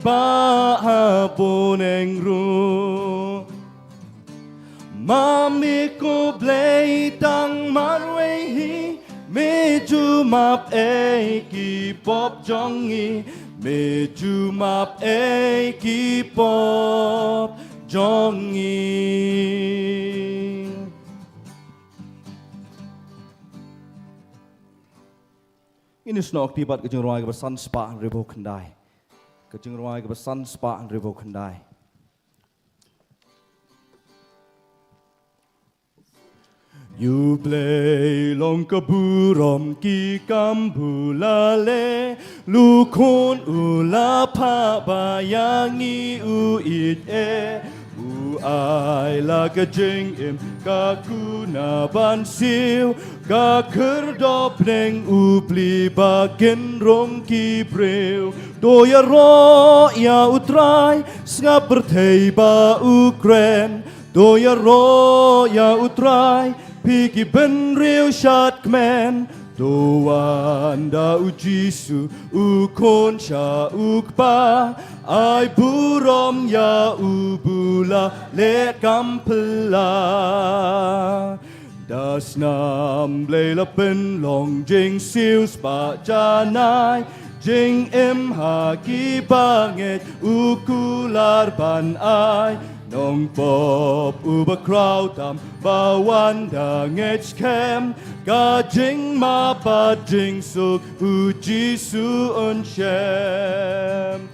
Bahapon ru Mami ko blay tang marwehi Medyo map ki pop jongi Medyo map ki pop jongi Ini snok tibat kejeng ruai ke besan spa ribu kendai Kejeng ruai ke besan spa ribu kendai You play long kaburom ki kambulale Lukon ula pa bayangi uit Ai la kejeng im kakuna bansiu Kakerdop neng upli bagen rong ki breu Doya ro ya utrai Ngap bertei ba Ukren Doya ro ya utrai Pigi ben rew shat kmen Doan da ujisu ukon sha ukpa Ai burom ya ubula le kampela Das nam blela pen long jing siu spa janai Jing em ha ki banget ukular ban ai Nong pop uba crowd tam bawan dangech kem Gajing ma pa jing suk uji su un shem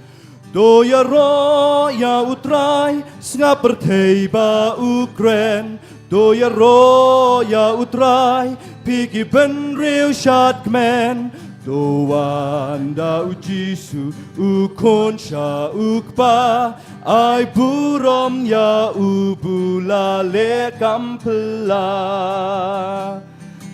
Doya ro ya utrai Ngap bertei ba Ukren Doya ro ya utrai Pigi ben rew shat kmen Doan da ujisu ukon sha ukpa Ai burom ya ubula le kampela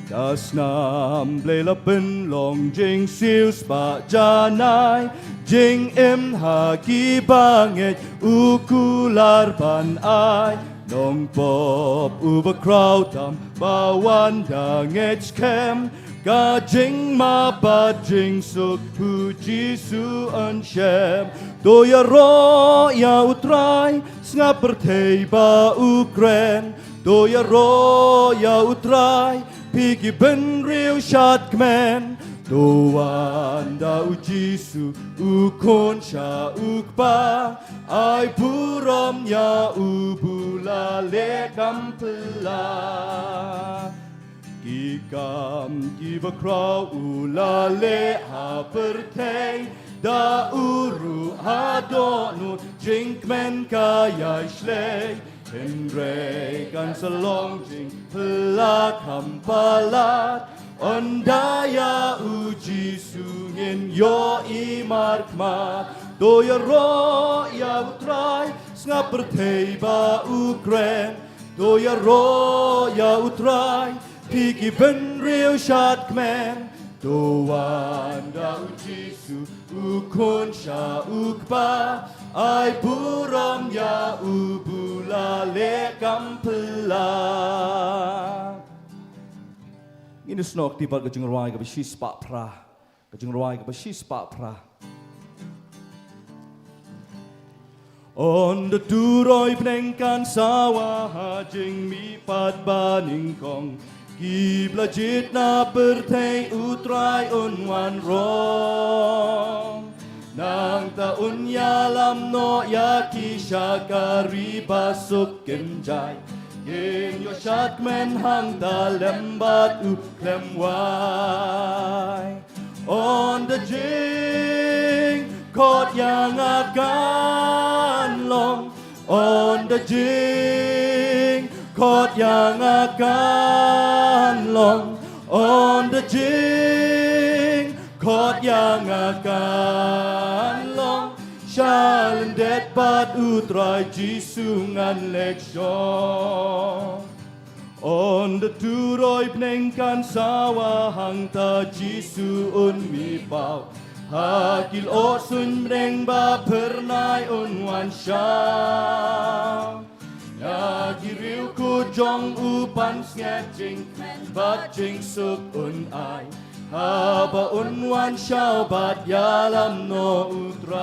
Das nam blela pen long jing siu spa janai Jing em ha ki banget ukular pan ai Nong pop uba crowd tam bawan dangech kem Gajing ma pa jing suk puji su an shem Doya ro ya utrai Ngap bertei ba Ukren Doya ro ya utrai Pigi ben rew shat kmen Doan da ujisu ukon sha ukpa Ai burom ya ubula le kampela Kikam kiba kraw ulale ha pertei Da uru ha donut jinkmen kaya shlei Henry kan selong jing pela kampalat Ondaya uji sungin yo imarkma Doya ro ya utrai Ngap bertei ba Ukren Doya ro ya utrai Pigi ben rew shat kmen Doan da ujisu ukon sha ukpa Ai burom ya ubula le kampela Ini snok tibat kejeng ruai ke besi spak pra Kejeng ruai ke besi spak pra On the duroi penengkan sawah jing mi pat baning kong Kibla jit na bertei utrai unwan rong Nang taun yalam no ya kisha kari basuk kenjai Yen yo shat men hang ta lembat u klem wai On the jing kot yang akan long On the jing kot yang akan long On the jing kot yang akan long Shalen det bat utrai jisungan leksyon On the turoi penengkan sawah hang ta jisu un mi pau Hakil osun breng ba pernai un wan syam Ya kiriu ku jong upan sketching Bat jing suk un ai Haba unwan shao bat yalam no utrai.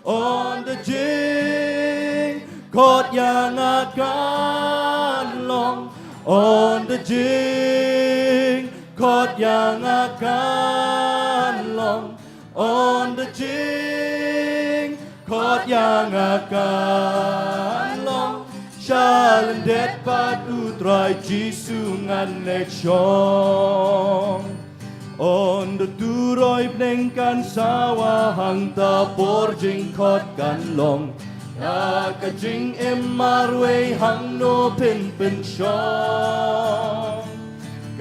On the jing, kot yang akan long. On the jing, kot yang akan long. On the jing, kot yang akan long. Shalan det pat utrai jisungan lek shong. On the turoi bnengkan sawah hang ta porjing kot kan long. Ya kajing emarwe hang no pin shong.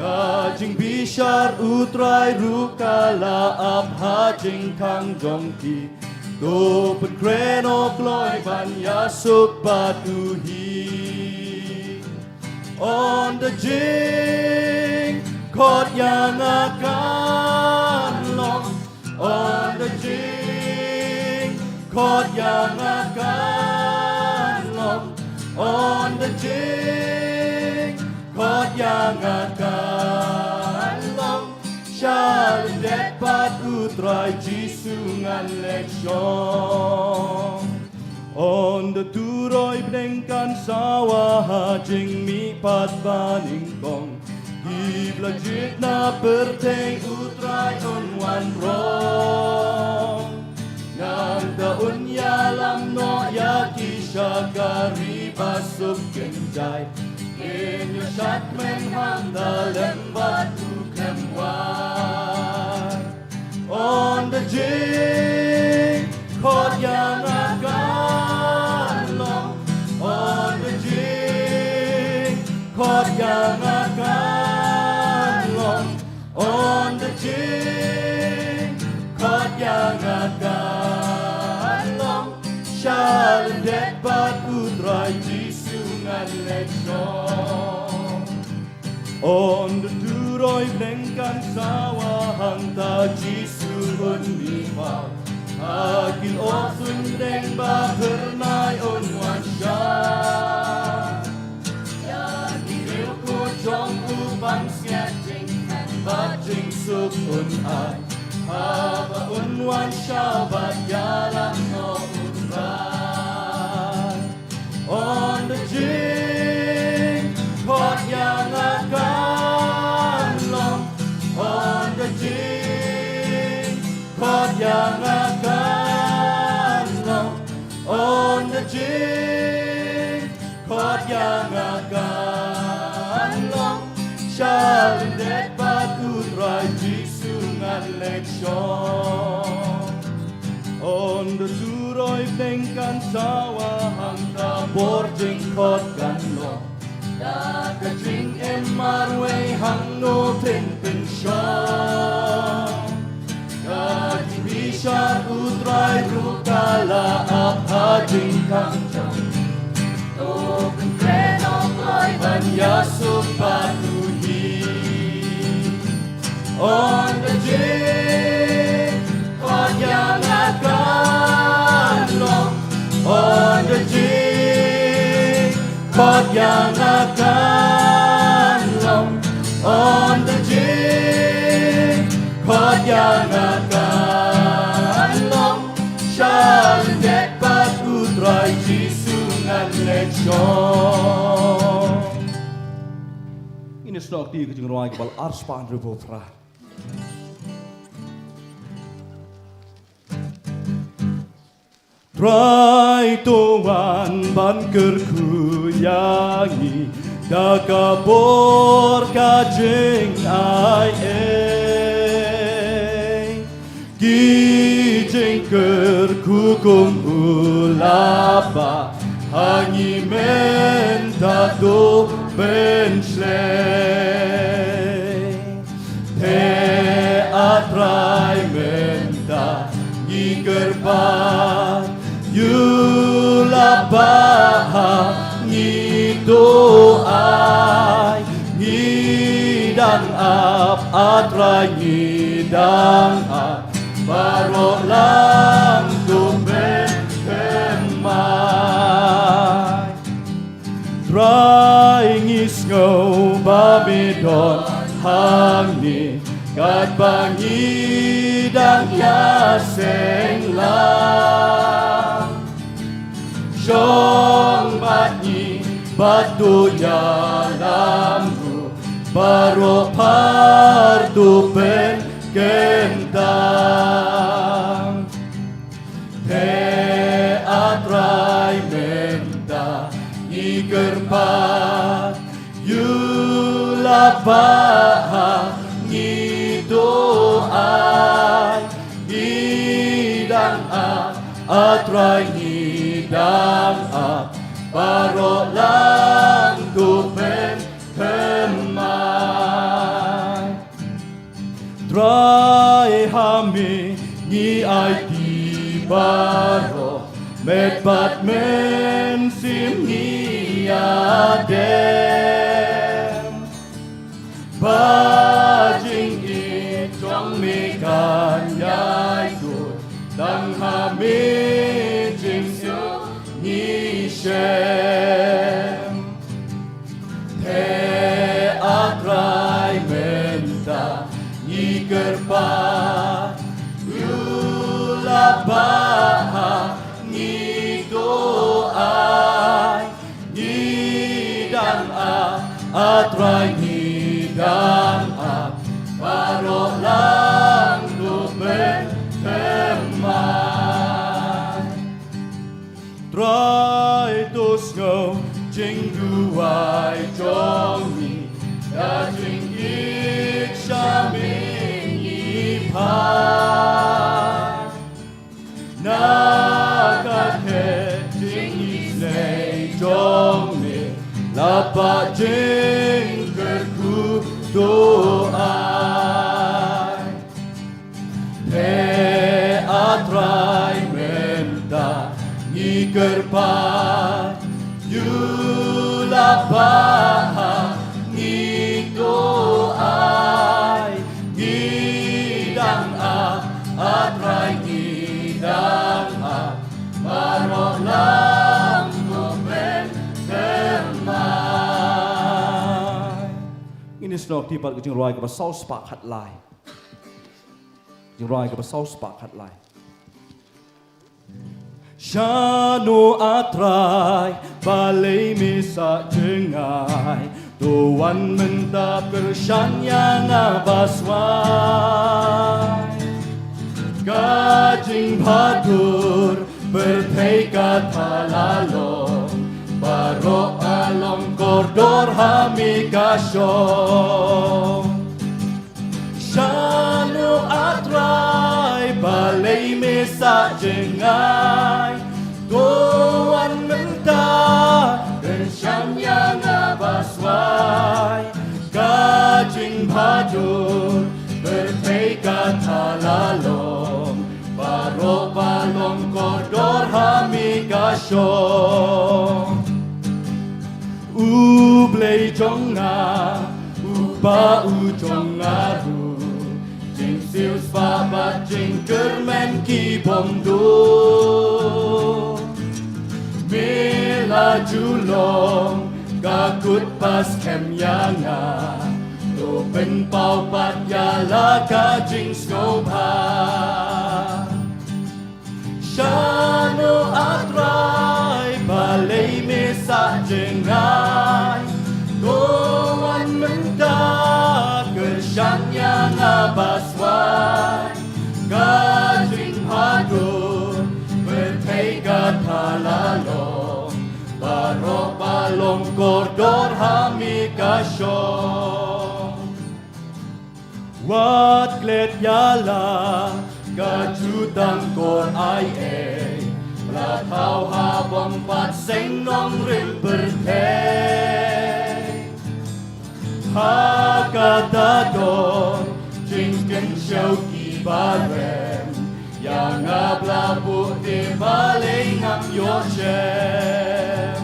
Kajing bishar utrai rukala ap hajing kang jongki. Do pen kreno kloi ban yasuk batuhi. On the jing, kot yang akan long. On the jing, kot yang akan long. On the jing, kot yang akan long. Shalan det pat utrai jisungan lek shong. On the turoi bnengkan sawah hajing mi pat baning kong. Hibla jit na perteng utrai on wan rong. Nang daun yalam no ya kisha kari basuk kenjai. Kenyo shat men handa lembatu kemwai. On the jing, kot yang akan long. On the jing, kot yang akan long. On the jing, kot yang akan long. Shalan det pat utrai jisungan lek shong. On the turoi bnengkan sawah hang ta jisun mimau. Akin osun deng ba hernai on wan sha. Ya kiril ku jong ubang sketching bajing suk un ai. Haba un wan sha bat yalam no utrai. On the jing, kot yang akan long. On the jing, kot yang akan long. On the jing, kot yang akan long. Shalan det pat utrai jisungan lek shong. On the turoi bnengkan sawah hang ta porjing kot kan long. Ya kajing emarwe hang no pin shong. Kajing bishar utrai rukala ap hajing kang jong. Do pen kreno kloi ban yasuk batuhi. On the jing, kot yang akan long. On the jing, kot yang akan long. On the jing, kot yang akan long. Shalan det pat utrai jisungan lek shong. Ini snok di kejeng ruang kepal arspan ribu pra. Trai tuan ban kerku yangi dakabor kajing ai kijing kerku kum ulapa hangi mentado bensley te atrai menta ngikerbat yulapa ngito ai ngidang ap atrai ngidang ap baro lang tumben kemai try ngis ngau babidon hang Bat bangi dan yaseng lang Syong batni batu jalamku Baro partu pen kentang Te atrai menta ikerpat Yulapah doai hidang atrai hidang barok lang tupen kemai trai hami ni ai di barok met bat men sim ni adem bajing trong mi kan yai gut dang ha mi jing siu ni shem te atrai menta ni kerpa yulaba ni do ai ni dang atrai ni dang Barok lang tupen kemai Try to snow Jing duai chong mi Da jing ik sha ming yi pai Na kat he jing yi nei chong mi La pa jing ker ku do Te atrai menta ikerpat Yulapah ni doai Gidang atrai gidang Barok lang goben kemai Ini senok tibat kejeng ruai ke pasau sepak hat lai Roi ke pasau sepak hat lai Shano atrai balai misa jengai Tuan mentap kershan yang abaswai Gajing badur berteka talalong Barok along kordor hami kasyong Shano atrai balai mesa jengai Tuan mentah kershan yang abaswai Gajing badur berteka talalong Barok balong kordor hami kasyong Ublay jonga Uba ujong aru Jing sius babat jing kermen ki bom do Mela julong Kakut pas kem yanga Do pen pau pat yala ka jing skopa Shano atrai balai mesa jengai Tuan mentah kershan yang abaswai Gajing hadur berteka talalong Barok balong kordor hami kasyong Wat klet yala gajutang kor ai Latau habang pat seng nong rin berteh Hakatadon jingken siyaw ki barem Yang ablabu di balay ng Yoshem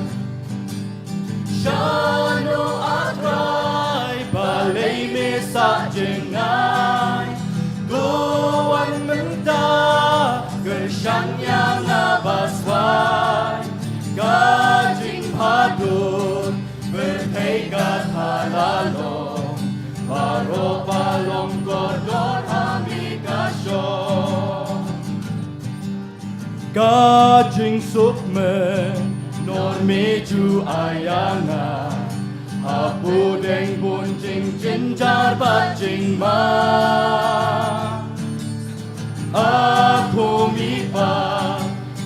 Shano atrai balay mesa jengay Tuan mentah kershan yang abaswai Gajing hadur berteka talalong Barok balong kordon ka jing suk me nor me ju ayanga hapu deng bun jing jin jar bat jing ma aku mi pa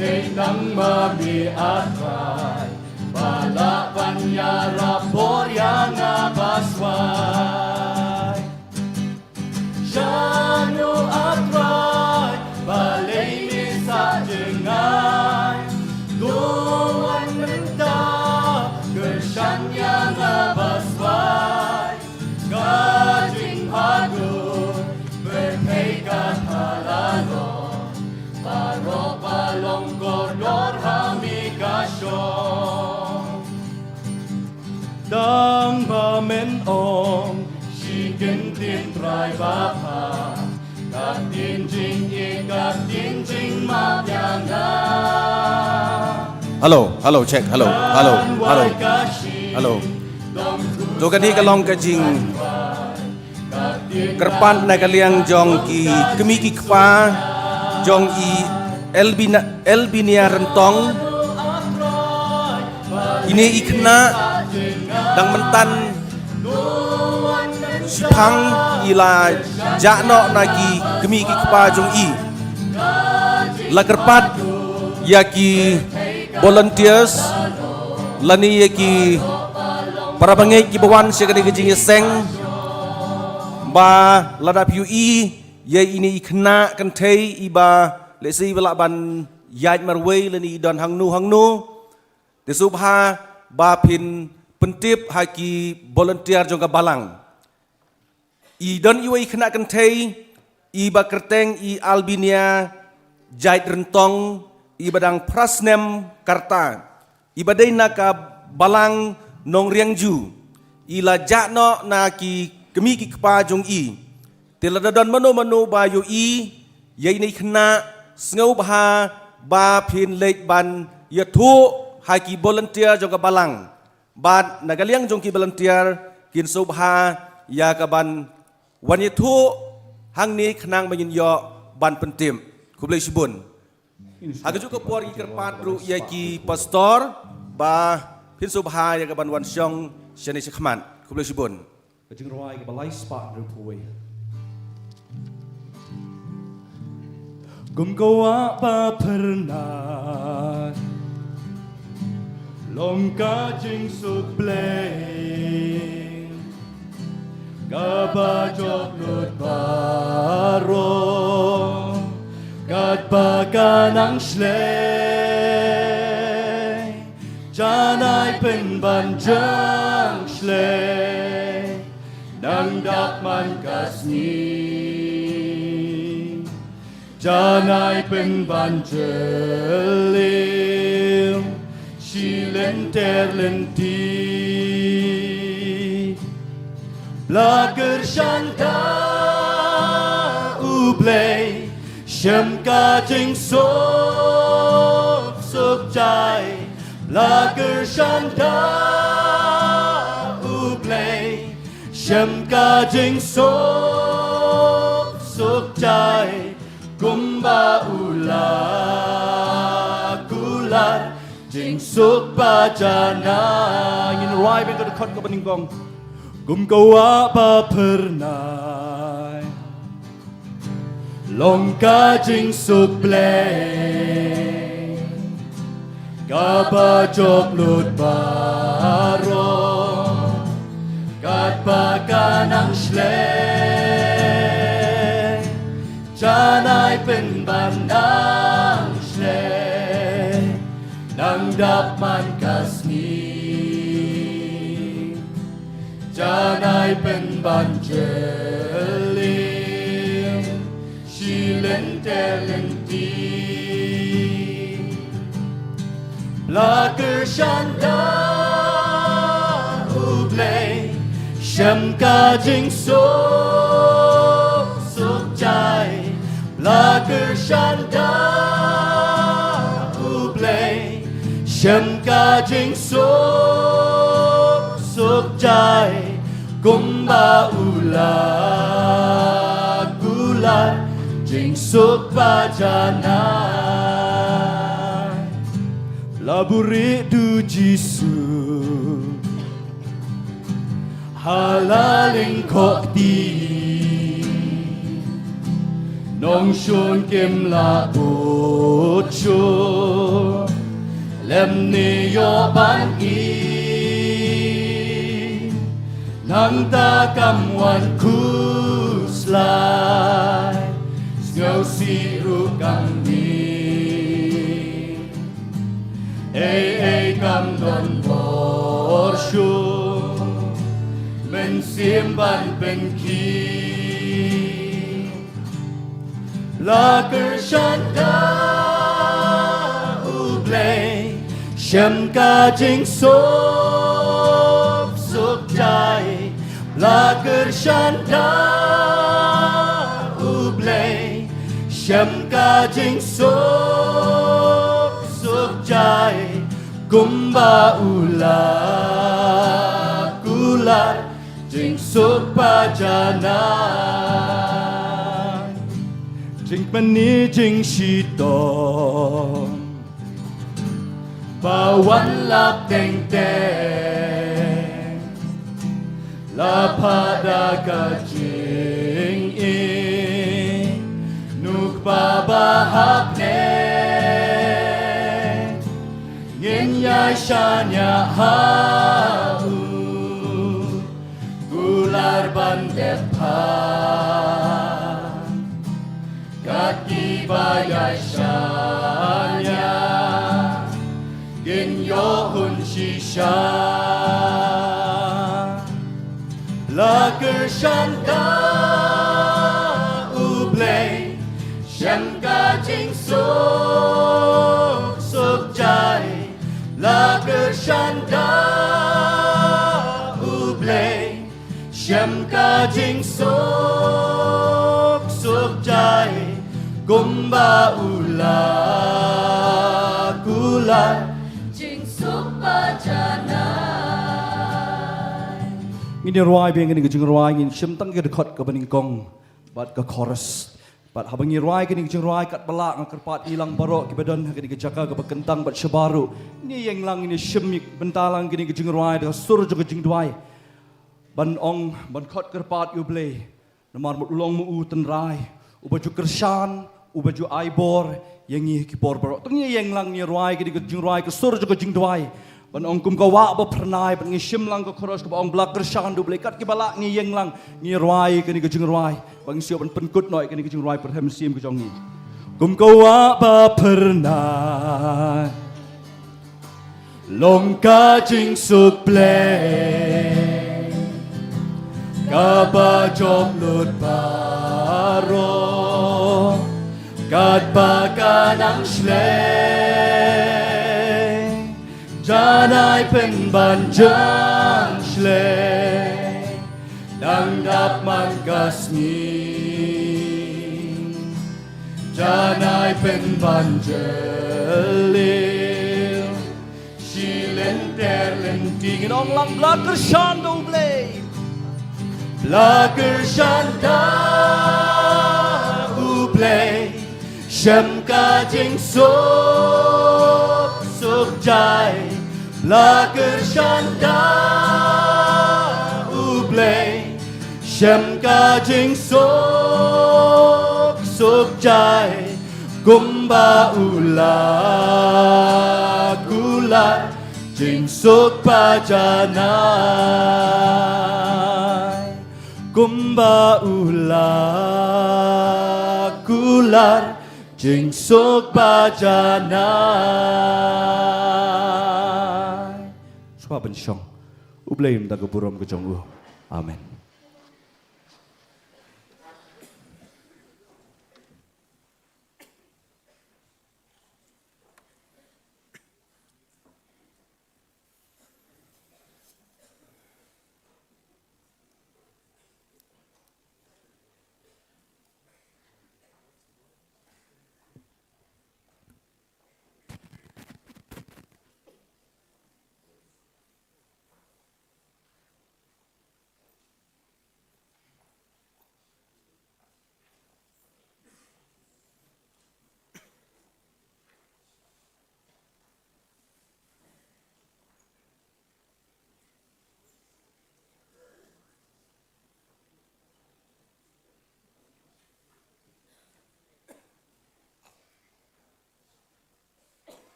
deng nang ma mi atrai bala panya rapor yang abaswai Janu atrai balai mi sa jengai luan mentah kersan yang abaswai gajing hadur berpegang halalon paro palong kodor hami kasyong Dang ba men ong si gentin trai bapa kat tin jing kat tin jing ma pianga Halo, check, halo. Jogan ni kalong kajing kerpan na kaliang jong ki kemiki kpa jong i elbinia rentong ini ikna dang mentan sipang ila jakno nagi kemiki kpa jong i la kerpat yaki volunteers lani yaki para bangai ki bawan sekali kejing seng ba ladap UI ye ini ikna kantai iba lesi bala ban yaj marway lani don hangnu de subha ba pin pentip haki volunteer jongka balang I don iwa ikna kantai iba kerteng I albinia jait rentong iba dang prasnem karta iba dai naka balang nong riangju ila jakno na ki kemiki kpa jong I tiladadon mano ba yo I yai nei khna sngo bha ba phin lek ban yathu haki volunteer jong ka balang bat nagaliang jong ki volunteer kin so bha ya ka ban wan yathu hang ni khnang magin yo ban pentim kublai sibun Agak juga puari kerpat ru yaki pastor ba pin subha ya kaban wan syong syani sekman kublai sibun Kajing rawai ke balai spot ru puai Gumgawa pa pernah Longka jing suk bleng Kabajok lut baro Kat baganang slay Janai pen banjang slay Nang dakman kasni Janai pen banjelim Silenter lenti Blager shanta ublay Shem ka jing suk jai Blager shanta ublay Shem ka jing suk jai Gumba ular jing suk bajana Ingin rawai bengkau dekat ke peningkong Gumgawa pa pernah Longka jing suk bleng Kabajok lut baro Kat baganang sleng Janai pen bandang sleng Nang dapman kasni Janai pen banjelim Silenter lenti Blager shanta ublay Shem ka jing suk jai Blager shanta ublay Shem ka jing suk jai Gumba ular jing suk bajana Haburi du Jisu Halaling kok di Nong shun kim la bot shun Lem ni yo ban i Nang ta kam wan kus lai Sngau si ru kam ni Ei kam don bor shun Men sim ban ben ki La ker shanda ublay Shem ka jing sop sop jai La ker shanda ublay Shem ka jing sop sop jai Kumba ula kular Jing sop pajanan Jing mani jing shitong Bawan lap teng teng La pada ka jing in Nuk babahap neng Ngin yai shanya hau Gular bandep Kaki bayai shanya Gin yohun shisha Lager shanda ublay Shem ka jing sok sok jai Lager shanda ublay Shem ka jing sok sok jai Gumba ula kular Jing suk pajanai Ngini ruai biang ngini kejeng ruai ngin shim tang ke dekat ke bening gong bat ke chorus. Bat habangi ruai kini kejeng ruai kat belak ngakar pat ilang barok ke badan kini kejaka ke bekentang bat syabaru. Ni yang lang ini shim bentalang kini kejeng ruai dengan sur jo kejeng duai. Ban ong ban kot kerpat yuble. Namar mut ulong mu tenrai. Ubaju kershan, ubaju aibor yang ni kipor barok. Tengni yang lang ni ruai kini kejeng ruai ke sur jo kejeng duai. Ban ong kum ka wa ba pernai ban ngishim lang ka khoros ka ong blak kershan du blekat ki balak ni yang lang ni ruai kini kejeng ruai bang sio ban penkut noi kini kejeng ruai perhem sim ke jong ni Kum kawa ba pernah Long ka jing suk play Kaba job lut baro Kat ba kanang shlay Janai pen banjang shlay Dang dap man kasni Janai pen banjelil Shilen terlen tingin ong lang blak kershan du ble Lager shanda uble Shem ka jing sok sok jai Lager shanda uble Shem ka jing sok sok jai Gumba ula kular Jing sok pajanai Gumba ula kular Jing sok pajanai Swa ben syong ubleim da geburom ke jong amen.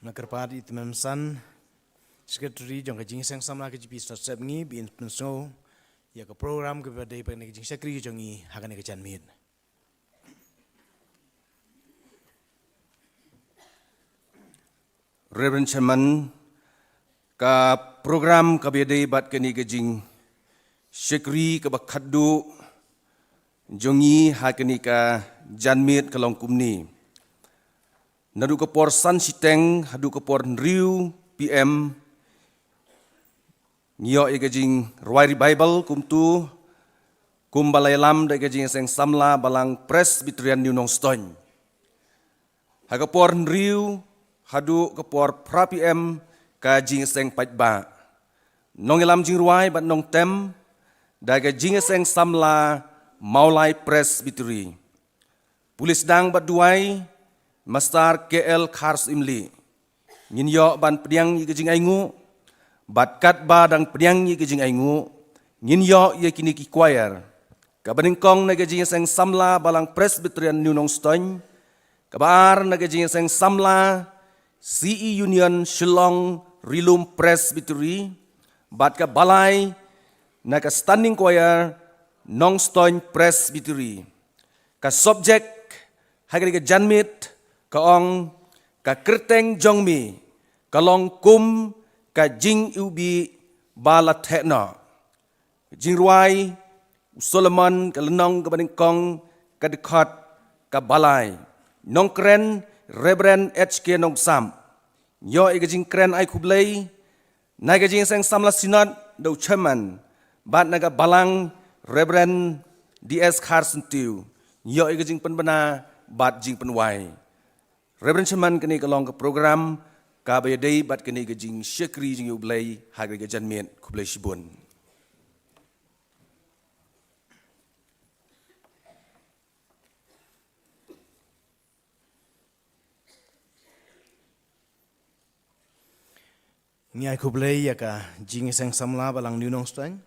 Nakarpat it memsan sekretari jong kajing sang samla ke GP step ngi bin penso ya ke program ke pada ipan kajing sekretari jong ngi hakan ke janmit. Reverend Chairman ka program kabede bat kani kajing sekretari ke bakhadu jongi hakani ka janmit kalong kumni. Nadu ke por san siteng hadu ke por riu PM Nyo igajing Ruai Bible kumtu kumbalai lam da igajing seng samla balang Presbyterian New Nong Stone. Hagapor riu hadu kapor pra PM kajing seng paitba. Nong ilam jing ruai bat nong tem da igajing seng samla Maulai Presbytery. Pulis dang bat duai Mastar KL Khars Imli. Nginyo ban pediang igajing aingu bat kat ba dang pediang ye gejing aingu nginyo ye kini ki choir kabaning kong na gejing seng samla balang Presbyterian New Nong Stone kabar na gejing seng samla CE Union Shillong Rilum Presbytery bat ka balai na ka standing choir Nong Stone Presbytery ka subject hagari ka janmit kaong ka kerteng jongmi kalong kum ka jing ubi bala tekna. Jing ruai, Solomon ka lenong ka baningkong ka dekat ka balay. Nong kren, Reverend HK Nong Sam. Yo iga jing kren ay kublay, na iga jing sang samla sinod daw chairman. Bat naga balang Reverend DS Carson Tiu. Yo iga jing penbana, bat jing penway. Reverend chairman kani kalong ka program, kabaya day bat kani gajing syekri jing ublay hagri gajan miet kublay shibun. Ngai kublay ya ka jing sang samla balang New Nong Stone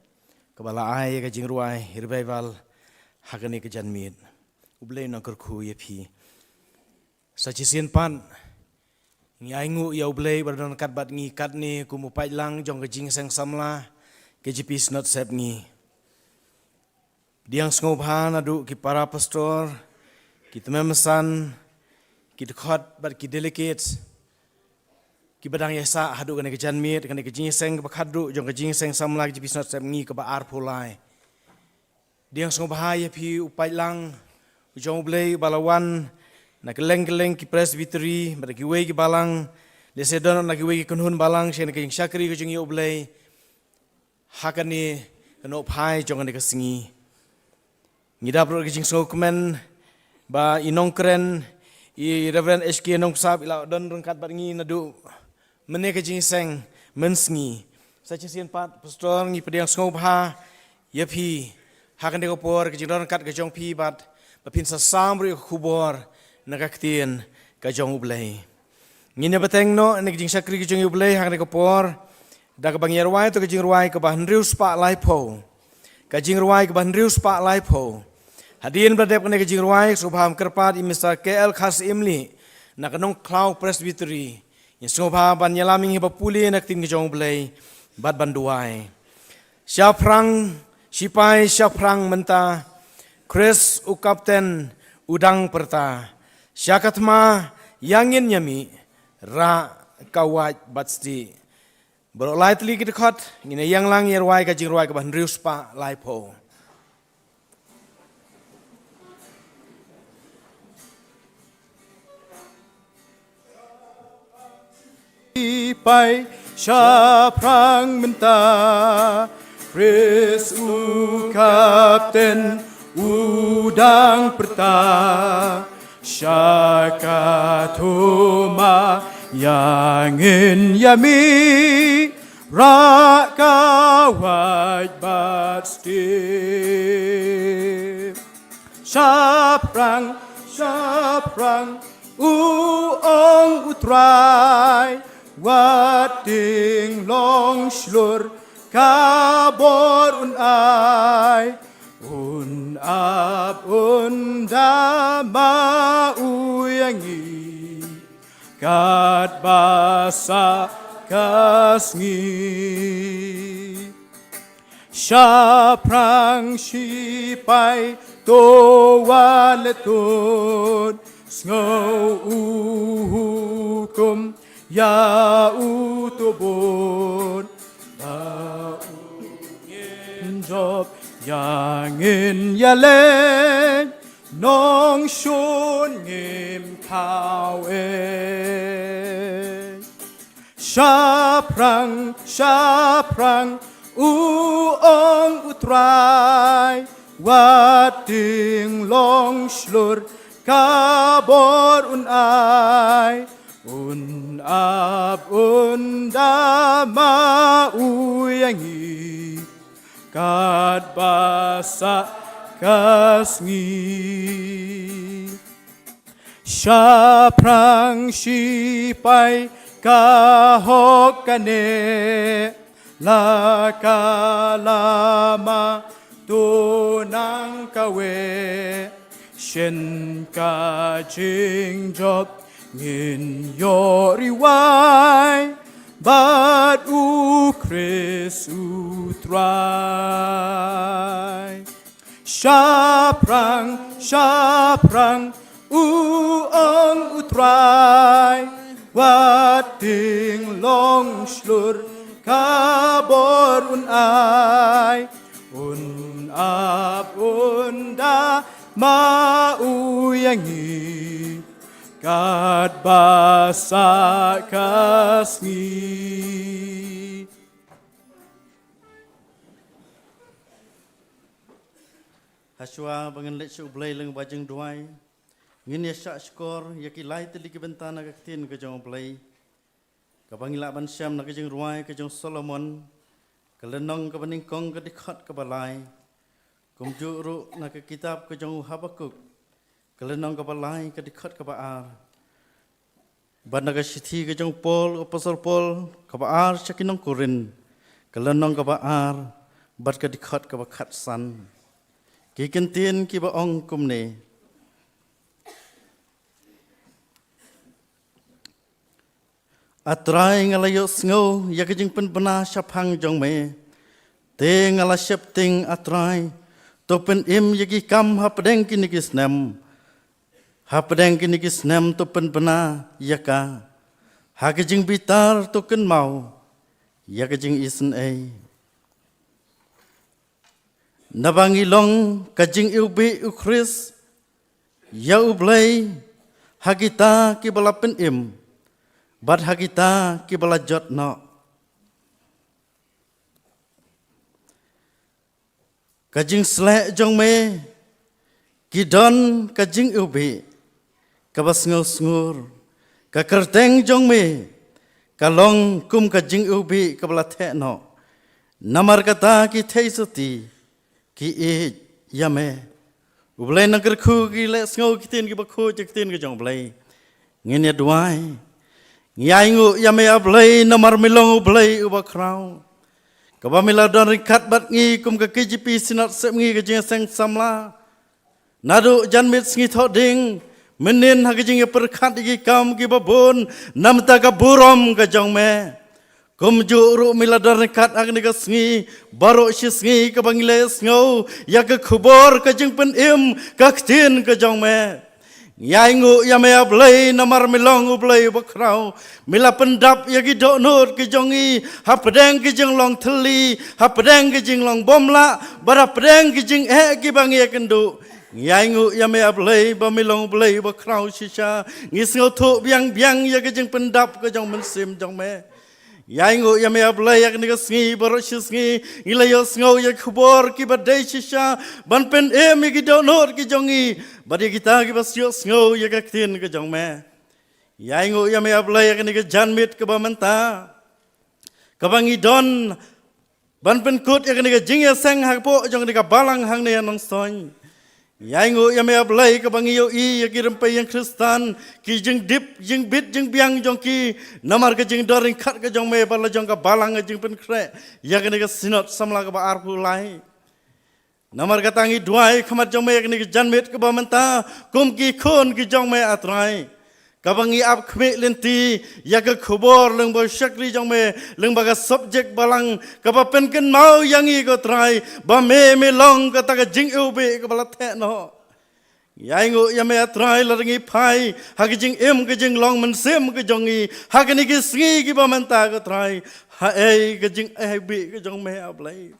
kabala ay ya ka jing ruai revival hagani gajan miet ublay nakar khu ye phi sachisin pan ngi aingu ya ublay bardon kat bat ngi kat ni kumupai lang jong ke jing sang samla ke jipis not sep ngi diang ngobhan adu ki para pastor ki tememesan ki dekat bat ki delegates ki badang yasa hadu kan ke janmit kan ke jing sang bakhadu jong ke jing sang samla ke jipis not sep ngi ke ba ar pulai diang ngobha ya pi upai lang jong ublay balawan na keleng-keleng ki presbytery pada ki wei ki balang de sedon na ki wei ki kunhun balang shen ki syakri ki jing oblay hakani kano phai jong ne ka singi ngidap ro ki jing so komen ba inongkren I Reverend HK nong sab ila don rengkat bat ngi nadu mene ka jing seng mensngi sachisian pat pastor ngi pediang sngop ha yepi hakani ko por ki jing rengkat ka jong pi bat bapin sa samri khubor nagaktian ka jong ublay. Ngine bateng no nek jing sakri ka jong ublay hang ne ko por da ka bangyer wai to ka jing ruai ka ban riu spa lai po. Ka jing ruai ka ban riu spa lai po. Hadin bradep ka ne ka jing ruai subham kerpat I Mr. KL Khas Imli na kanong Cloud Presbytery. Yin subha ban yalaming hipapuli nak tin ka jong ublay bat banduai. Syafrang sipai syafrang menta Chris u kapten udang perta syakatma yangin nyami ra kawat batsti bro lightly kita khat ngine yang lang yer wai ka jing ruai ka ban rius pa lai po Pai syaprang menta Chris u kapten udang perta syakatuma yangin yami rakawaj batsti syaprang uong utrai wating long slur kabor unai undama uyangi kat basa kasngi Sha prang shi pai to wa le tun Sngau u hukum ya u tu bun ba u ngin job ya ngin ya len nong shun ngim kau e Sha prang u ong utrai wat ding long slur kabor un ai un ab un dama u yangi kat basa kasngi Sha prang shi pai ka hok kane la ka lama tu nang kawe shen ka jing job ngin yori wai but u Chris u try Sha prang u ong u try wat ding long slur kabor un ai un ab un da ma u yangi kat basa kasngi Haswa bangan lek su blai leng bajeng duai ngin ya syak skor ya ki lai teli ki bentana ka tin ke jong blai ka bangila ban syam na ke jeng ruai ke jong Solomon ka lenong ka baning kong ka dikhat ka balai kum ju ru na ke kitab ke jong Habakuk ka lenong ka balai ka dikhat ka baar ban na ka sithi ke jong Paul Apostle Paul ka baar syakinong Korin ka lenong ka baar bat ka dikhat ka bakhat san ki kentin ki ba ong kum ne Atrai ngalayo sngo ya kejing pen bena syapang jong me te ngala syap ting atrai to pen im yagi kam hapdeng kini kisnem to pen bena yaka ha kejing bitar to ken mau ya kejing isen ai nabangi long kejing ubi ukris ya ublai hagita ki balapen im Bad hagita ki balajot no. Kajing slek jong me, kidon kajing ubi, kabas ngur, kakerteng jong me, kalong kum kajing ubi kabalathe no. Namar kata ki thei suti, ki e yame. Ublay nagar khu ki le sngo kitin ki bakhu kitin ki jong blay. Ngin ya duai. Ngiaingu yame ablay namar milong ublay ubakraw. Kabamila don rikat bat ngi kum ka KGP sinat sep ngi ka jing seng samla. Nadu janmit ngi thoding menin ha ka jing perkat gi kam gi babon namta ka burom ka jong me. Kum ju ru mila don rikat agni ka sngi baro shis ngi ka bangile sngo ya ka khubor ka jing pen im ka ktin ka jong me. Ngiaingu yame ablay namar milong ublay bakraw mila pendap yagi dok nur ki jongi hapdeng ki jing long theli hapdeng ki jing long bomla bara pedeng ki jing ki bangi kendu ngiaingu yame ablay ba milong ublay bakraw shisha ngisngo thu biang biang yagi jing pendap ki jong mensim jong me Yaingu yame ablay yak ni sngi baro shisngi ilayo sngo yak khubor ki badai shisha ban pen mi ki donor ki jongi badi kita ki basyo sngo yak aktin ki jong me Yaingu yame ablay yak ni janmit ke bamanta kabangi don ban pen kut yak ni jingya seng hakpo jong ni balang hang ne nong soin Yaingu yame ablay kabangi yo I yak rempai yang Kristan ki jing dip jing bit jing biang jong ki namar ka jing doring khat ka jong me bala jong ka balang jing pen kre yak ni sinot samla ka ba arpu lai namar ka tangi duai khamat jong me yak ni janmit ka bamenta kum ki khon ki jong me atrai kabangi ap khme lenti ya ka khobor leng bo shakri jong me leng ba ka subject balang ka ba pen ken mau yangi ko trai ba me long ka ta ka jing u be ka bala the no yai ngo ya me trai la ringi phai ha ka jing em ka jing long man sem ka jongi ha ka ni ki sngi ki ba man ta ka trai ha ei ka jing ai be ka jong me ap lai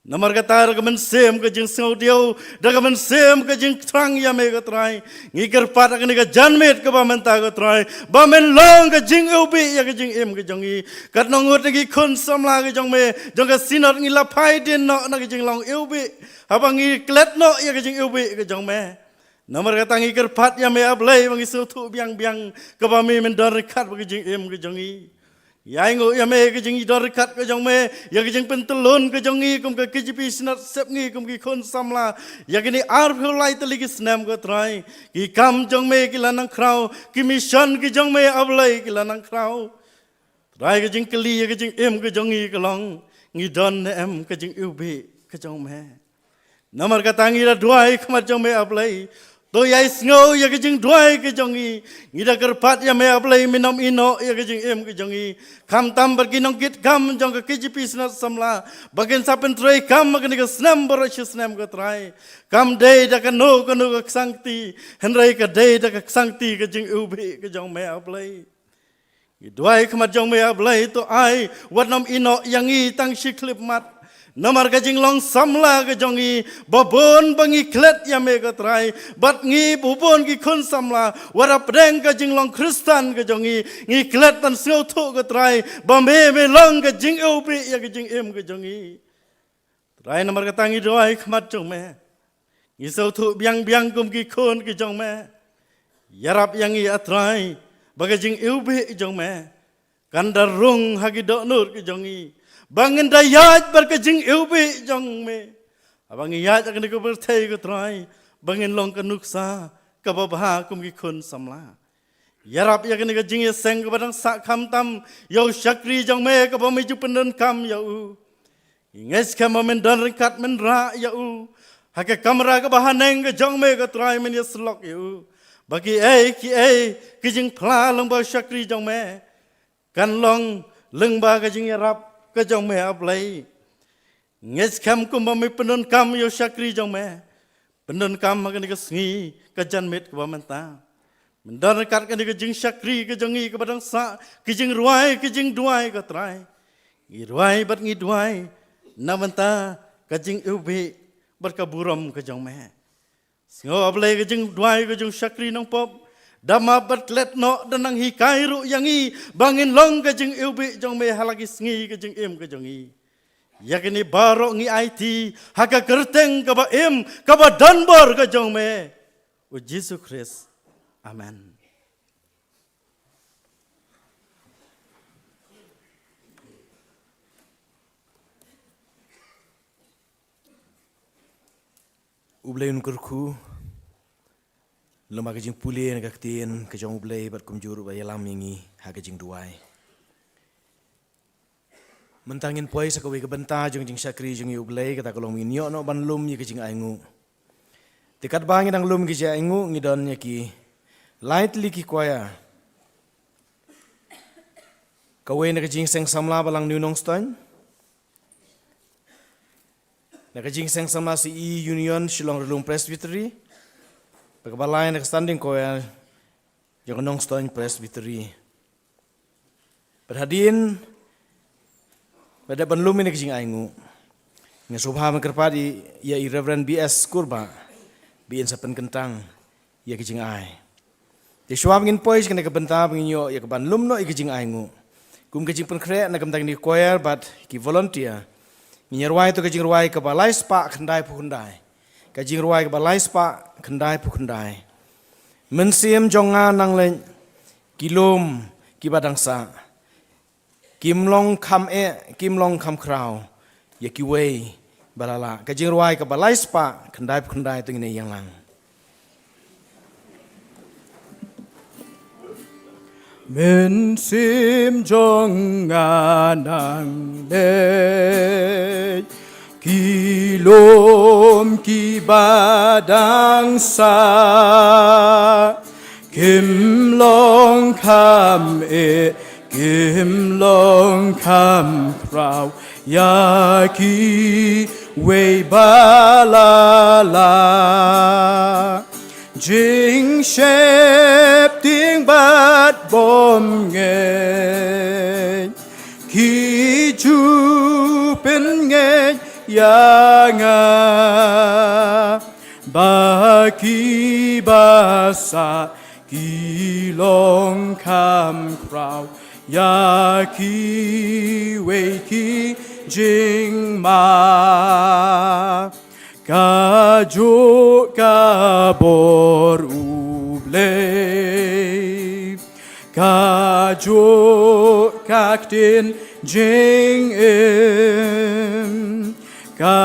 Namar kata ragaman sem ke jing sengau diau, ragaman sem ke jing trang ya me ke trai, ngikir pat akan ika janmet ke bamen ta ke trai, bamen long ke jing ubi ya ke jing em ke jongi, kat nongut ngi kun samla ke jong me, jong ke sinot ngi lapai din no na ke jing long ubi, abang ngi klet no ya ke jing ubi ke jong me. Namar kata ngikir pat ya me ablay bangi sutu biang ke bami mendar kat ke jing em ke jongi. Yai ngo ya me ke jing idor kat ke jong me ya ke jing pentelun ke jongi kum ke KGP sinat sep ngi kum ki khon samla ya ke ni ar phulai tali ki snam ke trai ki kam jong me ki lanang krau ki mission ki jong me ablai ki lanang krau trai ke jing kli ya ke jing em ke jongi ke long ngi don em ke jing ubi ke jong me namar kata ngi ra duai khamat jong me ablai to yai sngo ya ke jing duai ke jongi ngida kerpat ya me ablai minom ino ya ke jing em ke jongi kam tam berki nong kit kam jong ke KGP snat samla bagen sapen trai kam magen ke snam boro snam ke trai kam dei da ke no ke sangti henrai ke dei da ke sangti ke jing ubi ke jong me ablai duai khamat jong me ablai to ai wat nom ino yangi tang shiklip mat Namar ka jing long samla ka jongi babon bangi klet ya me ka trai bat ngi bubon ki khun samla wara preng ka jing long Kristan ka jongi ngi klet tan sio tho ka trai ba me long ka jing ubi ya ka jing em ka jongi trai namar ka tangi doi khmat jong me ngi sio tho biang kum ki khun ki jong me yarap yang i atrai ba ka jing ubi jong me kandar rung hagi do nur ki jongi Bangin dayat berkejing ubi jong me. Abang iyat akan diku berthai ke trai. Bangin long ke nuksa. Kababha kum ki khun samla. Yarap ya akan dikejing seng ke badang sak kam tam. Yau syakri jong me kabamiju pendon kam yau. Inges kam mendon ringkat menra yau. Hake kamera ke bahaneng ke jong me ke trai men ya selok yau. Bagi ki jing pla long ba syakri jong me. Kan long leng ba ke jing yarap. Ke jong me ablai nges kam kum bami pendon kam yo syakri jong me pendon kam akan ke sngi ke janmet ke bamanta mendon kat kan ke jing syakri ke jongi ke badang sa ke jing ruai ke jing duai ke trai ngi ruai bat ngi duai namanta ke jing ubi berkaburam ke jong me sngo ablai ke jing duai ke jing syakri nong pop Dama berklet no danang hikai ru yangi bangin long ke jing ubi jong me halagi sngi ke jing em ke jongi yakini baro ngi IT haka kerteng ke ba em ke ba danbor ke jong me u Yesus Kristus amen Ublayun kurku Lama kajing pulih nak kaktiin kajong ublay bat kumjur ba yalam yangi ha kajing duai. Mentangin poi sa kawi kabenta jong jing syakri jong ublay kata kolong minyo no ban lum ye kajing aingu. Tikat bangin ang lum kajing aingu ngidon yaki lightly ki kwaya. Kawi na kajing seng samla balang nunong ston. Na kajing seng samla si Union Shillong Relung Presbytery. Pagkabalay na standing ko yung nong stone presbytery. Perhadin, pada banlumi na kasing aingu. Nga subha magkarpadi, ya Reverend B.S. Kurba, biin sa pankentang, ya kasing ay. Di suwa mangin pois, kena kabenta panginyo, ya kabanlum no, ya kasing aingu. Kum kasing pankre, nagamtang ni choir, but ki volunteer. Nginyarway to kasing ruway kabalay spa, kanday po kanday. Kajing ruai ke balai spa kendai pu kendai. Mensim jonga nang len kilom ki badang sa. Kim long kam krau ya ki wei balala. Kajing ruai ke balai spa kendai pu kendai tu ini yang lang. Mensim jonga nang len Kilom ki badang sa kim long kham e kim long kham krau ya ki we ba la la jing shep tiếng bát bom nghe khi chu bên nghe ya nga ba ki ba sa ki long kham krau ya ki we ki jing ma ca jo ca bor uble ca jo ca tin jing im ca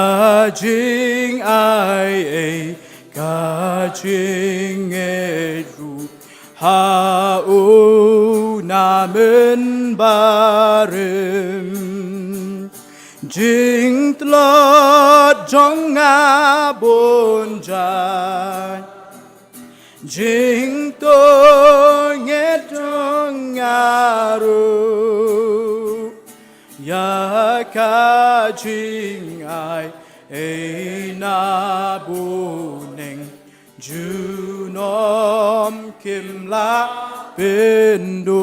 jing ai e ca jing e ru ha u na men barim jing tlot trong nga bồn trai jing tôi nghe trong nga ru ya ca jing ai e na bu neng ju nom kim la bên đô.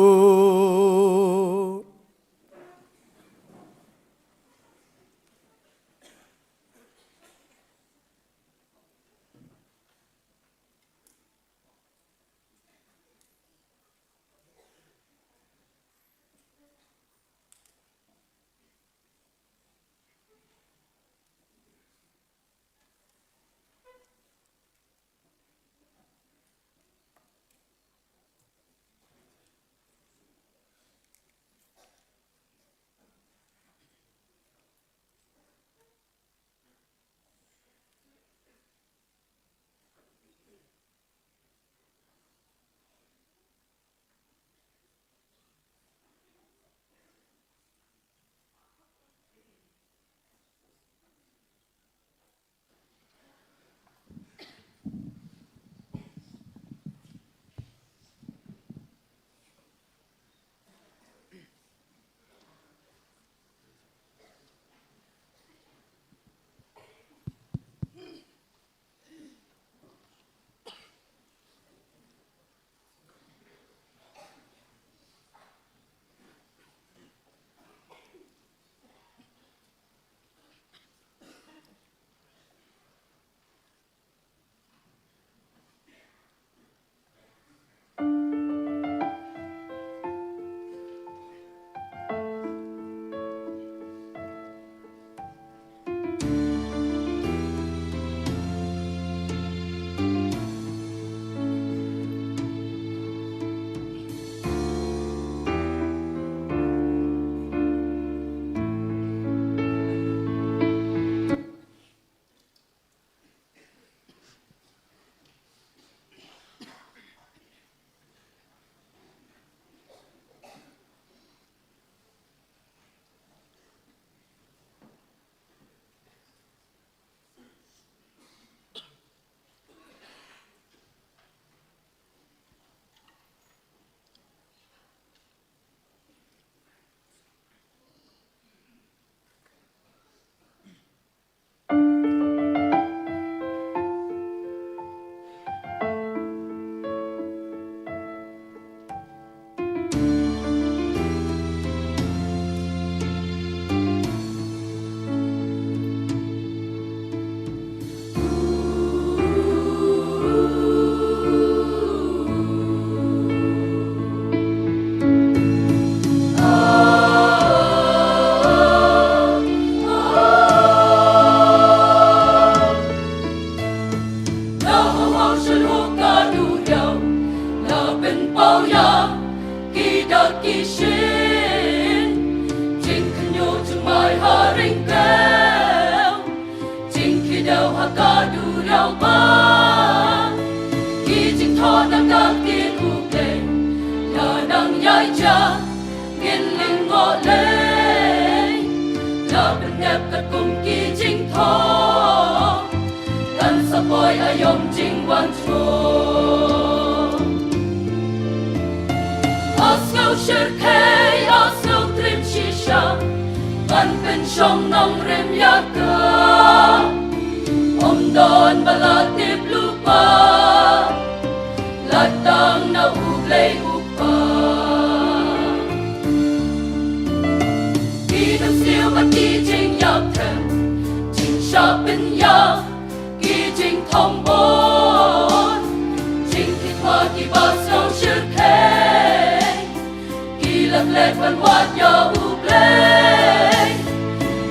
Boy ayom jing wan cho kay asok trim shisha Ban pen shong nong rem yaka Om don balatip lupa Latang na uglay upa Kinam siêu bat ki jing yak them Jing sha pen yak Ki jing thong bon Jing ki thwa ki ba song shir kay Ki lak lek ban wat ya uglay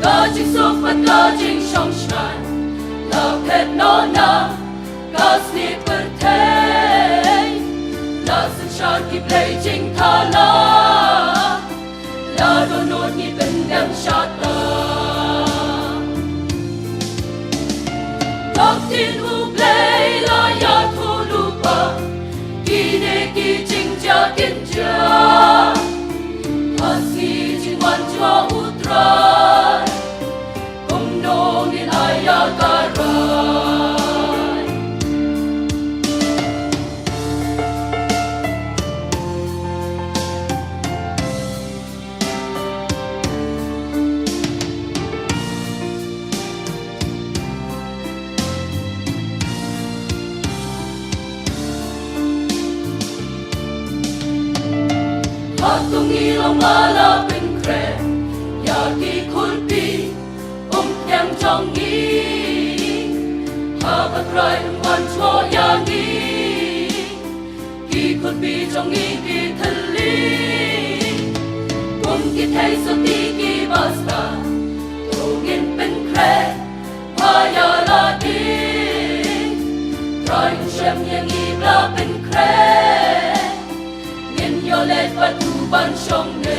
Ka jing sok bat ka jing shong shran La pet no na Ka sni per thay La san sha ki play jing tha la La do not ni ben dang sha ta Lok tin uglay la ya thu lupa Ki ne ki jing ja kin ja Hasi jing wan chua utrai Kum nong in aya karai Hatung ilong mala pen kre Ya ki kulpi yang trong nghi Ha bat rai wan cho ya nghi Ki kulpi trong nghi ki thali Kum ki thay so ti ki basta Tungin pen kre Ha ya la di Trai shem yang nghi bla pen kre Ngin yo let bat tu ban shong ne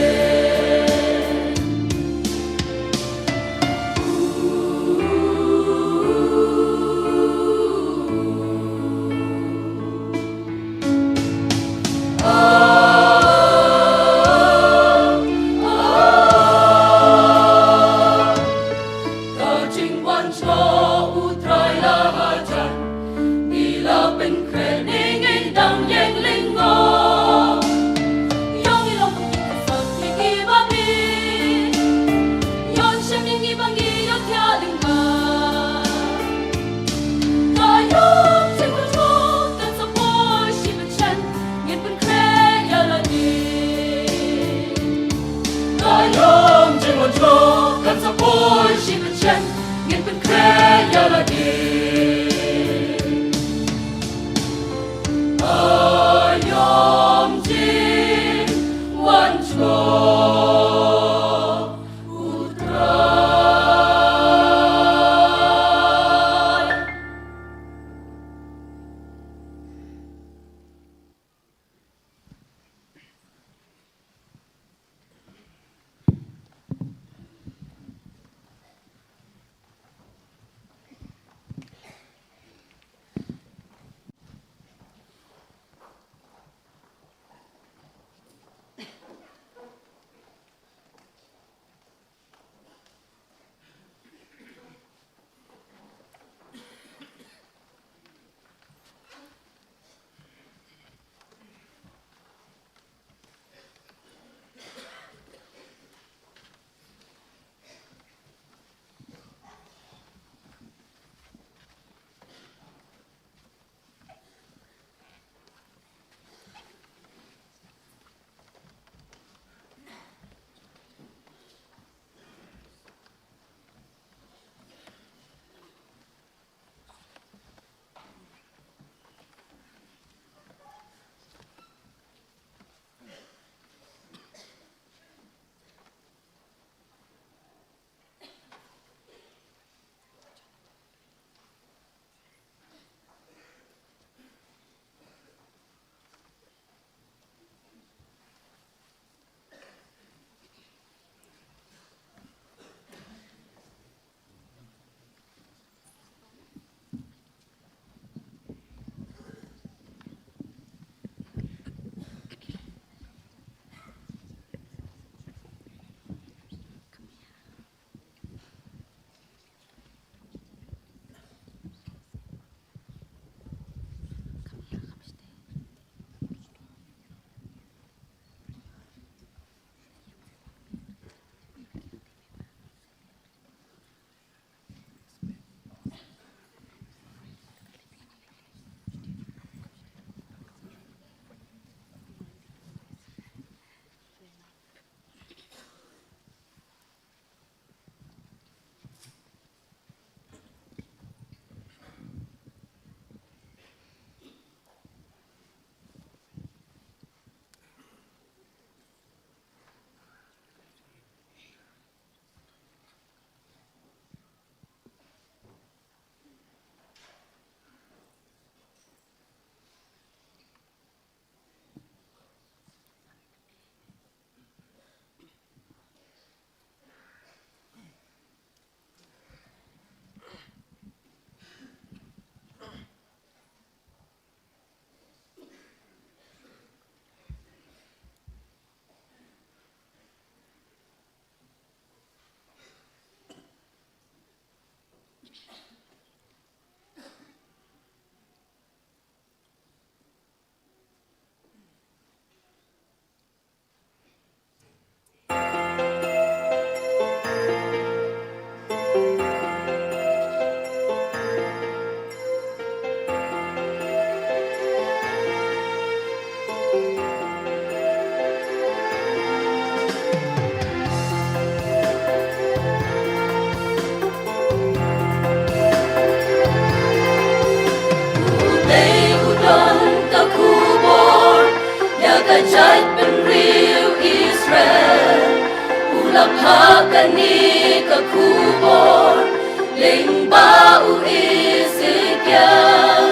Kajat ben riu Israel Ulap hakani ka kubor Ling bau Ezekiel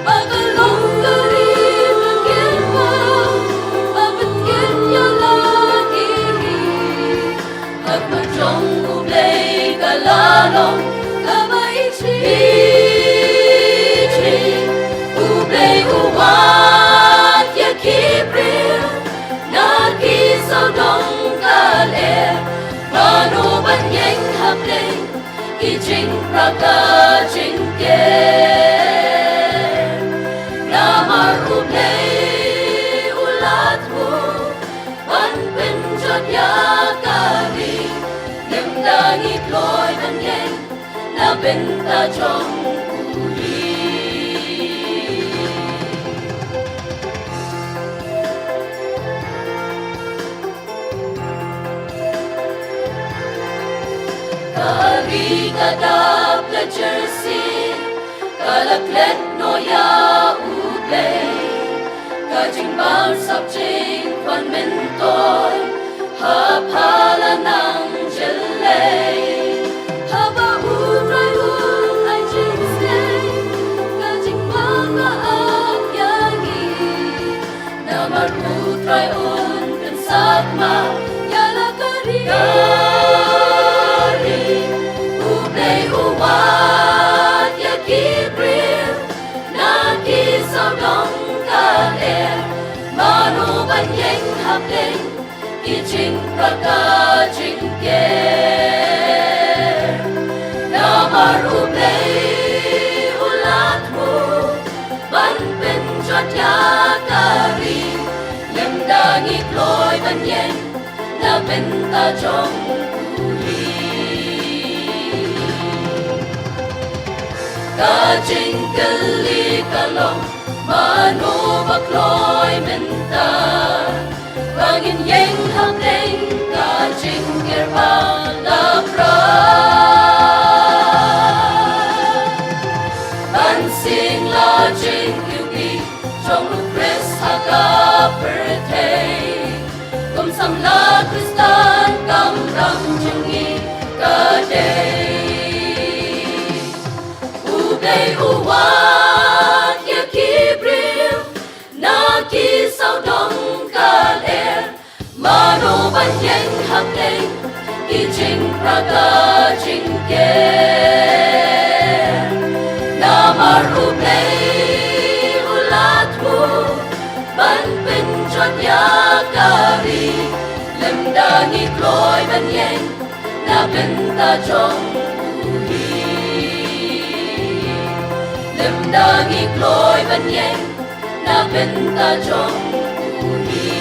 Pagalong garib ng gilwa Abot kanya lagiri Hagmajong ublay kalalong Kabay chichi Ublay uwat yakibril Nagisaw dong kaler Mano banyeng hapling Kijing praka jingke Namar ublay ulat mo Ban penjot yakari Limdangi kloy banyeng Na benta jong uli Kari kadap ka jersey Kalaklet no ya ublay Kajing bal sabjing kwan mentoy Hapala ng jelay Haba utray ay jinsay Kajing mga akyagi Namar utray pensagma Yala kari Ublay uwat yakibril Nagisaw dong kaler Mano banyeng hapling Kijing praka jingke Namar ublay ulat mo Ban penjot yakari Limdangi kloy banyeng Na benta jong uli Kajing kali kalong Mano bakloy menta Bangin yeng hapling Kajing gerbang lapra Bansing lajing yugi Jong lukris haka pertay Kum samla kristan Kamram jengi kaday Ublay uwat yakibril Nagisaw dong kaler Mano banyeng hapling Kijing praga jingke Namar ublay ulat mo Ban penjot yakari Limdangi kloy banyeng Na benta jong uli Limdangi kloy banyeng Na benta jong uli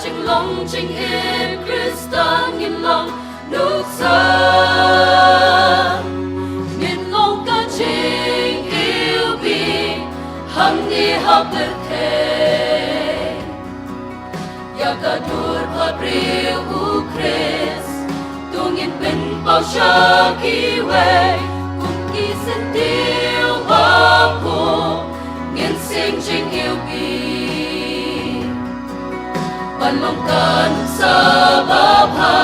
chinh long chinh in Christian nghìn long nước xa nghìn long ca chinh yêu bi hằng ni học được thế ya ca dur pabriu u Chris tu nghìn bên bao xa kỳ về cùng kỳ sinh tiêu bao cô nghìn sinh chinh yêu bi Panlongkan sa baba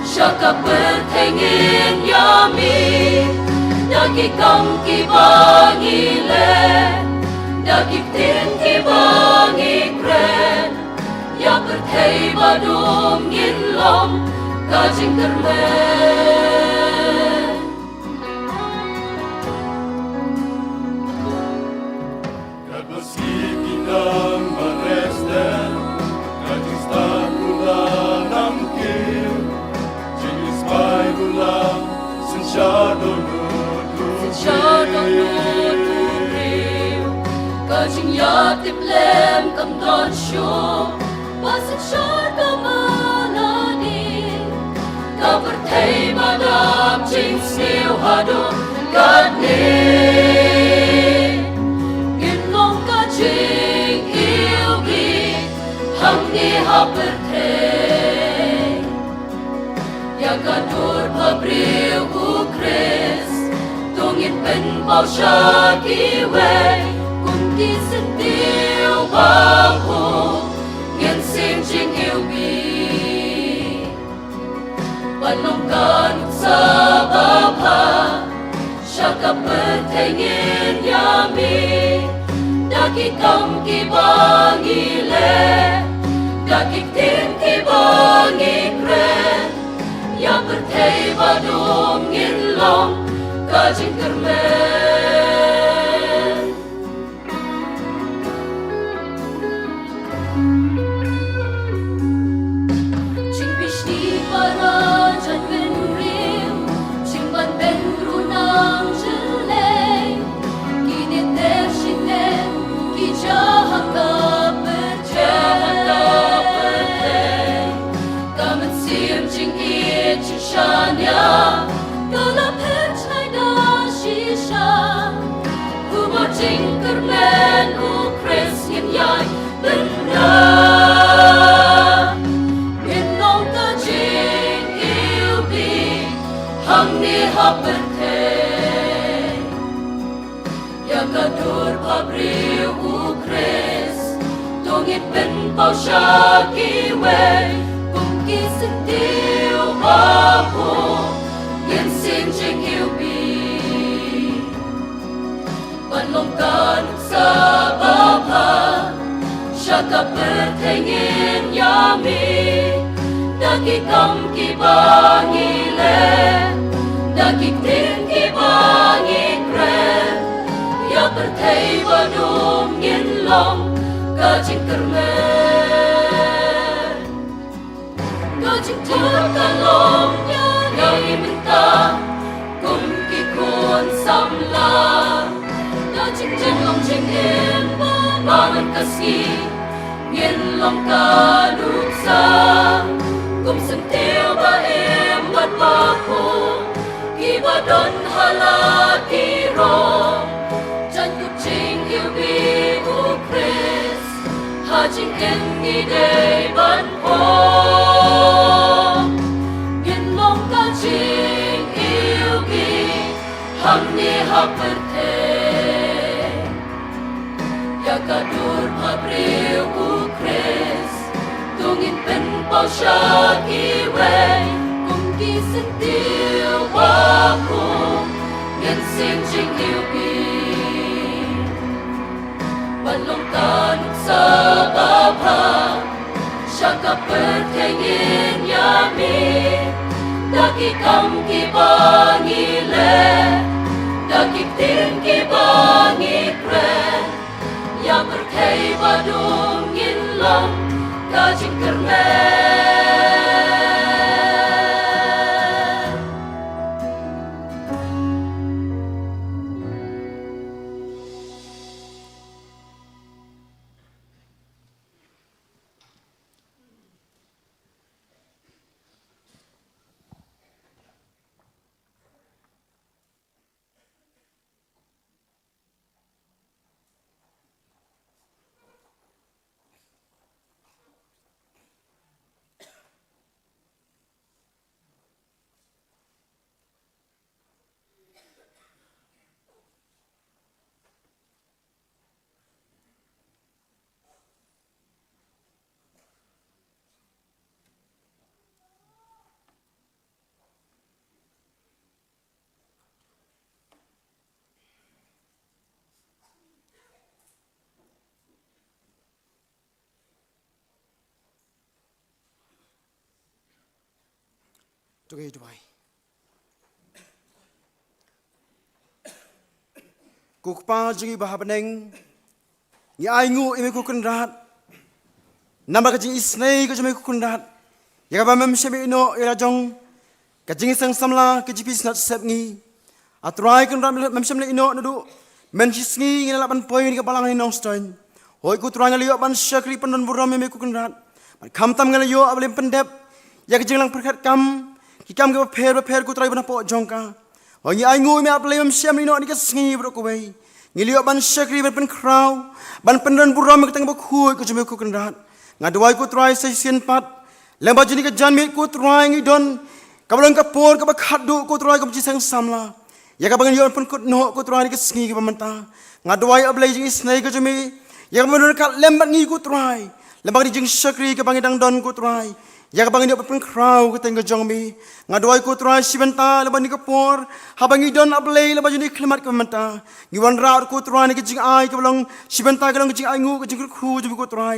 Syaka bertengin yami Dagi kam ki bangi le Dagi tin ki bangi kren Ya bertei badum ngin long Kajing termen Kagoski kinang maresten Kajista gula namkil Jingis pai gula Sensyado nudu Syado nudu Kajing yatim lem kam don syo Basit syarga maladi Ka bertei madam jing sniu hadu Gadni Ginlong kajing ilgi Hang ni habertei Ya gadur pabriu u Chris Tungin pen bao sya kiwe Kung ki sentiu bahu Ngin sim jing yêu bi Panongkan sa baba Syaka bertengin yami Daki kam ki bangi le Daki tin ki bangi kren Ya bertei badum ngin long Kajing kermen Jing bishni para jan ben riu Jing ban ben runang jeleng Kini ter shinen ki jahat ka berteng Kamen sim jing i jing shanya Galap het chai da shisha Kumar jing kermen u Chris yin yai benda Min nong ka jing yêu bi Hang ni habertei Ya kadur pabriu u Chris Tungit ben pau sya kiwe Kung ki sentiu bahu Ngin sim jing yêu bi Panlongkan sa baba Syaka bertengin yami Dagi kam ki bangi le Dagi tin ki bangi kren Ya bertei badum ngin long Kajing kermen Kajing terkalong Yang iminta Kum ki kun samla Kajing jenglong jingin Bangan kasi Ngin long kaduksa Kum sentil baim Bat baku Kibadon halaki rong Jan kucing ilbi u Chris Hajing en ngidei ban pong Ngin long kajing ilgi Hang ni habertei Ya kadur pabriu u Chris Tungin pen pau sya kiwe Kung ki sentiu baku Ngin sim jing ilbi Panlongkan sa baba Syaka bertengin yami Dagi kam ki bangi le Dagi tin ki bangi kren Ya bertei badum ngin long Kajing kermen tugai dubai kukpa jingi bahabaneng ni aingu ime kukundat nama kajing isnei kajing kukundat ya ka bamem shemi ino ira jong kajing sang samla kajipis nat sepngi atrai kan ram mem shemle ino nadu men hisngi ngila ban poin ka balang ni nongstein hoi ku trang liyo ban syakri pendon buram ime kukundat man kamtam ngala yo ablem pendep ya kajing lang perkat kam kikam ke per ku trai ban po jongka hoi ni aingu ime ablem shemle ino ni kasngi bro ku wei ngiliyo ban syakri ban pen kraw ban pendon buram ka tang ba khu ku jume kukundat ngaduai ku try session pat lemba jini ka janmi ku try ngidon kabalang ka por ka bakhadu ku try ka jisang samla ya ka bangan yon pun ku no ku try ka sngi ka manta ngaduai ablai jing snai ka jumi ya ka menur ka lemba ngi ku try lemba jing syakri ka bangidang don ku try ya ka bangan yon pun kraw ka teng ka jongmi ngaduai ku try sibenta lemba ni ka por habangi don ablai lemba jini klimat ka manta ngiwan ra ku try ni ka jing ai ka balang sibenta ka lang jing ai ngu ka jing khu jumi ku try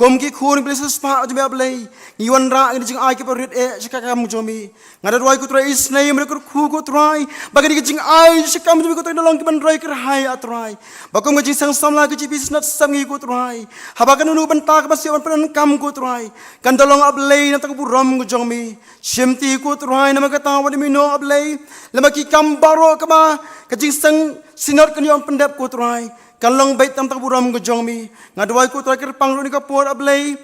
kom ki khun blesses pa jome ablei iwan ra ngi jing ai ki parit e sikakam jomi ngada roi ku trai isnei mere ku khu trai bagani ki jing ai sikam jomi ku trai dolong ki ban roi ker hai atrai bakom ngi jing sang samla ki jibis nat samgi ku trai habakan nu ban ta ka basi ban kam ku trai kan dolong ablei na ta ku rom ku jomi shimti ku trai na ma ka ta wadi mino ablei lama ki kam baro ka ba ka jing sang sinot kan yon pendap ku trai kalong bait tam tak buram go jongmi ngadwai ku trakir pangru ni kapor ablai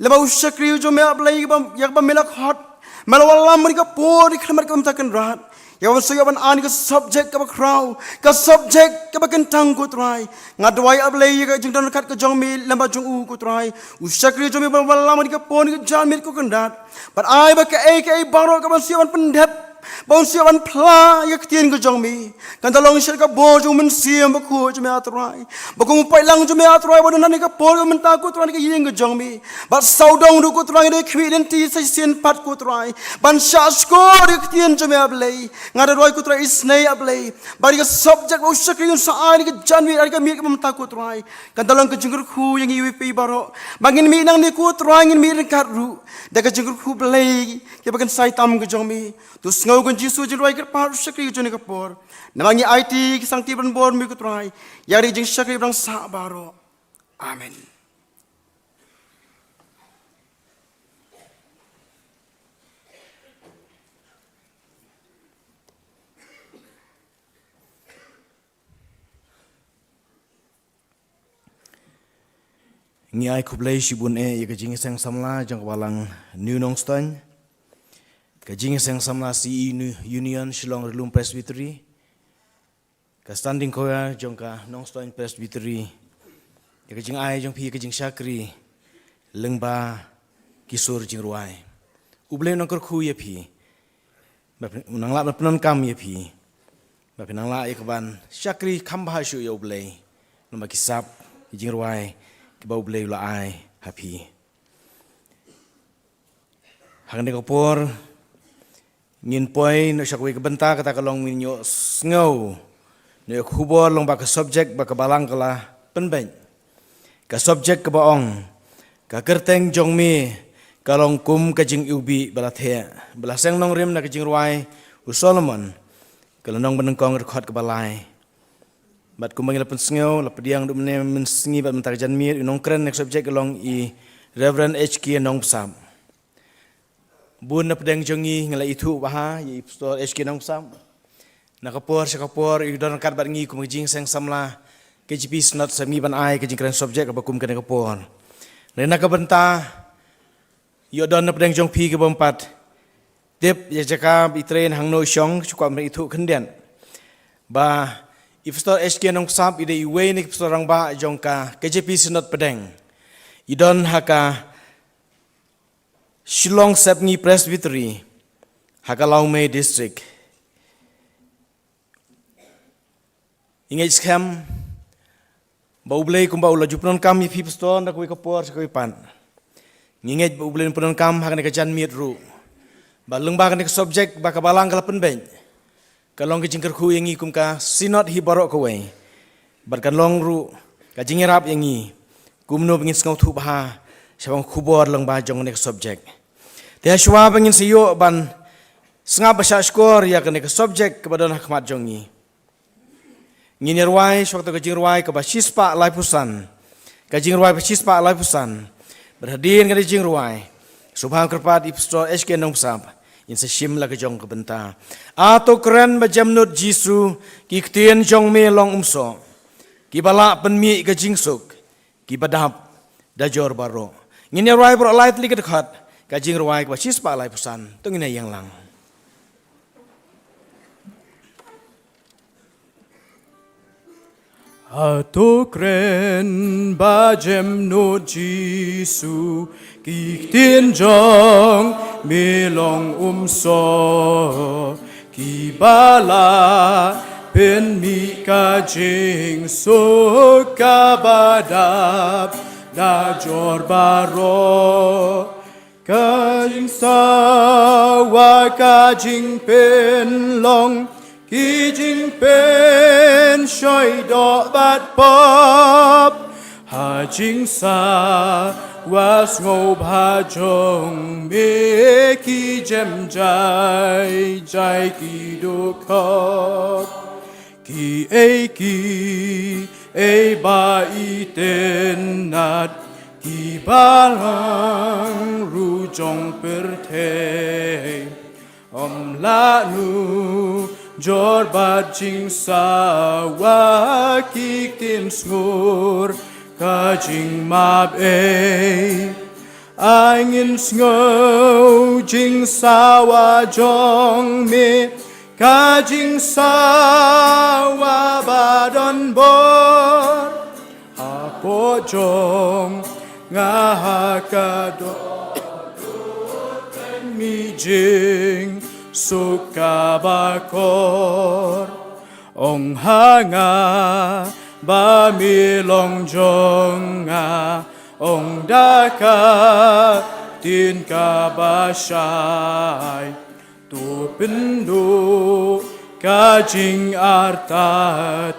leba usyakri jome ablai yak ba melak hot malawala mari kapor ikhamar kam takan rat ya wan soyaban ani ka subject ka kraw ka subject ka kentang ku trai ngadwai ablai ka jingdan kat ka jongmi lamba jong u ku trai usyakri jome malawala mari kapor ni janmit ku kendat but ai ba ka ai baro ka ban siawan pendep bang siawan pla ya ketien ke jongmi kan talong syar ka bo jong men siam ba khu jome atrai ba ku pai lang jome atrai ba nan ka por men ta ku trai ka yeng ke jongmi ba saudong du ku trai de khwi den ti sai sin pat ku trai ban shas ko de ketien jome ablei ngada roi ku trai isnei ablei ba ka subject ba syakri sa ai ka janwi ka mi ka men ta ku trai kan talong ka jinggur khu yang iwi pi baro bangin mi nang ni ku trai ngin mi kat ru da ka jinggur khu blei ke bagan sai tam ke jongmi tu ngau kun jisu jin roi ker par syakri jone kapor namangi IT ki sang ti ban bor mi ku trai yari jing syakri brang sa baro amen ngi ai kublai shibun e ka jing sang samla jang walang new nongstan kajing sang samla si union Shillong Relum Presbytery ka standing koya jong ka Nongstoin Presbytery ya kajing ai jong pi kajing syakri lengba kisur jing ruai ublei nong kerku ya pi nang la penon kam ya pi ba pinang la ya kaban syakri kambah syu ya ublei nong kisap jing ruai ki ba ublei la ai happy hang ne kopor ngin poi no syakwi kebenta kata kalong minyo ngau no khubor long ba ka subject ba ka balang kala penben ka subject ka baong ka kerteng jongmi kalong kum ka jing ubi balathe balaseng nong rim na ka jing ruai u Solomon kalong benengkong rekhot ka balai bat kum bangila pen ngau la pediang du mene men sngi bat mentar janmir nong kren nek subject kalong i Reverend HK nong sam bun na pedang jongi ngala itu baha ye pastor HK nong sam nakapor sakapor i don kat bat ngi kum jing sang samla KGP snot sami ban ai ke jing kren subject ka bakum kan kapor rena ka benta yo don na pedang jong pi ke bompat tip ya jaka bi train hang no syong chukwa me itu kendian ba i pastor HK nong sam ide i we ni pastor rang ba jong ka KGP snot pedang i don haka Shillong Sepngi Presbytery, Hakalau Mei District. Ingai skam, bau blei kumba ula jupnon kam yipi pastor nak kui kapor sakui pan. Ingai bau blei punon kam hakan ke jan miet ru. Balung ba kan ke subject ba kabalang kalapen ben. Kalong ke jingker ku yangi kumka sinot hi barok kawai. Barkan long ru ka jingirap yangi kumno bengin skau thu bah. Siapang kubor lang ba jong nek subject. Tiha shwa bangin siyo ban Sengah besar skor ya kena ke subjek kepada hikmat jongi. Ngini ruai waktu kajing ruai ke basispa lai pusan. Kajing ruai basispa lai pusan. Berhadir kajing ruai. Subhan kerpat ipstol HK nong sab. In seshim la kajong ke benta. Atau keren bajamnut jisu ki ktien jong me long umso. Ki balak penmi kajing suk. Ki badap dajor baro. Ngini ruai bro lai tli kedekat. Kajing ruai ke basispa lai pusan. Tungina yang lang. Atokren bajem no Jisu ki tien jong melong umso ki bala pen mi ka jing so ka badap da jor baro ka jing sawa ka jing pen long Ki jing pen shoi do bat pop Ha jing sa was ngô ba jong me ki jem jai jai ki do kop Ki e ba i ten nat Ki balang ru jong per te la nu Jor bat jing sa wa ki tin sngur ka jing mab e angin sngo jing sa wa jong me ka jing sa wa badon bor apo jong nga ka do mi jing suka bakor ong hanga ba mi long jonga ong daka tin ka ba shai tu pindu ka jing arta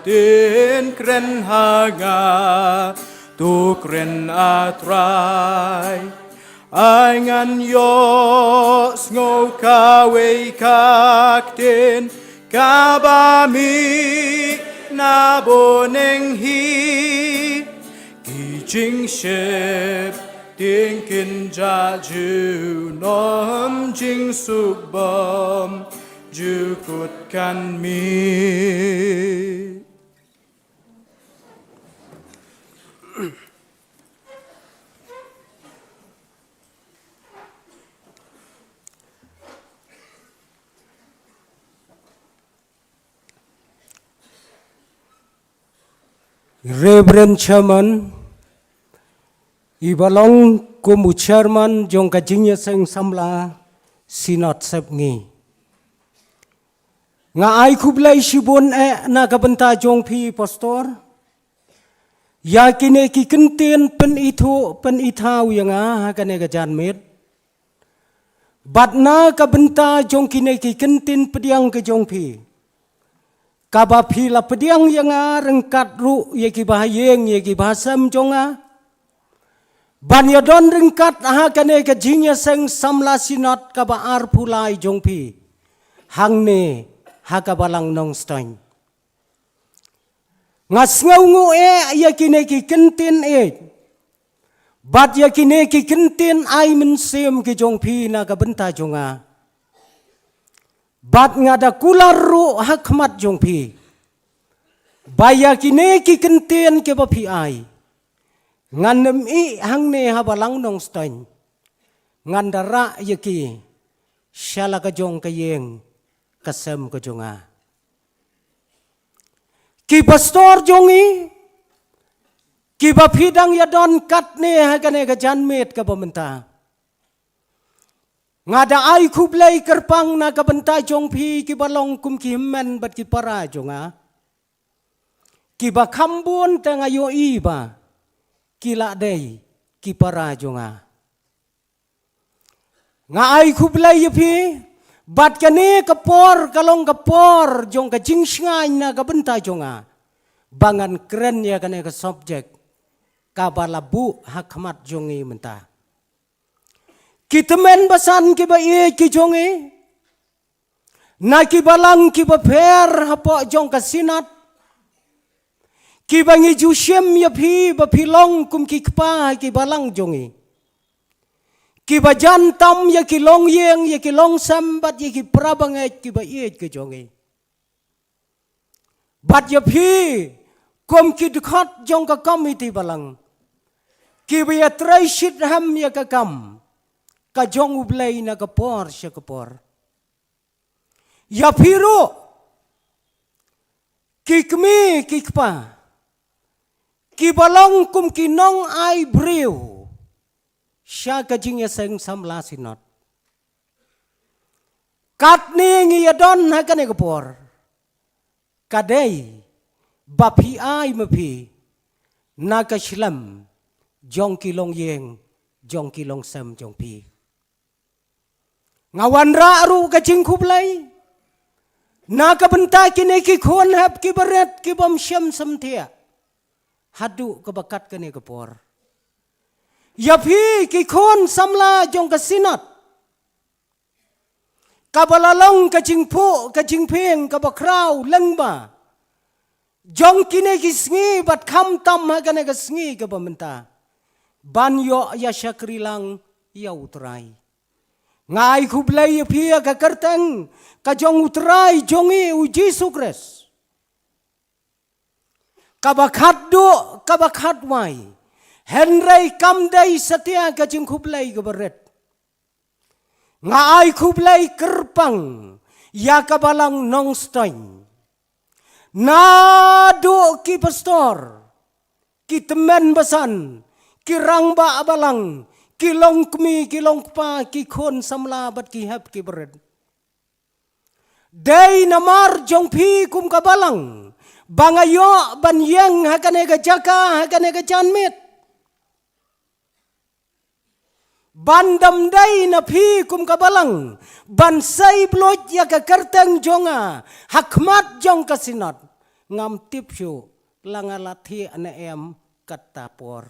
tin kren hanga tu kren atrai Angan yo sngo ka wei kak tin ka ba mi na boneng hi ki jing shep tin kin ja ju nom jing suk bom ju kut kan mi Reverend Chairman, Ibalong kumu Chairman jong kajinya seng samla sinot sepngi. Nga ai kublai shibun na kabenta jong pi pastor. Yakine ki kentin pen itau yang kane gajan med. Bat na kabenta jong kine ki kentin pediang ke jong pi. Kaba pila pediang yang rengkat ru ye ki bahayeng ye ki bahasam jonga ban ya don rengkat kane ka jinya seng samla sinat kaba ar pulai jongpi hangne hakabalang nong stein ngas ngau ye kine ki kentin bat ye kine ki kentin ai men sem ki jongpi na ka benta jonga Bat ngada kular ru hakmat jongpi. Baya kine ki kentien ke bapi ai. Ngandem i hangne habalang nong stein. Ngandara yaki. Shala ka jong kayeng. Kasem ka jonga. Ki pastor jongi. Ki bapidang yadon katne hagane ka janmet ka pamenta. Ngada ai kublai kerpang na kabenta jong pi ki balong kum ki men bat ki para jonga ki ba kambun tanga yo iba ki la dei ki para jonga nga ai kublai pi bat kane kapor kalong kapor jong ka jingsngai na kabenta jonga bangan keren ya kane ka subjek kabalabu hakmat jongi menta Kita men basan ke ba ki jonge Na kibalang kibaper hapo jong kasinat. Kibangi jushem ya phi bapilong kum kikpa kibalang jongi. Kibajan tam ya kilong yeng ya kilong sambat ya kiprabanget kibayet ke jongi. Bat ya phi kum kidkhat jong ka komiti balang. Kibaya traisit ham ya kakam. Ka jong ublay na kapor siya kapor. Ya piro kikmi kikpa kibalong kum kinong ay briw siya kajing ya seng samla sinot katni ngiyadon hakan kapor kadai bapi ay mapi nakaslam jong kilong yeng jong kilong sam jong pi ngawan raru kajing kublay nakabenta kini kikon hap kibaret kibam syam samtia hadu kebakat kini kepor yapi kikon samla jong kasinat kabalalong kajing po kajing peng kabakraw lengba jong kini kisngi bat kam tam hagane kasngi kabamenta banyo ya syakrilang ya utrai ngai kublay pia ka kerteng ka jong utrai jongi u Jesu Kris kabakat do kabakat wai henrei kamdai setia ka jing kublay ka beret ngai kublay kerpang ya kabalang nongstein nado ki pastor ki temen basan ki rangba abalang kilong kmi kilong pa ki khon samla bat ki hap ki beret dei namar jong phi kum kabalang bangayo ban yeng hakane ga jaka hakane ga janmit bandam dei na phi kum kabalang ban sai bloj ya ka kerteng jonga hakmat jong kasinat ngam tipsyu langalathi ane em katapor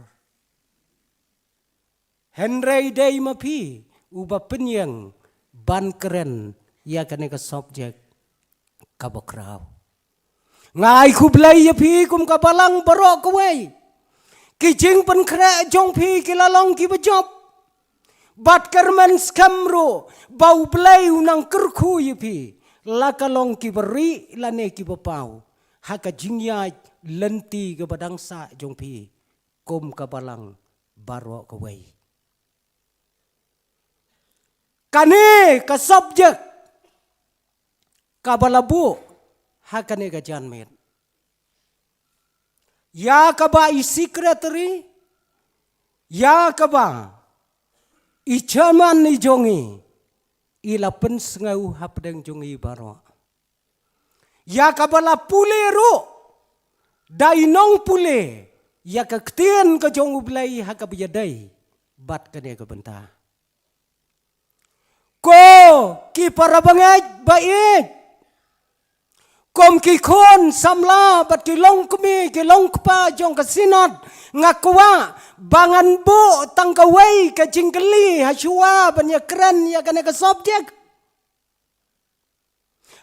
Henry day mapi uba penyang ban keren ya kane ka subjek kabakraw ngai kublay ya pi kum kabalang barok kawai kijing pen kre jong pi kilalong ki bajop bat kermen skamro bau blay unang kerku ya pi lakalong ki beri lane ki bapau haka jingyai lenti ke badangsa jong pi kum kabalang barok kawai kane ka subjek kabalabu hakane ka janmet ya kaba i secretary ya kaba i chairman ni jongi ila pensngau hapdeng jongi baro ya kabala pule ro dainong pule ya ka ktien ka jong ublay hakabiyadai bat kane ka benta ko ki parabangaj bait kom ki kon samla bat ki long kmi ki long kpa jong ka sinat ngakwa bangan bo tangkawai ka jingkeli hasua banya keren ya kana ka subjek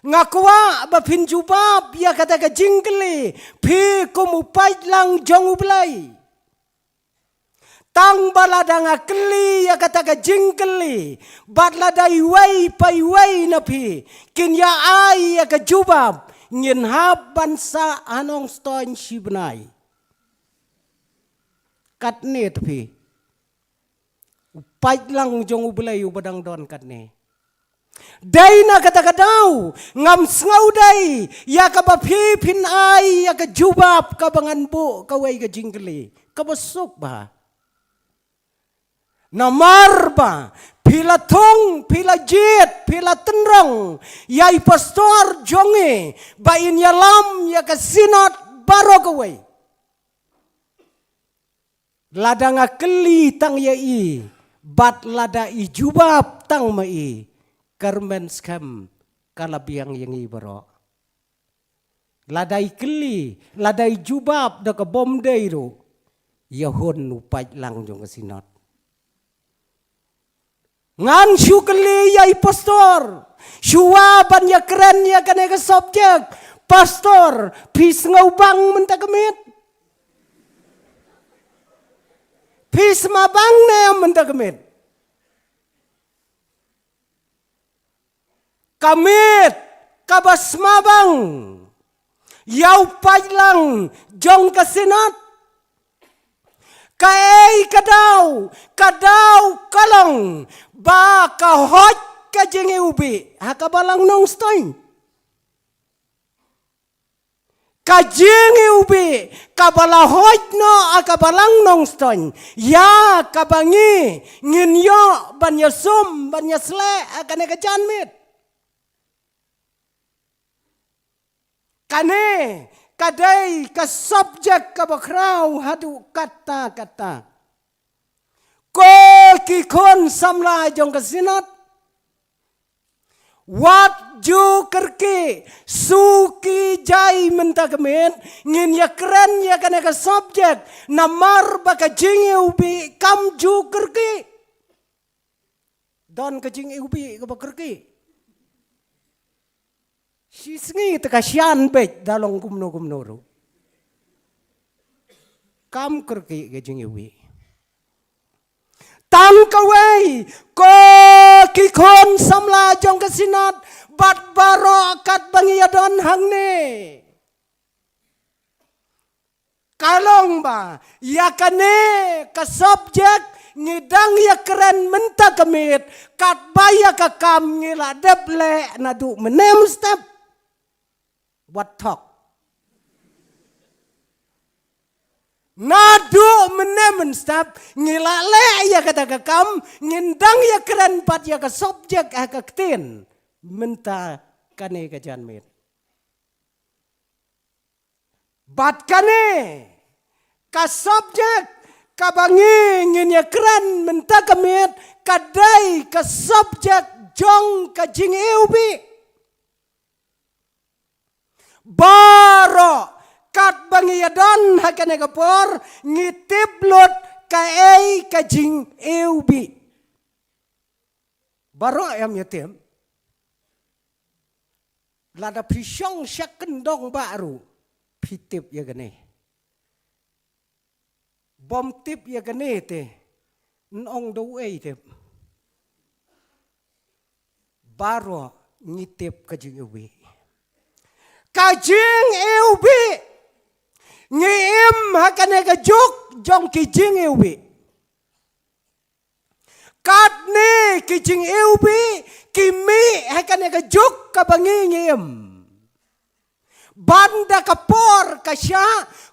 ngakwa ba pinjubab ya kata ka jingkeli pi kom upai lang jong ublay tang balada ngakeli ya kata ka jingkeli batlada iwai paiwai napi kinya ai ya ka jubab ngin hab bansa anong ston shibnai katne tapi upai lang jong ublay ubadang don katne dai na kata kadau ngam sngau dai ya ka bapi pin ai ya ka jubab ka bangan bu ka wai ka jingkeli ka basuk ba namar ba pila thong pila jet pila tenrong yai pastor jonge ba in yalam ya ka sinat baro kawai lada ngakeli tang yai bat lada i jubab tang mai karmen skam kalabiang yang i baro lada i keli lada i jubab da ka bom deiro yahon upai lang jong ka sinat Ngan syukli yai pastor. Syua ban ya keren ya kanega subjek. Pastor, pis ngau bang mentakemit. Pis mabang ne mentakemit. Kamit kabas mabang. Yau pailang jong kasinat. Kaei kadau kalong ba kahot ka jenge ubi hakabalang nong stoin. Ka jenge ubi kabalahot no akabalang nong stoin. Ya kabangi nginyo banya sum banya sle akane kajanmit. Kane kadai ka subjek ka bakrau hadu kata-kata. Ko kikon samla jong kasinat. Wat ju kerki suki jai mentakemit ngin ya keren ya kana ka subjek namar baka jingi ubi kam ju kerki. Don ka jingi ubi ka bakerki. Sisngi teka sian bet dalong kumno ro. Kam kerki gajing iwi. Tang kawai ko kikon samla jong kasinat bat baro kat bangiyadon hangne. Kalong ba yakane ka subjek ngidang ya keren menta kemit kat baya ka kam ngila deble nadu menem step. What talk? Nadu menemen step ngilale ya kata kakam ngindang ya keren pat ya ka subjek ka ketin menta kane ka janmit. Bat kane ka subjek ka bangi ngin ya keren menta kamit kadai ka subjek jong ka jing eubi. Baro kat bangiyadon hakane kapor ngitiblot kaei kajing eubi. Baro ayam yatim. Lada pisyong syak kendong baru pitip ya gane. Bom tip ya gane te. Nong do ei te. Baro ngitip kajing eubi. Kajing eubi ngiem hakane kajuk jong kijing eubi katne kijing eubi kimi hakane kajuk kabangi ngiem banda kapor kasya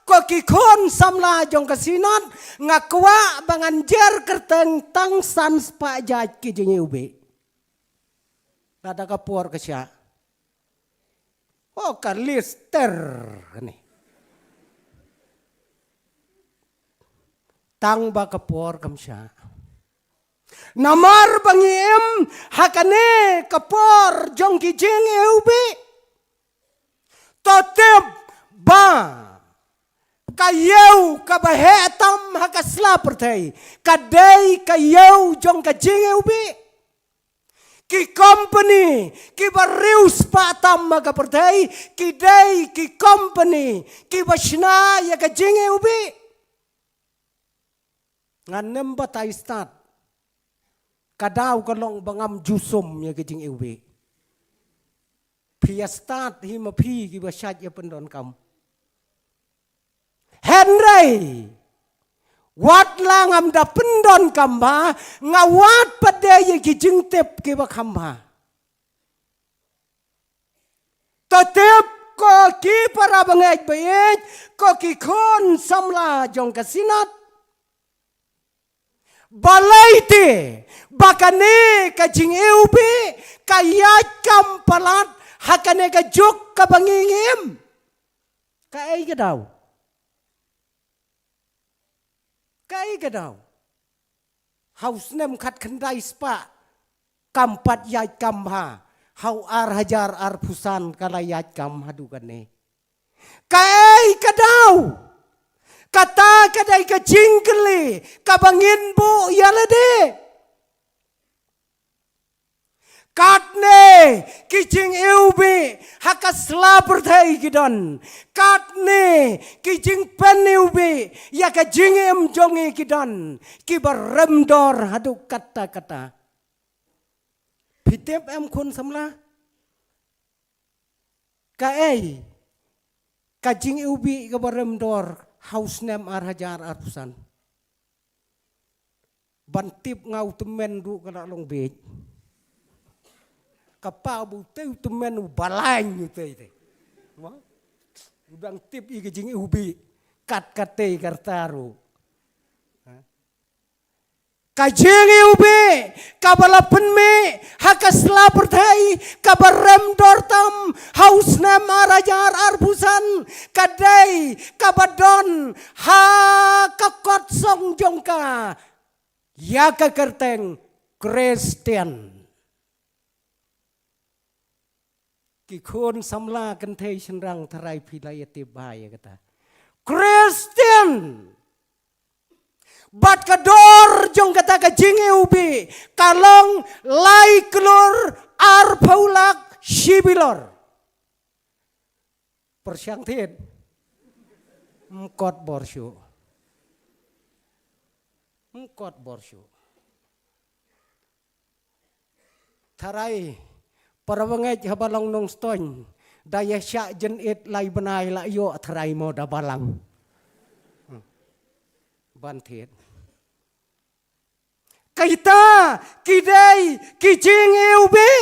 ko kikon samla jong kasinat ngakwa banganjer kerteng tang sans pajat kijing eubi lada kapor kasya. Oh kalister ni. Tang ba kapor kamsya. Namar bangiem hakane kapor jong kijing eubi. Totep ba kayew kabahetam hakasla pertai. Kadai kayew jong kijing eubi. Ki company, ki barius patam maga pertai, ki day, ki company, ki basna ya ka jinge ubi. Nganem batay start. Kadaw kalong bangam jusum ya ka jinge ubi. Pia start hima pi ki basyat ya pendon kam. Henry. Wat langam da pendon kamba ngawat pada ye kijing tep ke bakamba. Tetep ko ki para bangaj bayet ko ki kon samla jong kasinat. Balaite bakane kajing eubi kayat kam palat hakane kajuk kabangingim. Kai kadaw. Kai kadaw. Haus nem kat kendai spa. Kampat yat kamha. Hau ar hajar ar pusan kalayat kam hadukan ne. Kai kadaw. Kata kadai ka jingkeli. Kabangin bu yalade. Katne kijing eubi hakasla perthai kidon. Katne kijing pen eubi ya kijing jongi kidon. Kibar remdor hadu kata-kata. Pitep em kun samla. Kae kajing eubi kibar remdor haus nem arhajar arpusan. Bantip ngau temen du kana long bej. Kapal buteu temen balai teh. Udang tip i kejing ubi kat kate kartaru. Kajing ubi kabala penme hakasla perthai kabarem dortam haus nama rajar arbusan kadai kabadon ha kakot song jongka ya kakerteng Kristen. Kikun samla kan thei senrang tharai pilai tibai kata. Kristen. Bat kador jong kata kajing ubi kalong lai kelur ar paulak sibilor. Persiang tin. Mkot borsyu. Mkot borsyu. Tharai Parawangai habalang nong stony daya syak jen it lai benai la yo tharai mo da balang. Bantet. Kaita kidai kijing eubi.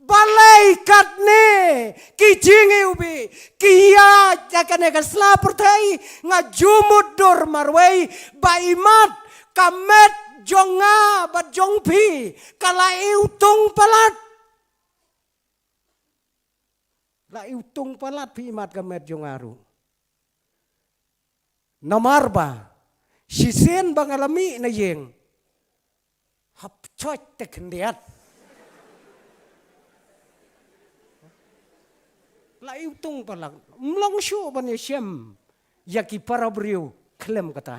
Balai katne kijing eubi. Kia jakane kasla pertai ngajumut dor marwai baimat kamet jonga bat jongpi kala iutung palat. La iutung palat pi imat kamet jongaru. Namarba sisen bangalami na yeng. Hapcoy tekendiat. La iutung palat. Mlong syu ban yesem yaki para beriu klem kata.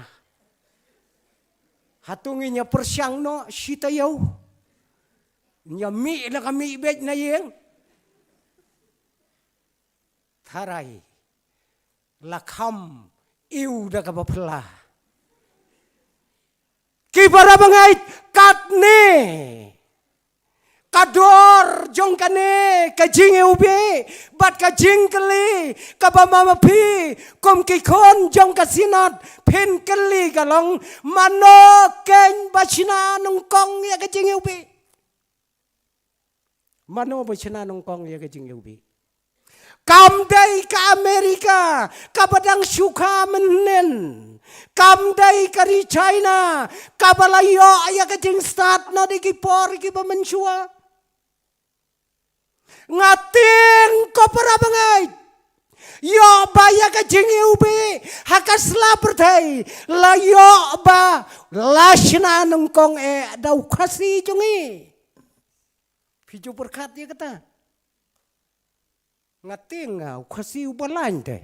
Hatunginya persiang no sita yau. Nya mi la kami bet na yeng. Tharai lakham iu da ka bapla. Kibara bangai katne. Kador jong kane kajing ubi bat kajing keli kabama pi kom kikon jong kasinat pen keli kalong mano ken bachina nong kong ya kajing ubi. Mano bachina nong kong ya kajing ubi. Kamdai ke Amerika, kabadang suka menen. Kamdai kari China, kabalayo ayah kajing start na di kipor kipa mensua. Ngating ko para bangai. Yo ba ya kajing ubi, hakasla pertai. La yo ba lasna nungkong dau kasi jungi. Piju berkat dia kata. Ngating ngau kasi ubalain teh.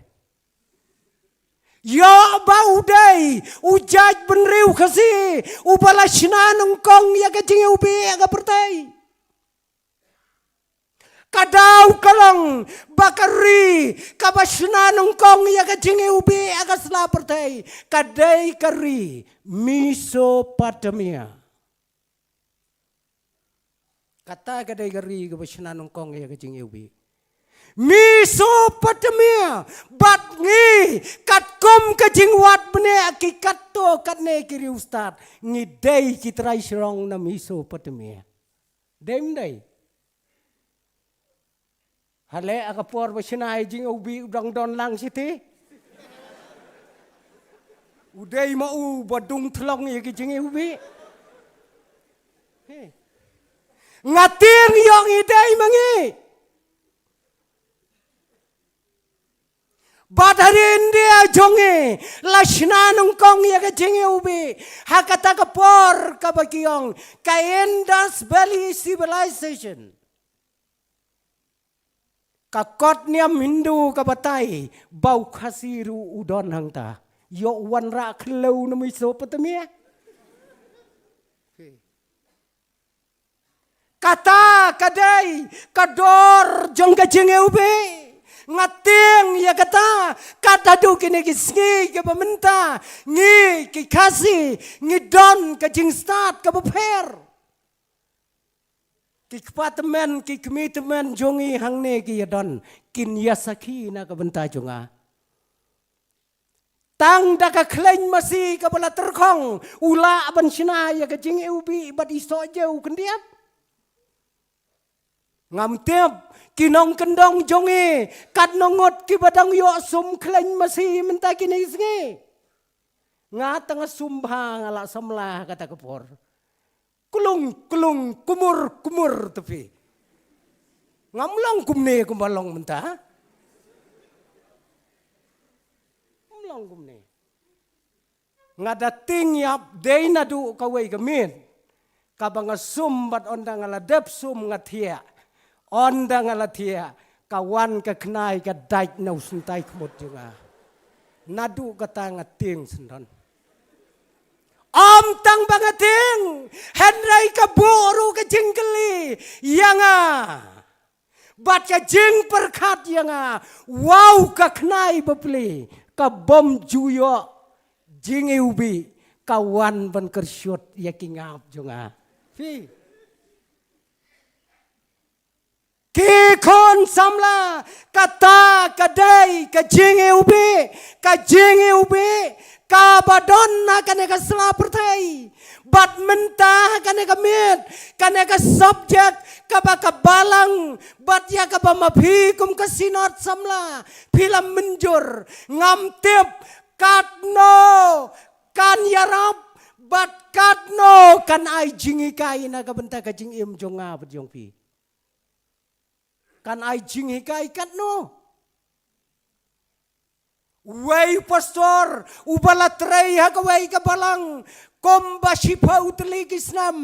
Ya bau dai ujaj benriu kasi ubalasna nungkong ya kajing ubi aga pertai. Kadau kalong bakari kabasna nungkong ya kajing ubi aga sla pertai. Kadai kari Mesopotamia. Kata kadai kari kabasna nungkong ya kajing ubi. Mesopotamia bat ngi katkom kajing wat bene aki katto katne kiri ustad ngi dei kitrai serong na Mesopotamia. Dem dei. Hale akapor basinai jing ubi udang don lang siti. Udai mau badung thlong ya kijing ubi. Ngating yong idei mangi. Badarin dia jonge lasna nungkong ya kajing ubi hakata kapor kabakiong kaendas Valley civilization kakotnya mindu kabatai bau khasiru udon hangta yo wanra khlau na Mesopotamia kata kadai kador jong kajing ube ngating ya kata du kini kisngi ke pementa ngi ki kasi ngi don kajing start ke beper ki kepatemen ki kemitemen jongi hangne ki don kin yasaki na ke benta jonga tang daka klain masih ke bala terkong ula aban sina ya kajing ubi bat iso jauh kendiap ngam tiap kinong kendong jongi kat nongot ki badang yo sum klain masih menta kini isngi ngatang sumbha ngala samlah kata kepor kulung kumur tepi ngamlong kumne kumbalong menta ngamlong kumne ngada ting yap dei nadu kawai gamin kabang sum bat ondang ala dep sum ngatia ondang ala tia kawan ke kenai ke daik nau suntai kemut juga nadu kata ngating sendon om tang bangating henrai ke boru ke jingkeli yanga bat ke jing perkat yanga wow ke kenai bepli ke bom juyo jing ubi kawan ban kersyut ya kingap juga fi Kikon samla kata kadai kajingi ubi kabadon na kaneka selapertai bat mentah kaneka mit kaneka subjek kabaka balang bat ya kabama pikum kasinot samla pilam menjur ngamtip katno kan yarap bat katno kan ai jingi kai na kabenta kajing im jonga berjong pi kan ai jing hikai kat no wei pastor ubala trei ha ka wei ka balang komba shipa utli kisnam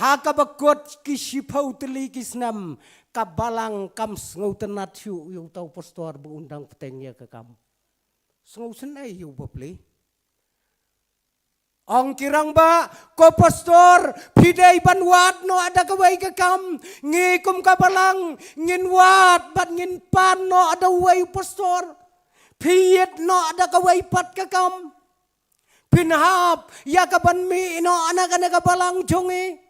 ha ka bakot ki shipa utli kisnam ka balang kam ngau tenat yu yu tau pastor beundang peteng ya ka kam ngau senai yu bapli Ong kirang ba ko pastor pidai banwat no ada kawai ke kam ngikum kabalang ngin wat bat ngin pan no ada wai pastor piet no ada kawai pat ke kam pinhap ya kaban mi no anak-anak kabalang jongi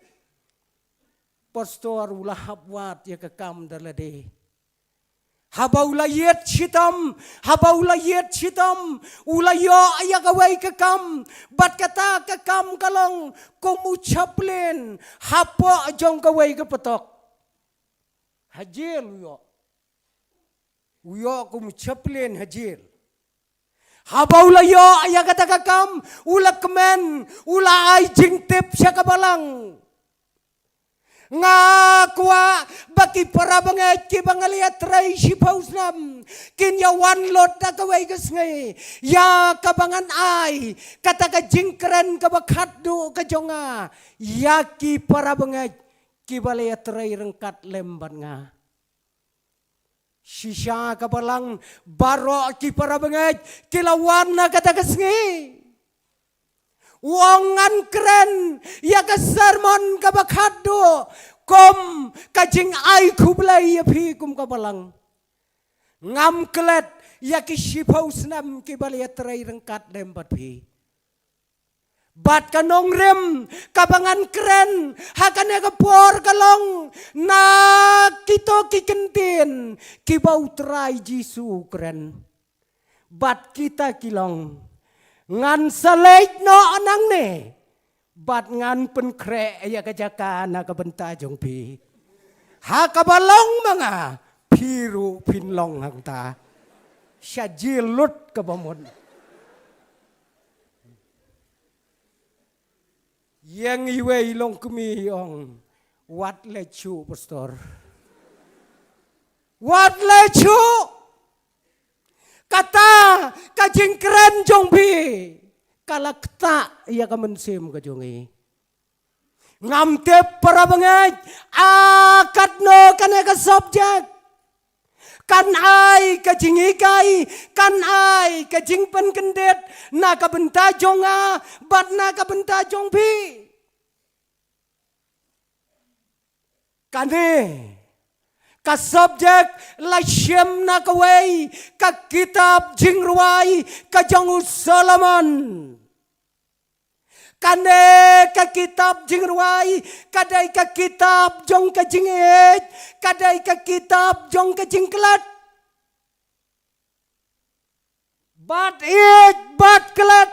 pastor ulah wat ya ke kam dalade Habaula yet chitam, ulayo ayagaway kakam, bat kata kakam kalong kumuchaplin, hapo ajong kaway kapatok. Hajil uyo kumuchaplin hajil. Habaula yo ayagata kakam, ula kemen, ula ay jingtip siya kabalang. Ngakwa bagi para banget ki bangaliat rai sipausnam kinyawan lot na kaway gasngay ya kabangan ay kata ka jingkren ka bakaddo ka jonga ya ki para banget ki baliat rai rengkat lemban nga sisya ka balang baro ki para banget kilawan na kata gasngay Wangan keren ya ke sermon ke bakado kom kajing ai kublai ya pi kum kabalang ngam kelet ya ki sipau senam ki balia terai rengkat lembat pi bat kanong rem kabangan keren hakane ke por kalong na kito ki kentin ki bau terai jisu keren bat kita kilong ngan selek no anang ne bat ngan pen kre ya kajaka na kabenta jong pi ha kabalong mga piru pinlong hang ta sya jilut kabamon yang iwe ilong kumi yong wat lechu pastor wat lechu kata kajing keren jong pi kalakta ya kamensim ka jongi ngamtep para banget akat no kaneka subjek kan ai kajing ikai kan ai kajing pen kendet na kabenta jonga bat na kabenta jong pi Kane ka subjek la shem na kawai ka kitab jingruai ka jong Solomon. Kane ka kitab jingruai kadai ka kitab jong ka jingit kadai ka kitab jong ka jingklat. Bat kelat.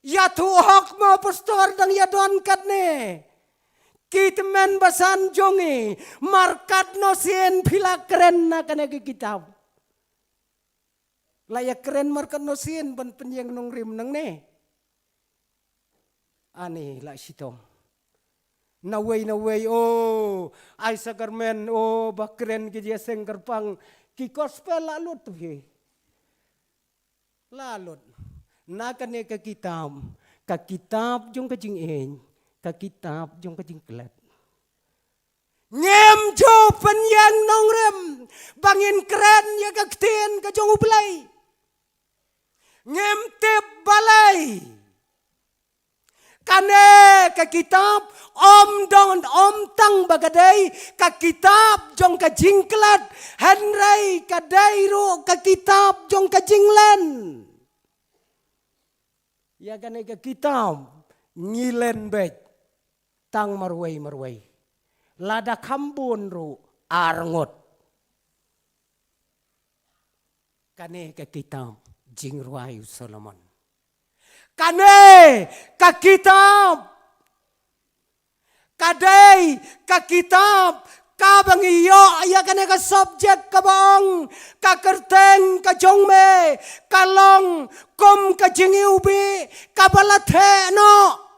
Ya tuhok mo pastor dang ya don kat ne. Kitmen basan jongi markat no sien pila keren na kane ke kitab. Layak keren markat no sien ban penyeng nong rim nang ne. Ani la sitong. Naway oh ay sagarmen oh bakren ki dia sengkerpang ki gospel lalut tu he. Lalut. Na kane ke kitab jong ke jing en. Ka kitab jong ka jingklat. Ngem jo penyang nong rem bangin keren ya ka ktien ka jong ublay. Ngem tep balay. Kane ka kitab om tang bagadai ka kitab jong ka jingklat. Henry ka dairu ka kitab jong ka jinglen. Ya kane ka kitab ngilen bet. Tang marway. Lada kambun ru arngot. Kane ka kitab jingruai Solomon. Kane ka kitab. Kadai ka kitab. Kabang iyo ya kane ka subjek kabang. Ka kerteng ka jongme. Kalong kum ka jingiubi. Kabalathe no.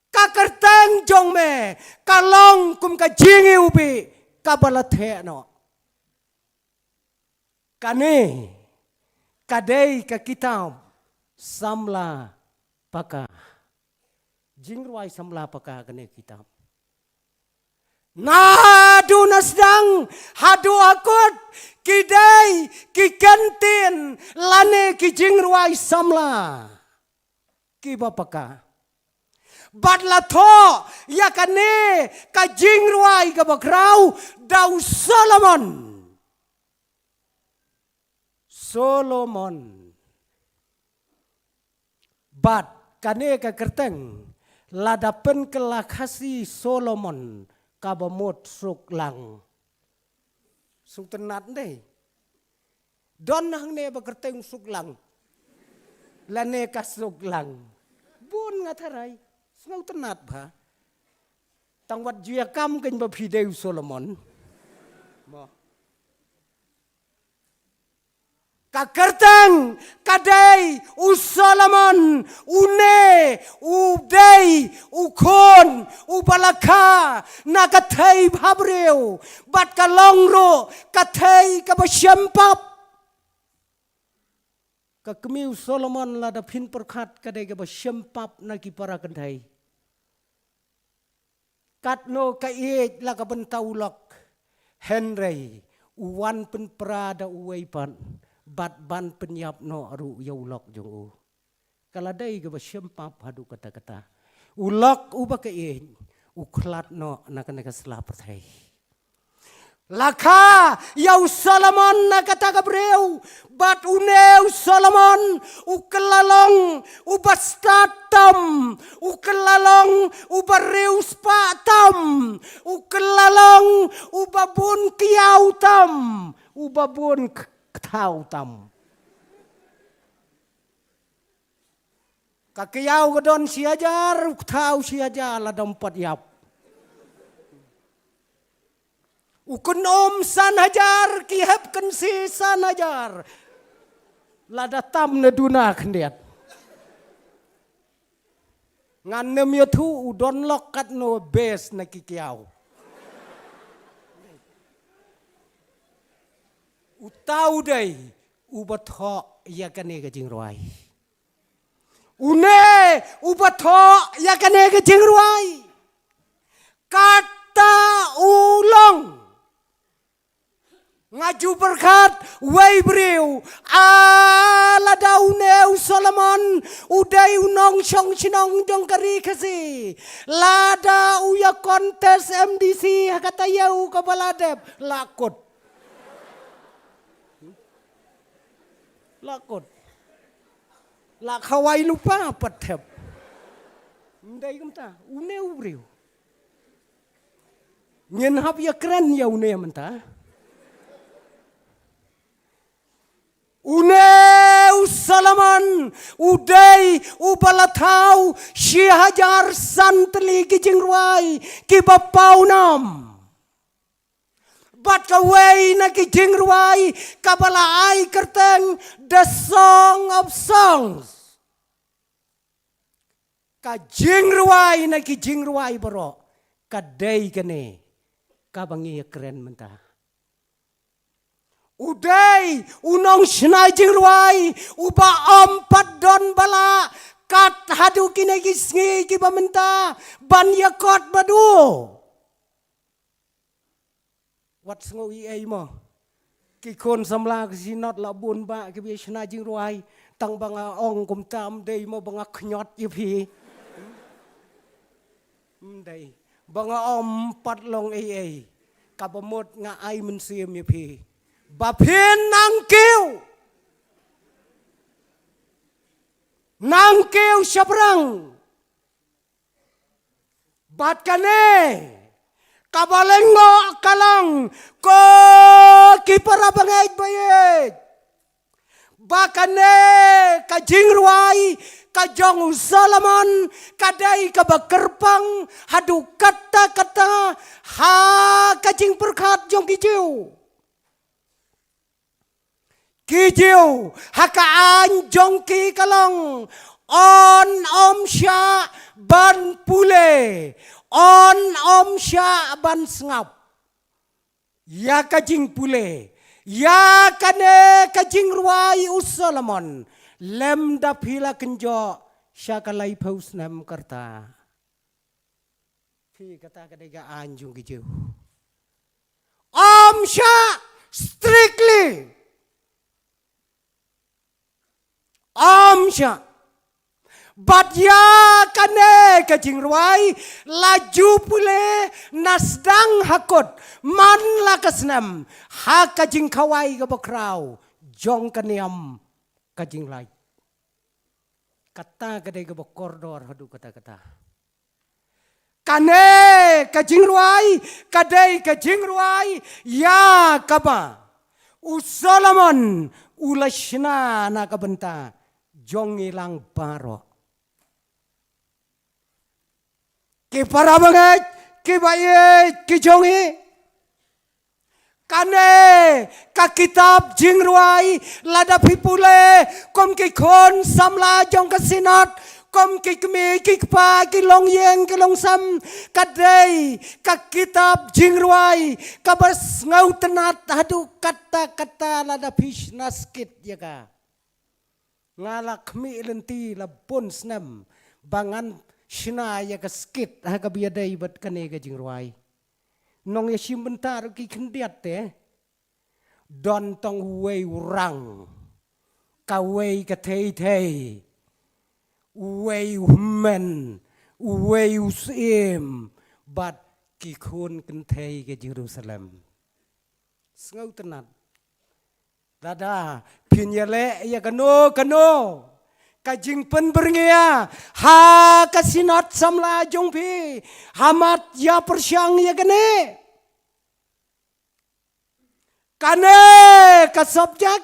Kakerteng jong me kalong kum ka jingi ubi kabalathe no. Kane kadai ka kitab samla paka jingruai samla paka kane kitab. Nadu nasdang hadu akut kidai kikentin lane ki jingruai samla kibapaka. Badla tho ya kane ka jingruai ka bakrau dau Solomon. Bad kane ka kerteng ladapen kelakasi Solomon ka bamot suklang. Suk tenat deh. Don hang ne ba kerteng suklang. Lane ka suklang. Bun ngatarai. Ngau tenat ba? Tangwat juya kam kan ba pideu Solomon. Mo. Kakerteng kadai Solomon une udei ukon ubalaka nakathai bhabreu bat kalongro kathai kabasyempap. Kakemiu Solomon lada pin perkat kadai kabasyempap naki para kendai. Katno kaiet la kabentaulok Henry uwan pen prada uwaipan bat ban penyap no aru yaulok jong u. Kaladai ke basyempap hadu kata-kata. Ulok uba kaiet uklat no nak selapatai. Laka yau Solomon nakata kabreu bat uneu Solomon ukelalong ubastatam ukelalong ubareus patam ukelalong ubabun kiautam ubabun ktautam. Kakiyau gedon siajar ktau siajar la dompat yap. Ukun san hajar kihap kensi san hajar. Lada tam na duna kendiat. Ngan nem yotu udon lokat no bes na kikiau. Utau day ubatho yakane ka jingruai. Une ubatho yakane ka jingruai. Kata ulong. Ngaju berkat way brew ala dauneu Solomon udai unong chong chinong jong kari kasi lada uya kontes MDC hakata yau kabaladep lakot lak hawai lupa patep ndai kamta une ubriu nyen hap ya keren ya une menta une Solomon udai ubalatau syihajar santli kijingruai kibapau nam bat kawai na kijingruai kabala ai kerteng the song of songs kajingruai na kijingruai baro kadai kene kabangi keren menta udai unong shnai jingruai uba ompat don bala kat hadu kine kisngi kibamenta ban yakot badu wat ngoi ai mo ki kon samla sinot la bun ba ki bi shnai jingruai tang banga ong kum tam dei mo banga khnyot yu phi dei banga ompat long ai kabamot nga ai men sim yu phi bà phiên nàng kêu sập răng bát kane kabalengo kalang ko kipara bangai baye ba kane ka jingruai ka jong Solomon kadai ka bakerpang hadu kata ha ka jing perkat jong kijiu Kijiu hakaan jongki kalong on om sya ban pule on om sya ban sengap ya kajing pule ya kane kajing ruai Solomon lem dapila kenjo sya kalai paus nam karta pi kata kadega anjung kijiu om sya strictly Amsha bat ya kane kajing ruai laju pule nasdang hakot man lakasnam ha kajing kawai ka bakrau jong kaniam kajing lai kata kadai ka bakordor hadu kata kane kajing ruai kadai kajing ruai ya kaba Solomon ulashna na kabenta jong ilang baro. Ki para banget, ki baye, ki jongi. Kane ka kitab jingruai lada pipule kom ki kon samla jong kasinat kom ki kmi ki pa ki long yeng ki long sam kadai ka kitab jingruai ka bas ngau tenat hadu kata lada pish naskit ya ka ngalak mi lenti la pun snam bangan shina ya ka skit ha ka biadai bat kane ka jingruai nong ya sim bentar ki kendiat te don tong wei rang ka wei ka tei wei men wei usim bat ki khun kan tei ke Jerusalem ngau tenat dada pinyale ya kano kajing pen berngia ha kasinat samla jongpi hamat ya persyang ya kane ka subjek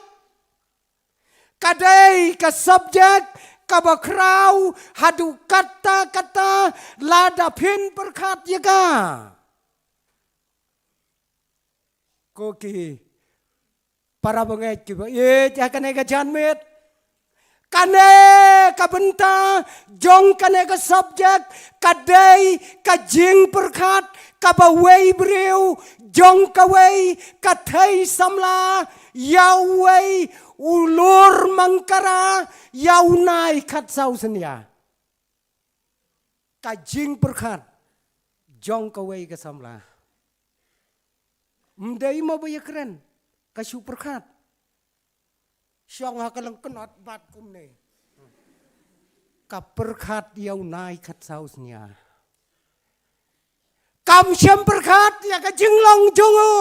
kadai ka subjek kabakrau hadu kata lada pin berkat ya ka koki para banget kiba ye kane ka janmet kane ka benta jong kane ka subjek kadai ka jing perkat ka bawei breu jong ka wei ka thai samla yawei ulur mangkara yaunai khat sau senya ka jing perkat jong ka wei ka samla mdai mo ba keren ka super khat syong ha kalang kenat bat kum ne Kaperkat yau nai kat sausnya. Kam syam perkat ya ka jinglong jongo.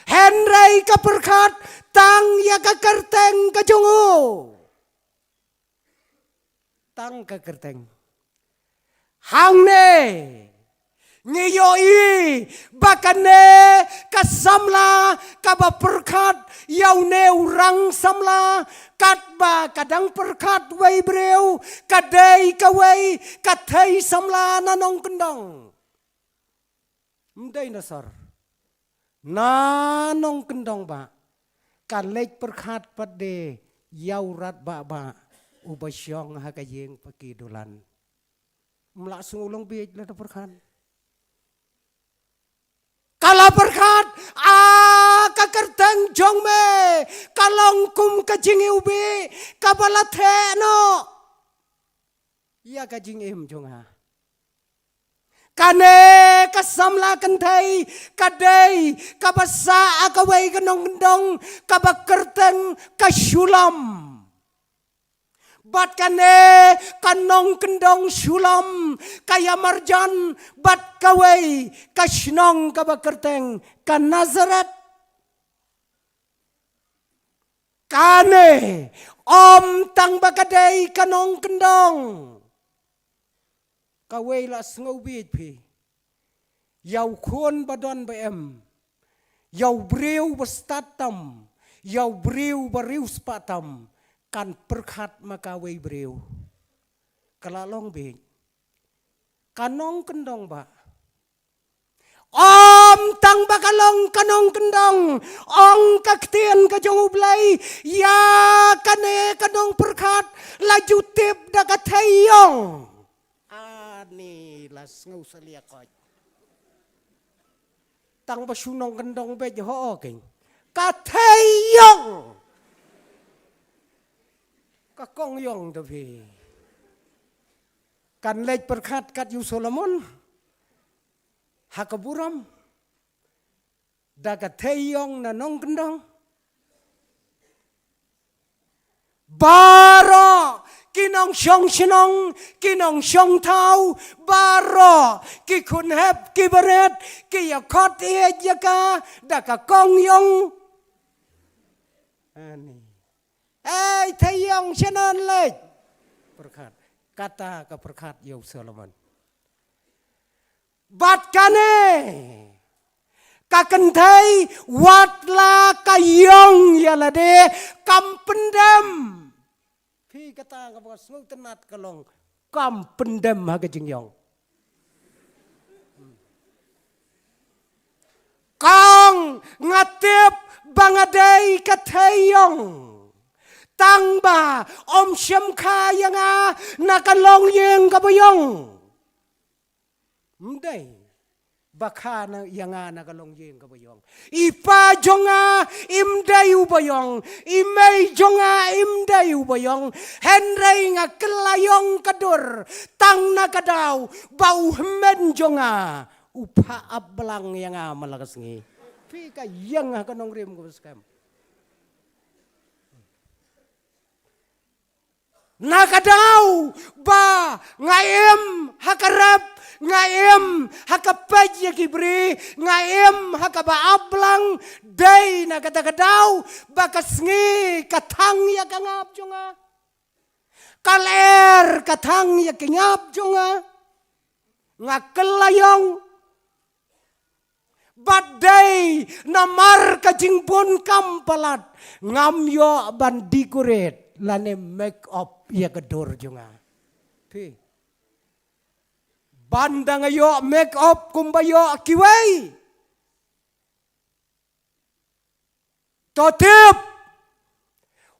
Henry kaperkat tang ya ka kerteng ka jongo. Tang ka kerteng. Hang ne. Ngiyoi bakane kasamla kaba perkat yau ne urang samla katba kadang perkat wei breu kadai kawei kathai samla nanong kendong mdai nasar nanong kendong ba kalek perkat pade yau rat ba ubasyong hakayeng pakidulan mlaksung ulong biej la perkat Kala perkat kakerteng jong me kalong kum kajing ubi kabalathe no ya kajing im jong ha kane kasamla kentai kadai kabasa akawai kenong kendong kabakerteng kasulam Bat kane kanong kendong sulam kaya marjan bat kawai kasnong kabakerteng kan Nazaret kane om tang bakadai kanong kendong kawai la sngau bit pi yau khon badon bm yau breu bastatam yau breu bariu spatam kan perkat makawai breu kalalong be kanong kendong ba om tang bakalong kanong kendong ong kaktien ka jong ublay ya kane kanong perkat laju tip dakathayong ani las ngau saliakot tang basunong kendong be ho king kathayong kakong yong tapi kan lej perkat kat yu Solomon hakaburam daga theyong na nong kendong baro kinong syong sinong kinong syong tau baro ki kun hep ki beret ki yakot e jaka daga kong yong ani thayong sinan lej perkat kata ke perkat yau Solomon bat kane kakentai watla kayong yalade kampendem pi kata ke bos ngau tenat kalong kampendem haga jingyong kang ngatip bangadai kathayong Tangba om syam kaya nga nakalong yeng kabayong. Mday baka na yanga nakalong yeng kabayong. Ipa jonga imday ubayong. Imay jonga imday ubayong. Henry nga kelayong kadur. Tang nakadaw bau hemen jonga. Upa ablang yanga malakas ngi. Pika yang kanong rim kuskam. Nakadaw ba ngaim hakarap ngaim hakapaj yakibri ngaim hakabaablang day nakadakadaw bakasngi katang yakangap jonga kaler katang yakingap jonga ngakelayong badai namar kajingpun kampalat ngamyo bandikuret lane make up ya gedor jonga pi bandang ayo make up kumbayo kiwai totip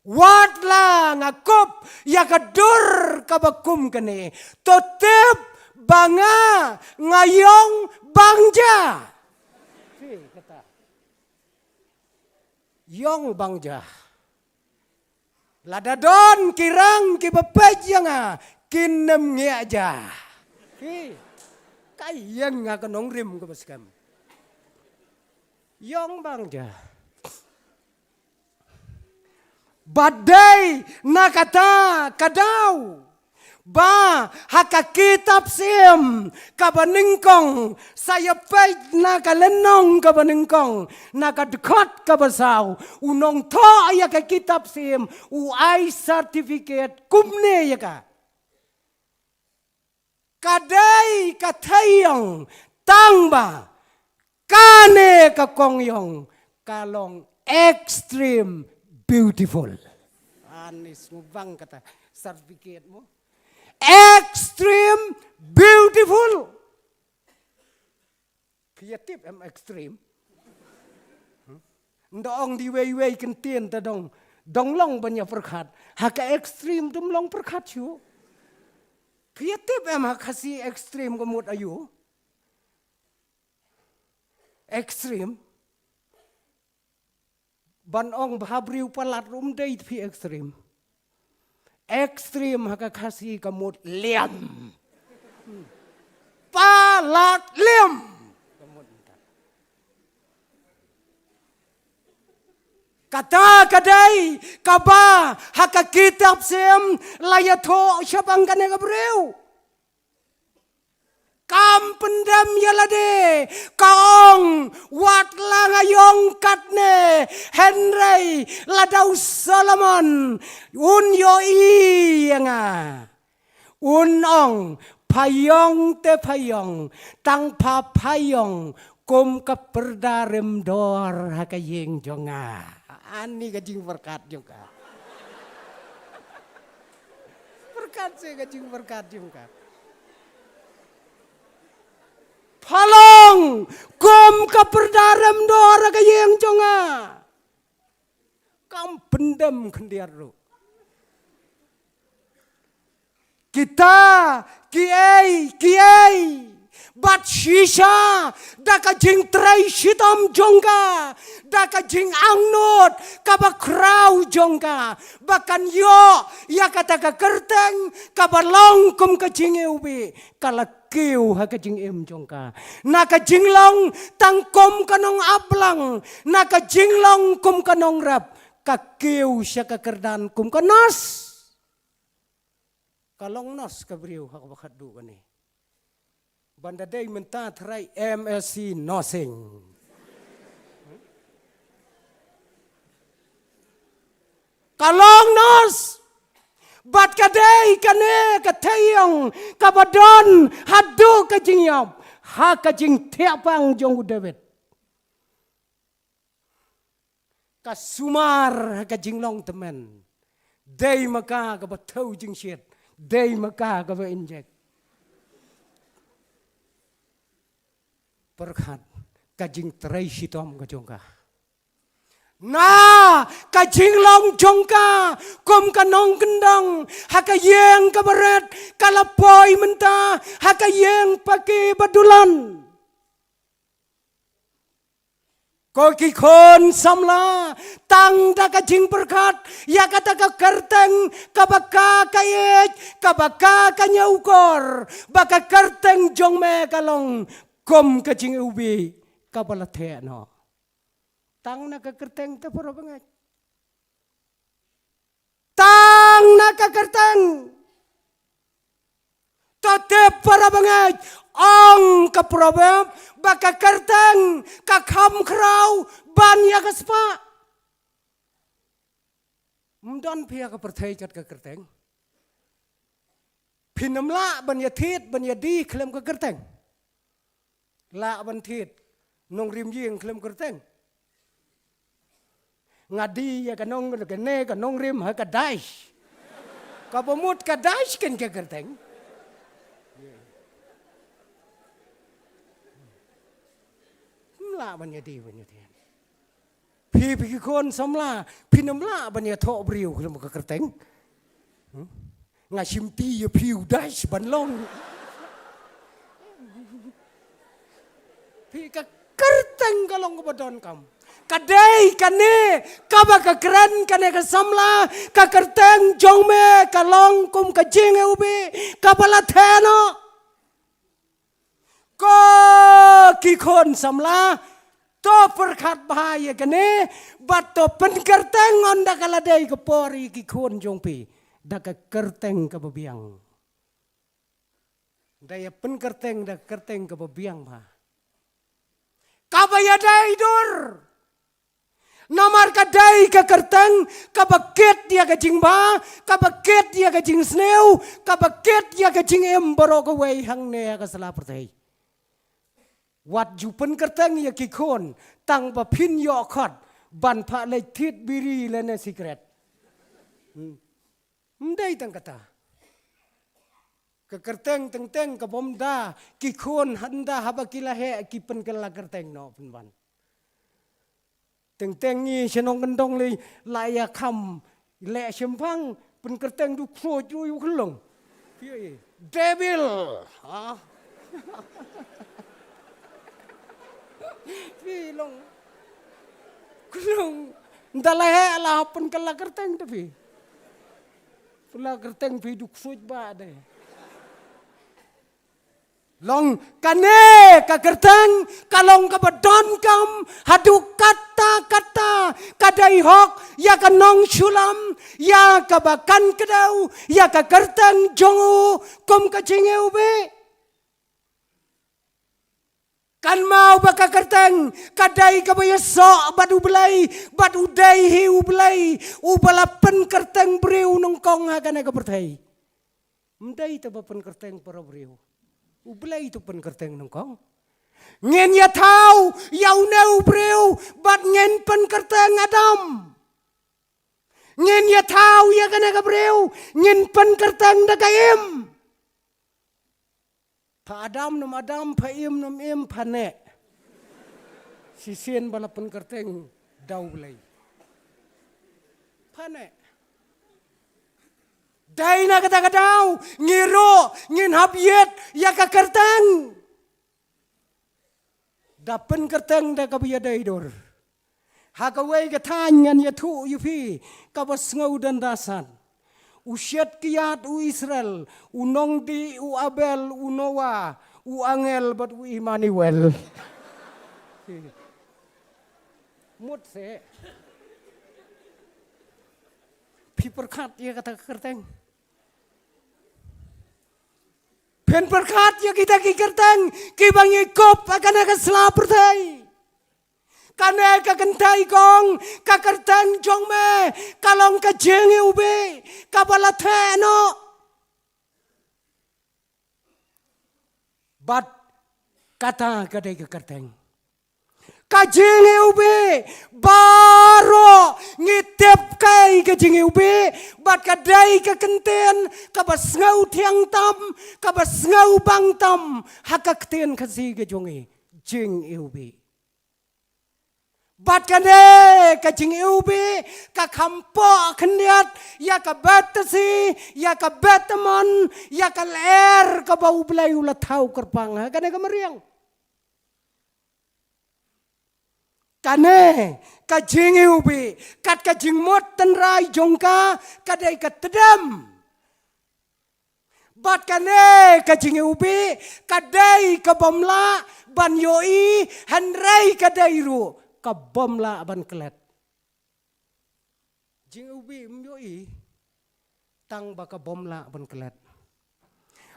watla ngakop ya gedor kabakum kene totip banga ngayong bangja pi kata yong bangja Ladadon kirang kibapaj nga kinem ngi aja. Kayang nga kanong rim kabaskam. Yong bangja. badai nakata kadau ba haka kitab sim kabaningkong saya pait nakalenong kabaningkong nakadekot kabasau unong to ya ka kitab sim UI certificate kumne ya ka kadai katayong tangba kane kakongyong kalong extreme beautiful. Anis mo bang kata certificate mo? Extreme beautiful. Creative am extreme. Ndong di way kentien ta dong long banya perkat. Haka extreme dum long perkat chu. Creative am hakasi extreme kemut ayu. Extreme. Ban ong bahabriu palat rum dei pi ekstrim. Ekstrim haka kasi kamut liam. Palat liam. Kata kadai kaba haka kitab sem layato syabang kane kabreu. Kam pendam yalade kaong wat langayong katne Henry ladau Solomon un yo ianga unong payong te payong tang pa payong kum keperdarem dor hakayeng jonga ani kajing berkat juga berkat saya kajing berkat juga Halong kum keperdarem dora kayeng jonga. Kam pendam kendiaru. Kita kiai bat shisha daka jing trai shitam jongka daka jing angnut kabakrau jongka bahkan yo ya kata ka kerteng kabalong kum ka jing ubi kala kiu ha ka jing em jongka naka jinglong tangkom kanong ablang naka jinglong kum kanong rap ka kiu sya ka kerdan kum kanas kalong nos kabriu ha bakadu kani Banda day menta try MSc nursing. Kalong nos. Bat kadai kane katayong kabadon hadu kajingyam. Ha kajing tiapang jong David. Kasumar kajing long temen. Day maka kabatau jing shit. Day maka kaba inject. Perkat kajing terai sitom kajongka. Na kajing long jongka kom kanong kendang hakayeng kabaret kalapoy menta hakayeng pake badulan. Koki kon samla tang da kajing perkat ya kata ka kerteng kabaka kayet kabaka kanyaukor baka kerteng jongme kalong kom kajing ubi kabalathe no tang na kakerteng ta pura bangat tang na kakerteng tate para bangat ong kaprobem baka kerteng kakam krau ban ya kaspa mdan pia ka perthai kat ka kerteng pinamla ban ya thit ban ya di klem ka kerteng La ban thit nong rim yeng klem kerteng ngadi ya kanong kene kanong rim ha kadais kapamut kadais ken ke kerteng la ban ya di ban ya thian pi kon samla pinamla ban ya tho briu klem ka kerteng ngasim ti ya piu dais ban long Pika kerteng kalong kebadon kam. Kadai kane kaba kekeren kane kesamla kakerteng jongme kalong kum kajing ubi kabala theno. Ko kikon samla to perkat bahaya kene bat to penkerteng onda kaladai ke pori ki kon jongpi da ka kerteng ke bebiang daya penkerteng da kerteng ke bebiang ba kabaya dai dur namar kadai ke kerteng kabaket dia ke jingba kabaket dia ke jing sneu kabaket dia ke jing emboro ke wei hang ne ka sala pertai wat ju pen kerteng ya ki kon tang ba pin yo khot ban pha le thit biri le ne secret mdai tang kata ke kerteng teng teng ke bomda ki kon handa haba kilahe ki pen kala kerteng no pen ban teng teng ni senong kendong le laya kham le sempang pen kerteng du kro ju yu khlong devil ha long khlong ndalahe la pen kala kerteng tapi pula kerteng pi du kro ba de long kane ka kerteng kalong ka badon kam hadu kata kadai hok ya ka nong sulam ya ka bakan kedau ya ka kerteng jongu kom ka cingeu be kan mau baka kerteng kadai ka bayaso badu belai badu dai hiu belai ubala pen kerteng breu nongkong ha kana ka pertai mdai ta pen kerteng para breu ublay itu pen kerteng nongkong ngen ya tau yau neu breu bat ngen pen kerteng adam ngen ya tau ya kana ka breu ngen pen kerteng da kaim pa adam nom adam pa im nom im pa ne sisien bala pen kerteng dau blay pa ne Daina kata kadau ngiro ngin habiet ya ka kerteng dapen kerteng da ka biya dai dor ha ka wei ka tanyan ya thu yu phi ka bas ngau dan dasan usyat kiat u Israel unong di u Abel u Noah u Angel bat u Immanuel mut se pi perkat ya kata kerteng pen perkat ya kita ki kerteng ki bangi kop akan ka sela pertai kana ka kentai kong ka kerteng jong me kalong ka jengi ube ka bala no bat kata kadai ka kerteng kajingi ube baro ngitep kai kajingi ube bat kadai ka kenten ka basngau tiang tam ka basngau bang tam hakakten kasi ka jongi jing ube bat kane ka jing ube ka kampo keniat ya ka batasi ya ka batamon ya ka ler ka bau blai ula tau kerpang kane ka meriang kane kajing ubi kat kajing mot tenrai jongka kadai katedam bat kane kajing ubi kadai kabomla ban yoi hanrai kadai ru kabomla ban kelet jing ubi myoi tang baka bomla ban kelet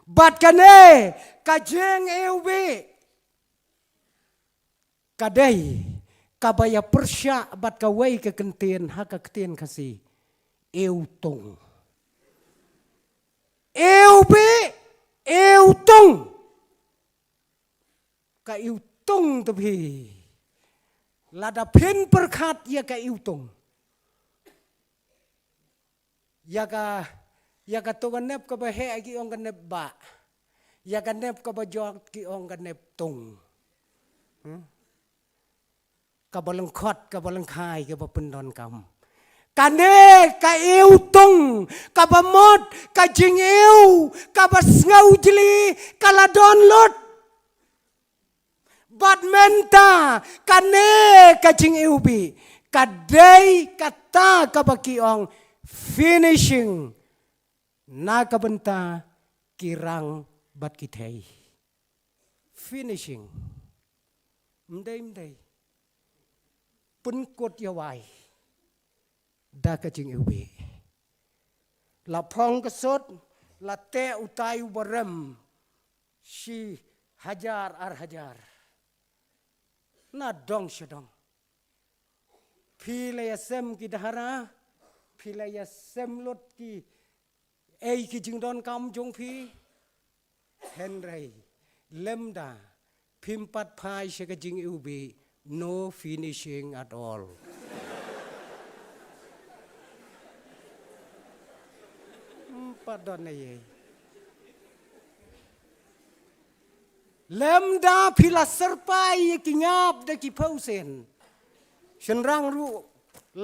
bat kane kajing ubi kadai kabaya persya bat kawai ke kentien haka ketien kasi eutong eutong ka eutong tebi lada pen perkat ya ka eutong ya ka toganep ka bahe ki ong ganep ba ya ganep ka bajok ki ong ganep tong kabalengkot kabalengkai kabapendon kam kane ka eutong kabamot ka jingeu kabasngau jeli kala download badmenta kane ka jingeu bi kadai kata kabakiong finishing na kabenta kirang bat kitay finishing mday penkut yawai da ka jing ubi la phong kesot la te utai barem si hajar ar hajar na dong shadong philaya sem ki dahara philaya sem lot ki ei ki jing don kam jong phi henry lemda pimpat phai she ka jing ubi no finishing at all padon na ye lemda phila serpai ki ngap de ki pausen senrang ru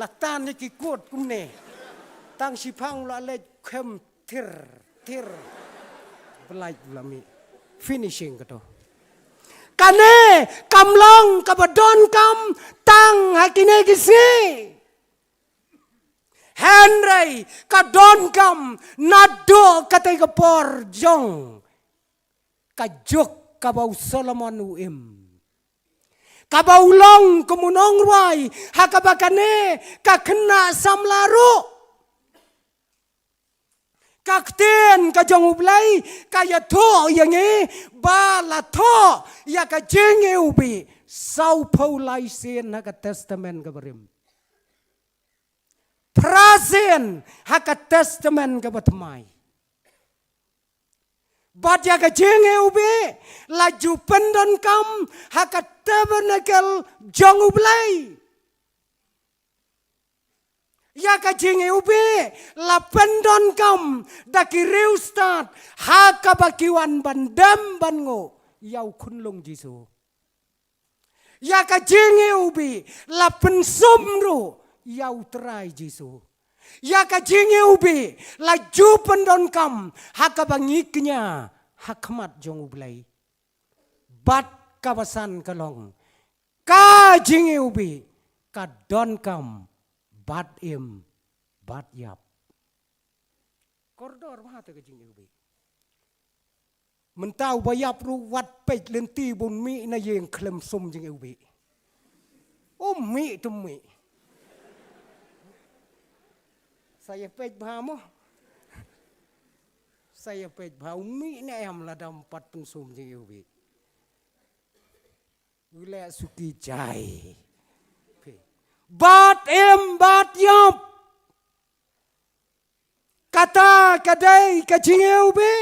latan ki kot kumne tang sipang la le khem tir belai lami finishing kato kane kamlong kabadon kam tang hakine kisi Henry kadon kam nado katai kapor jong kajuk kabau Solomon uim kabau long kumunong ruai hakabakane kakena samlaru kakten ka jong ublai kaya tho yang ba la tho ya ka jeng ubi sau paulai sen ha ka testament ka berim prasen ha ka testament ka batmai bat ya ka jeng ubi la ju pendon kam ha ka tabernacle jong ublai ya ka jing ubi la pendon kam da ki riu start ha ka bakiwan bandam bango yau kunlong jisu ya ka jing ubi la pensum ru yau trai jisu ya ka jing ubi la ju pendon kam ha ka bangiknya hakmat jong ublai bat kawasan kalong ka jing ubi ka don kam bat im bat yap koridor mah te kejing ubi mentau bayap ru wat pej lenti bun mi na yeng klem sum jing ubi mi tu mi saya pej bahamu saya pej bahau mi na am ladam pat pensum jing ubi wila suki jai bat em bat yop kata kadai kajingeu be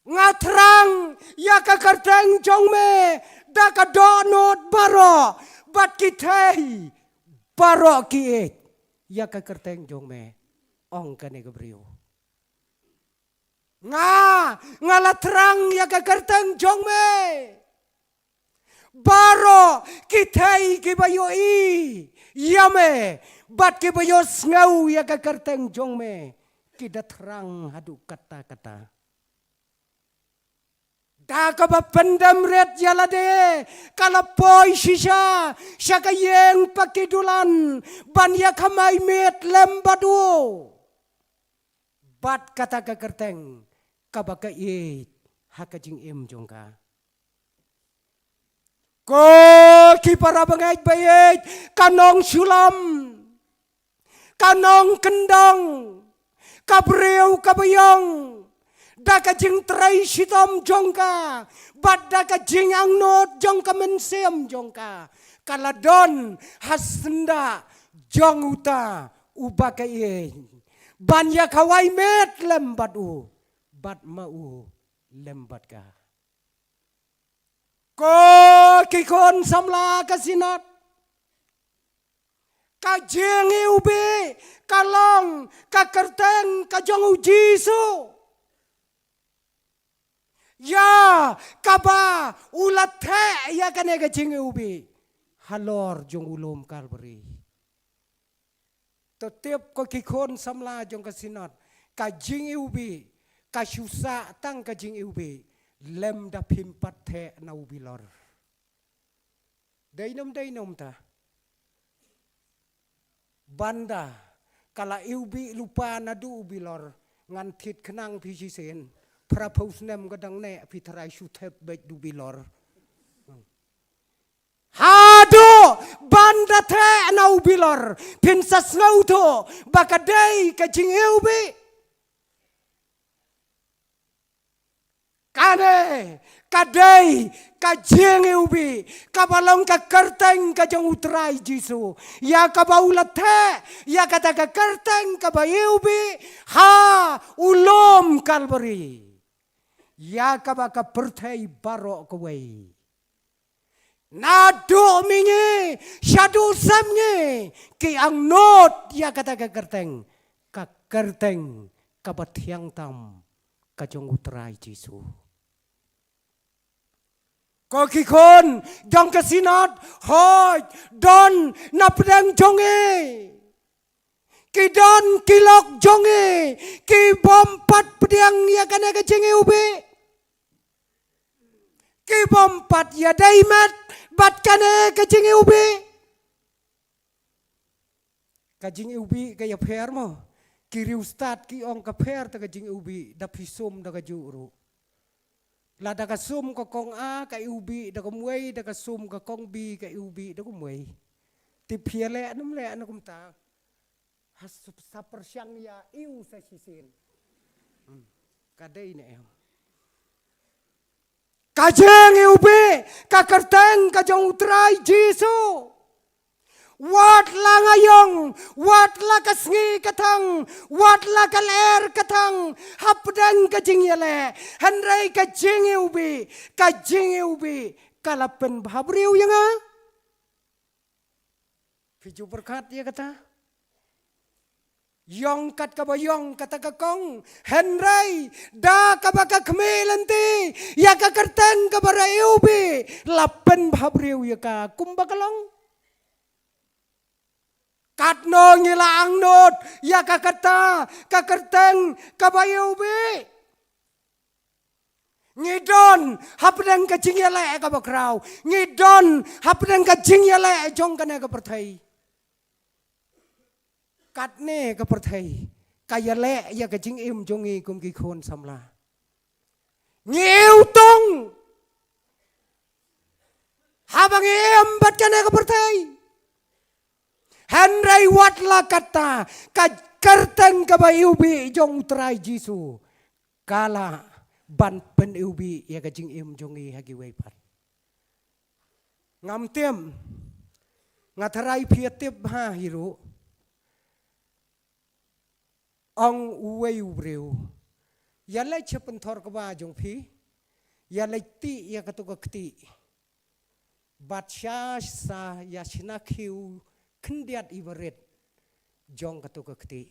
ngatrang ya ka karteng jong me da ka donot baro bat kitai baro ki ya ka karteng jong me ong kane gabriu ngalatrang ya ka karteng jong me baro kitai kibayo yame bat kibayo ngau ya ka karteng jong me kita terang hadu kata-kata da ka ba pendam red yalade kala poi shisha syaka yeng pakidulan ban ya kamai met lembadu bat kata ka karteng ka ba ka hakajing em jongka ko ki para bangay bayay kanong sulam kanong kendang kabreu kabayong daka jing tray sitom jongka bat daka jing angnot jongka mensem jongka kaladon hasenda jonguta ubakay banya kawai met lembadu bat mau lembat ka ko kikon samla kasinat kajeng ubi kalong kakerteng kajong ujisu ya kaba ulat the ya kane kajeng ubi halor jong ulum kalberi tetep ko kikon samla jong kasinat kajeng ubi kasusa tang kajeng ubi lem da pimpat the na ubilor dainom ta banda kala ubi lupa na du ubilor ngan thit khnang pisisen praposnem gadang ne pitrai sutep bet du bilor hadu banda the nau bilor pin sas ngau to bakadai ka jing eubi kane kadai ka jing eubi kabalong ka kerteng ka jong utrai jisu ya ka baulat the ya kata ka kerteng ka bayeubi ha ulom kalbari ya ka ba ka perthai barok kawai Nado mingi, syadu samngi, ki ang not ya kata ka kerteng ka batiang tam ka jong utrai jisu. Ko kikon jong kasinat hoj don napdang jonge. Ki don kilok jonge, ki bompat pediang ya kana ka jengi ubi. Ki bompat ya daimat bat kane kajing ubi. Kajing ubi kaya per mo. Kiri ustad ki ong ka per ta kajing ubi da pisum da kajuru. La da kasum ka kong a ka ubi da kumwei da kasum ka kong bi ka ubi da kumwei. Ti piele anum le anakum ta. Hasup saper syang ya iu sa sisin. Kadai ne em. Kajeng ubi, kakerteng kajong utrai Jisu. Wat la ngayong, wat la kasngi katang, wat la kaler katang, hapdeng kajing yale, handrai kajeng ubi, kalapen bahabriu yang a. Piju berkat ya kata. Yong kat kabayong kata kakong Henry da kabaka kmelanti ya ka kerteng kabara ubi lapen bahabriu ya ka kumbakalong katno ngila angnot ya ka kata ka kerteng kabayu ubi ngidon hapdeng ka jingyale ka bakraw ngidon hapdeng ka jingyale jong kana ka perthai Katne ka perthai kaya le ya ka jing im jongi kum ki khon samla ngeu tong habang em bat kana ka perthai handrai wat la kata ka kerteng ka bayubi jong trai Jisu kala ban pen ubi ya ka jing im jongi hagi wei pat ngam tem ngatarai phiatip ha hiru Ong uwe ubreu, ya le cepen thor keba jong pi, ya le ti ya katu keti, batsha sa ya sinakiu kendiat ibaret jong katu keti,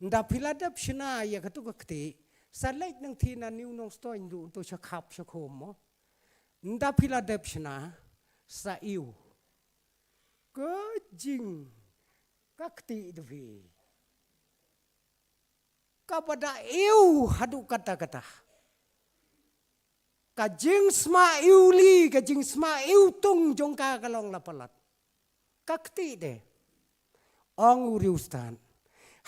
nda piladap shina ya katu keti, sa le nang tina niu nong sto indu untuk syakap syakomo, nda piladap shina sa iu, kejing kakti devi. Kepada iu hadu kata-kata. Kajing sma iuli, kajing sma iu tung jongka kalong lapalat. Kakti de. Ong uriustan.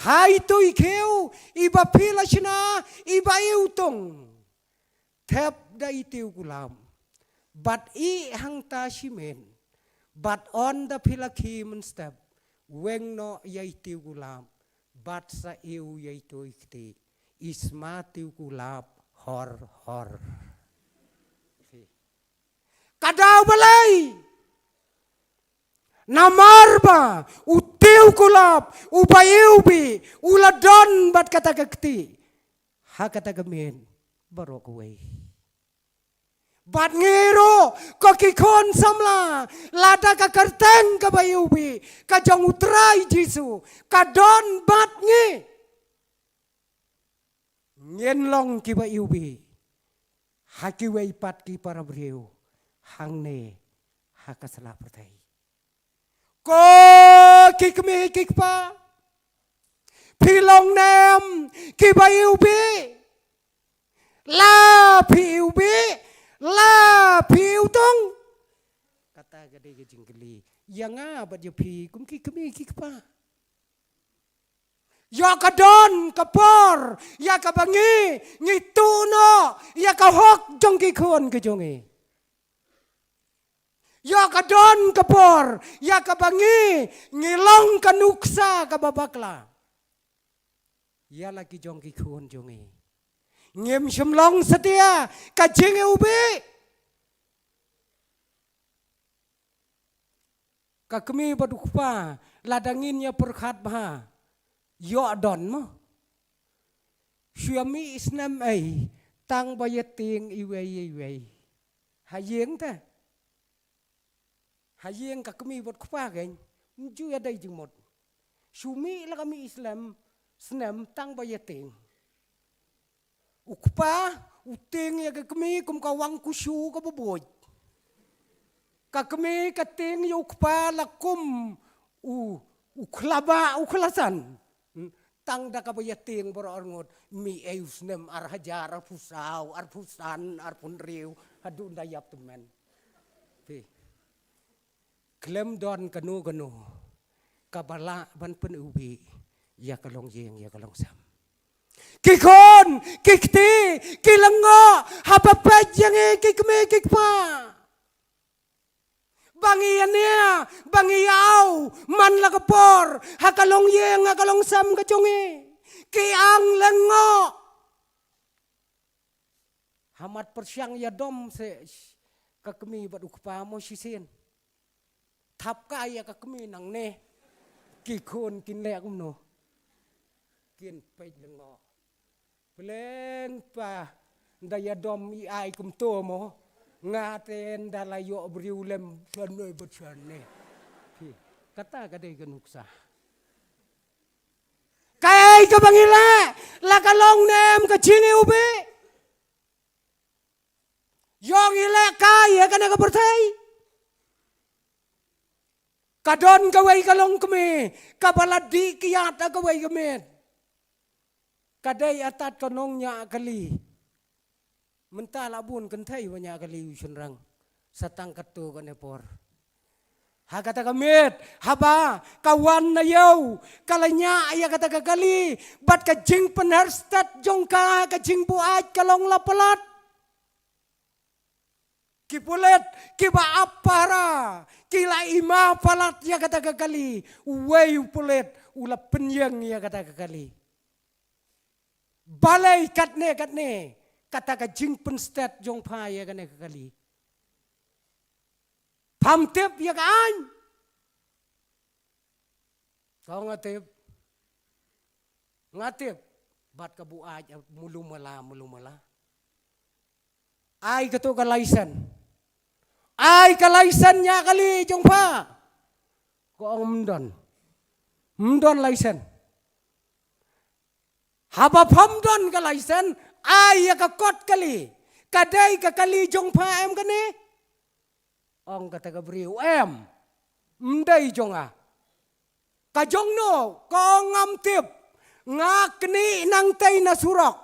Hai tu ikeu, iba pila sina, iba iu tung. Tep da itiu kulam. But I hang ta shimen. But on the pila kimen step. Weng no ya itiu kulam. Bat sa iu yaitu ikti ismatiu kulap hor kadau balai namarba utiu kulap ubayubi uladon bat kata kekti ha kata gemen barokwe bat ngero kokikon samla lada ka kerteng ka bayubi ka jong utrai Jisu ka don bat ngi nyenlong ki bayubi haki wei pat ki para breu hangne hakasla pertai ko kikme kikpa pilong nem ki bayubi la piubi La piu tong kata gede gejing geli yang apa dia pi kum ki kemi ki pa ya kadon kapor ya kabangi ngituno ya ka hok jong ki khon ke jonge Ya kadon kapor, ya kabangi, ngilong kanuksa kababakla. Ya lagi jong kikun jongi. Ngem semlong setia, kajing ubi. Kakemi badukpa, ladanginnya perkhat bah. Yo don mo. Suami Islam ai, tang bayating iwei. Hayeng ta. Hayeng kakemi badukpa kan. Ju ada jengmot. Sumi la kami Islam, senam tang bayating. Ukpa, uting ya kakemi kum kawang kusu ka boboy. Kakemi kating ya ukpa lakum uklaba uklasan. Tang da kabayating bororngot mi eusnem ar hajar ar pusau ar pusan ar punriu hadun dayap temen. Pi. Klem don kanu kabala ban pen ubi ya kalong yeng ya kalong sam. Kikon, kikti, kilango, hapapet yang kikme kikpa. Bangiannya, bangiau, man lakapor, hakalong yeng, hakalong sam kacongi. Kiang lengo. Hamat persyang ya dom se kakemi bad ukpa mo sisin. Tap kaya kakemi nang ne. Kikon kinlek umno. Kin pej lengo. Peleng pa daya dom i ai kum to mo ngaten dalayo briulem sanoi bocane pi kata kadai ganuksa kai ka bangila la kalong nem ka chini ubi yong ile kai ya kana ka bertai kadon ka wai kalong kemi kabaladi kiyata ka wai kemet kadai atat konongnya kali. Mentah labun kentai banyak kali usunrang. Satang katu kanepor. Ha kata kamit, haba kawan na yaw. Kalanya ayah kata kali. Bat kajing penarstat jongka kajing buat kalong lapalat. Kipulet, kiba apara. Kila ima palat ya kata kali. Uway pulet, ulap penyang ya kata kali. Balai katne kata ka jing penstat jong pa ya kane kali pamtep ya kan kau ngatep bat ka bu aja mulu mala ai kato ka laisan nya kali jong pa ko ang mdon laisan haba pamdon ka laisen ay ka kot kali kadai ka kali jong pa em kani ong kata ka briu em mdai jonga ka jong no ko ngam tip nga kni nang tay na surok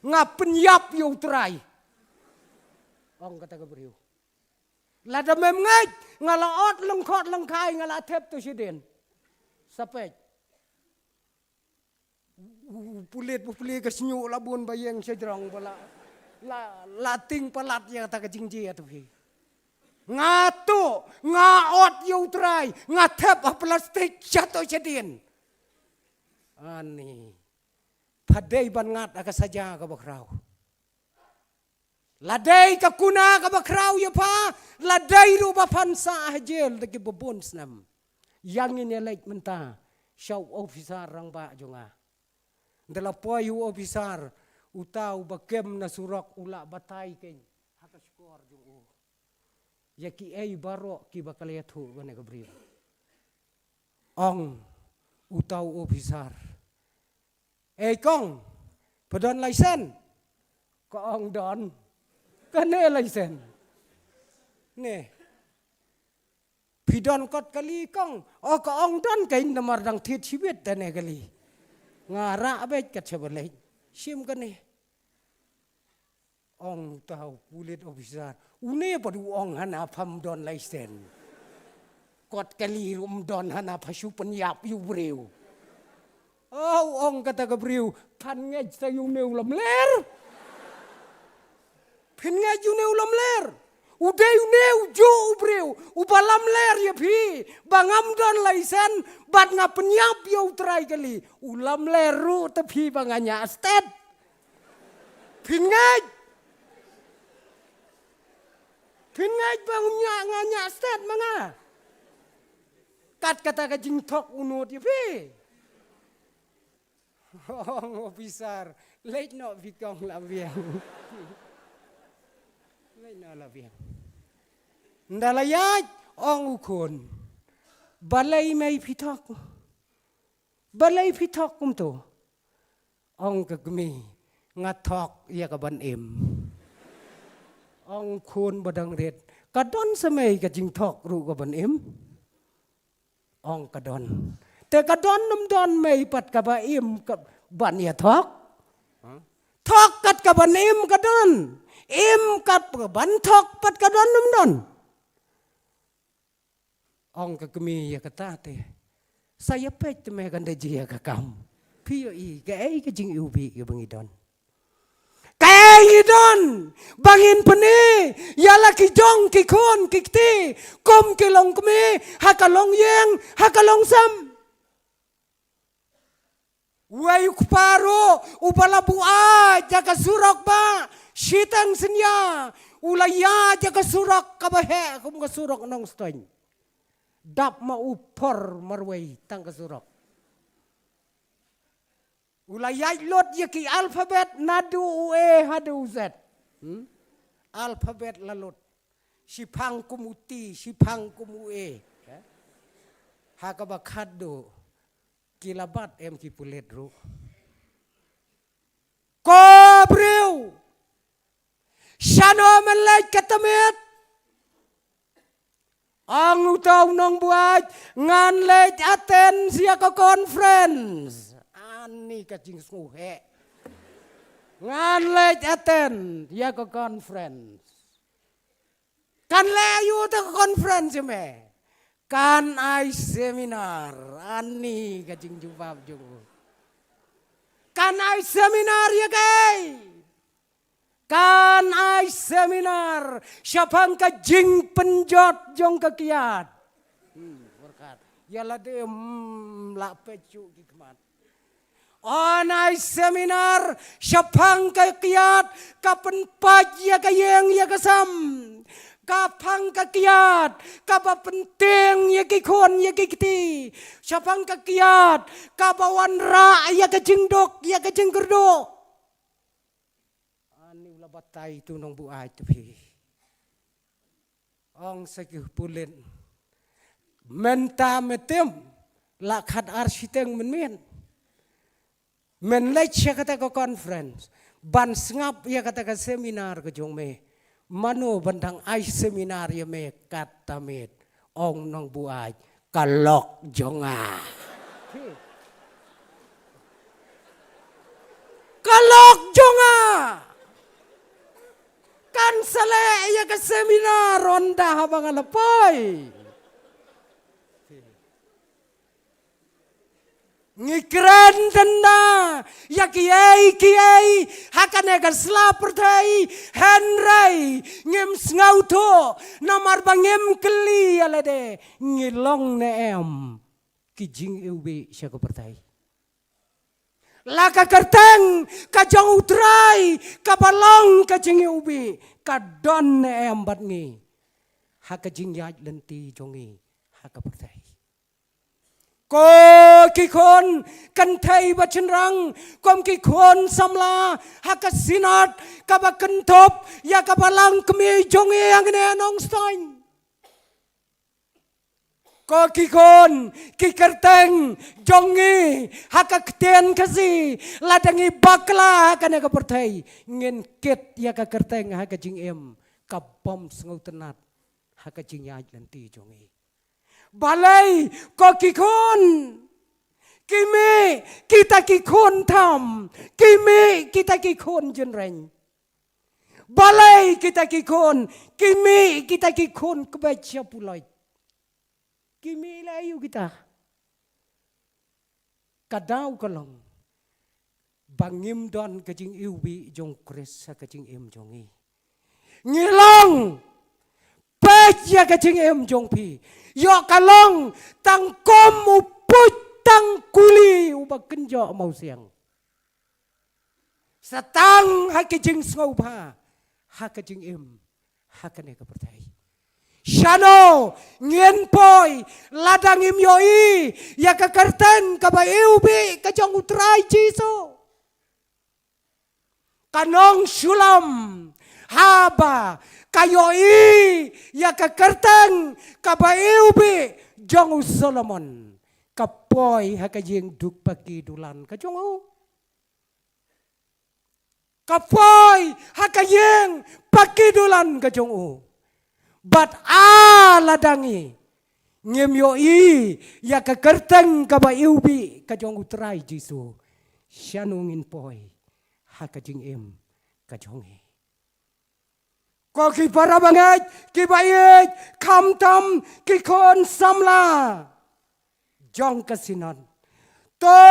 nga penyap yu trai ong kata ka briu lada mem ngai nga laot lengkot lengkai nga la tep tu sidin sapet pulit kesenyu labun bayang sejerang bala lating palat ya ta kejingji atu hi ngatu ngaot yu trai ngatep plastik jatuh sedin ani padai ban ngat aka saja ka bakrau ladai ka kuna ka bakrau ya pa ladai ru bapansa hajel de bebon snam yang ini lek menta syau officer rang ba jonga Dalapoy officer utau bakem na surok ula batay ken hakaskor jung yaki ay baro ki bakalayathu gane kabri ong utau officer kong padon license ko ong don kane license ne pidon kot kali kong ko ong don kain namar dang thit chibet tane kali ngara abet kat sebelah sim kene ong tahu pulit officer une padu ong hana pam don laisen kot kali rum don hana pasu penyap yu breu ong kata ke breu pan ngej sa yu neu lam ler pan ngej yu neu lam ler Udeu neu jo ubreu ubalam ler ya pi bangam don laisen bat nga penyap ya utrai kali ulam leru tepi banganya astet pingai bangnya nganya astet manga kat kata kajing tok unut ya pi oh officer late no vikong labiang late no labiang ndalayat ong ukon balay may pitok kumto ong kagmi ngatok ya kaban ong kun badang red kadon samay kajing tok ru kaban ong kadon te kadon don may pat kaba ban ya tok kat kaban kadon kat ban tok pat kadon don ong kagmi ya katate saya pet me ganda jia kakam pio I kai kajing ubi ke bangidon idon bangin peni yala ki jong ki kon ki ti kom ki long kme hakalong yeng hakalong sam wai kuparo upala bua jaga surok ba shitang senya ulaya jaga surok kabahe kum ka surok nong stoin dap ma upor marway tang kasurok. Ulayay lot yaki alfabet nadu ue hadu z. Alfabet lalot. Sipang kumuti, sipang kumue. Hakabakado kilabat em kipulet ru. Kobreu. Shano melay katamit. Ang utaw nong buat ngan lej aten siya ka conference. Ani kacing suhe. Ngan lej aten siya ka conference. Kan layu ta conference me. Kan ay seminar. Ani kacing jubab jung. Kan ay seminar ya kay. Kan ay seminar siapang kajing penjot jong kekiat. Berkat. Yala de la pecu gikmat. On ay seminar siapang kekiat kapen paj ya kayeng ya kasam. Kapang kekiat kapa penting ya kikon ya kikti. Siapang kekiat kapawan ra ya kajing dok ya kajing gerdok. Batay itu nong buay tepi. Ong sakih pulen. Menta metem lakhat arsiteng men. Men lech ya kata ke conference. Ban sengap ya kata ke seminar ke jong me. Mano bandang ai seminar ya me kata met. Ong nong buay kalok jonga. Kalok jonga. Kan sale ya ke seminar ronda habang alapoy. Ngikren tenda ya kiai hakan ya slapertai henry ngem ngauto namar bangem keli alade ngilong neem kijing ubi siya ko pertai. Laka kerteng kajang utrai kabalong kajing ubi kadon embat ngi hakajing yaj lenti jongi hakapertai ko kikon kantai bachenrang kom kikon samla hakasinat kabakentop ya kabalang kemi jongi angne nong stein ko kikon kikerteng jongi hakakten kasi ladangi bakla kana ka pertai ngin ket ya ka kerteng hakajing em kabom sengau tenat hakajing yaj nanti jongi balai ko kikon kimi kita kikon tam kimi kita kikon jenreng balai kita kikon kimi kita kikon kebaca pulai kimi layu kita kadau kalong bangim don kajing iwi jong kres sa kajing em jongi ngilong ya ka jing em jong pi yo kalong tang kom uput tang kuli ubak kenjo mau siang satang hakijing ngau ba hakijing em hakane ka pertai Shano ngien poi ladang im yoi ya ka kerten ka ba ubi ka jong utrai jiso kanong sulam haba kayoi ya ka kerten ka ba ubi jong Solomon ka poi ha ka jing duk paki dulan ka jong u ka poi ha ka jing paki dulan ka jong u But ladangi ngem yo I ya ka kerteng ka ba iubi ka jong utrai jisu shanungin poi ha ka jing em ka jong e ko ki para bangat ki baik kam tam ki kon samla jong ka sinon to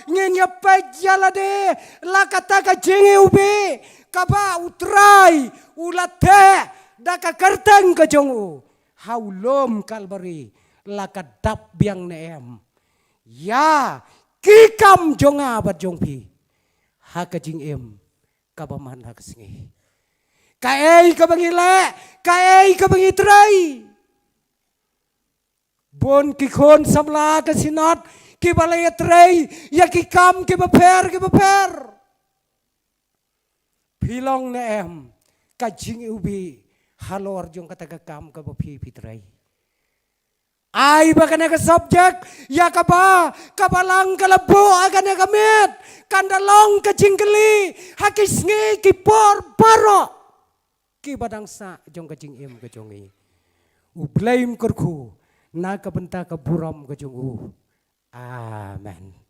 ngin ya pa jalade la kata ka jing iubi ka ba utrai ulate Daka kerteng ke jongu haulom kalbari laka dap biang neem ya kikam jonga bat jongpi haka jing em kabaman haka singi kaei kabangile kaei kabangitrai bon kikon samla ke sinat kibalay trai ya kikam kibaper pilong neem kajing ubi halor jong kata kam ka bapi pitrai ai bakana ka subjek ya ka ba kabalang kalabo agana ka met kandalong ka jingkeli hakis ngi ki por paro ki badang sa jong ka jing em ka jongi u blame kurku na ka benta ka buram ka jong u amen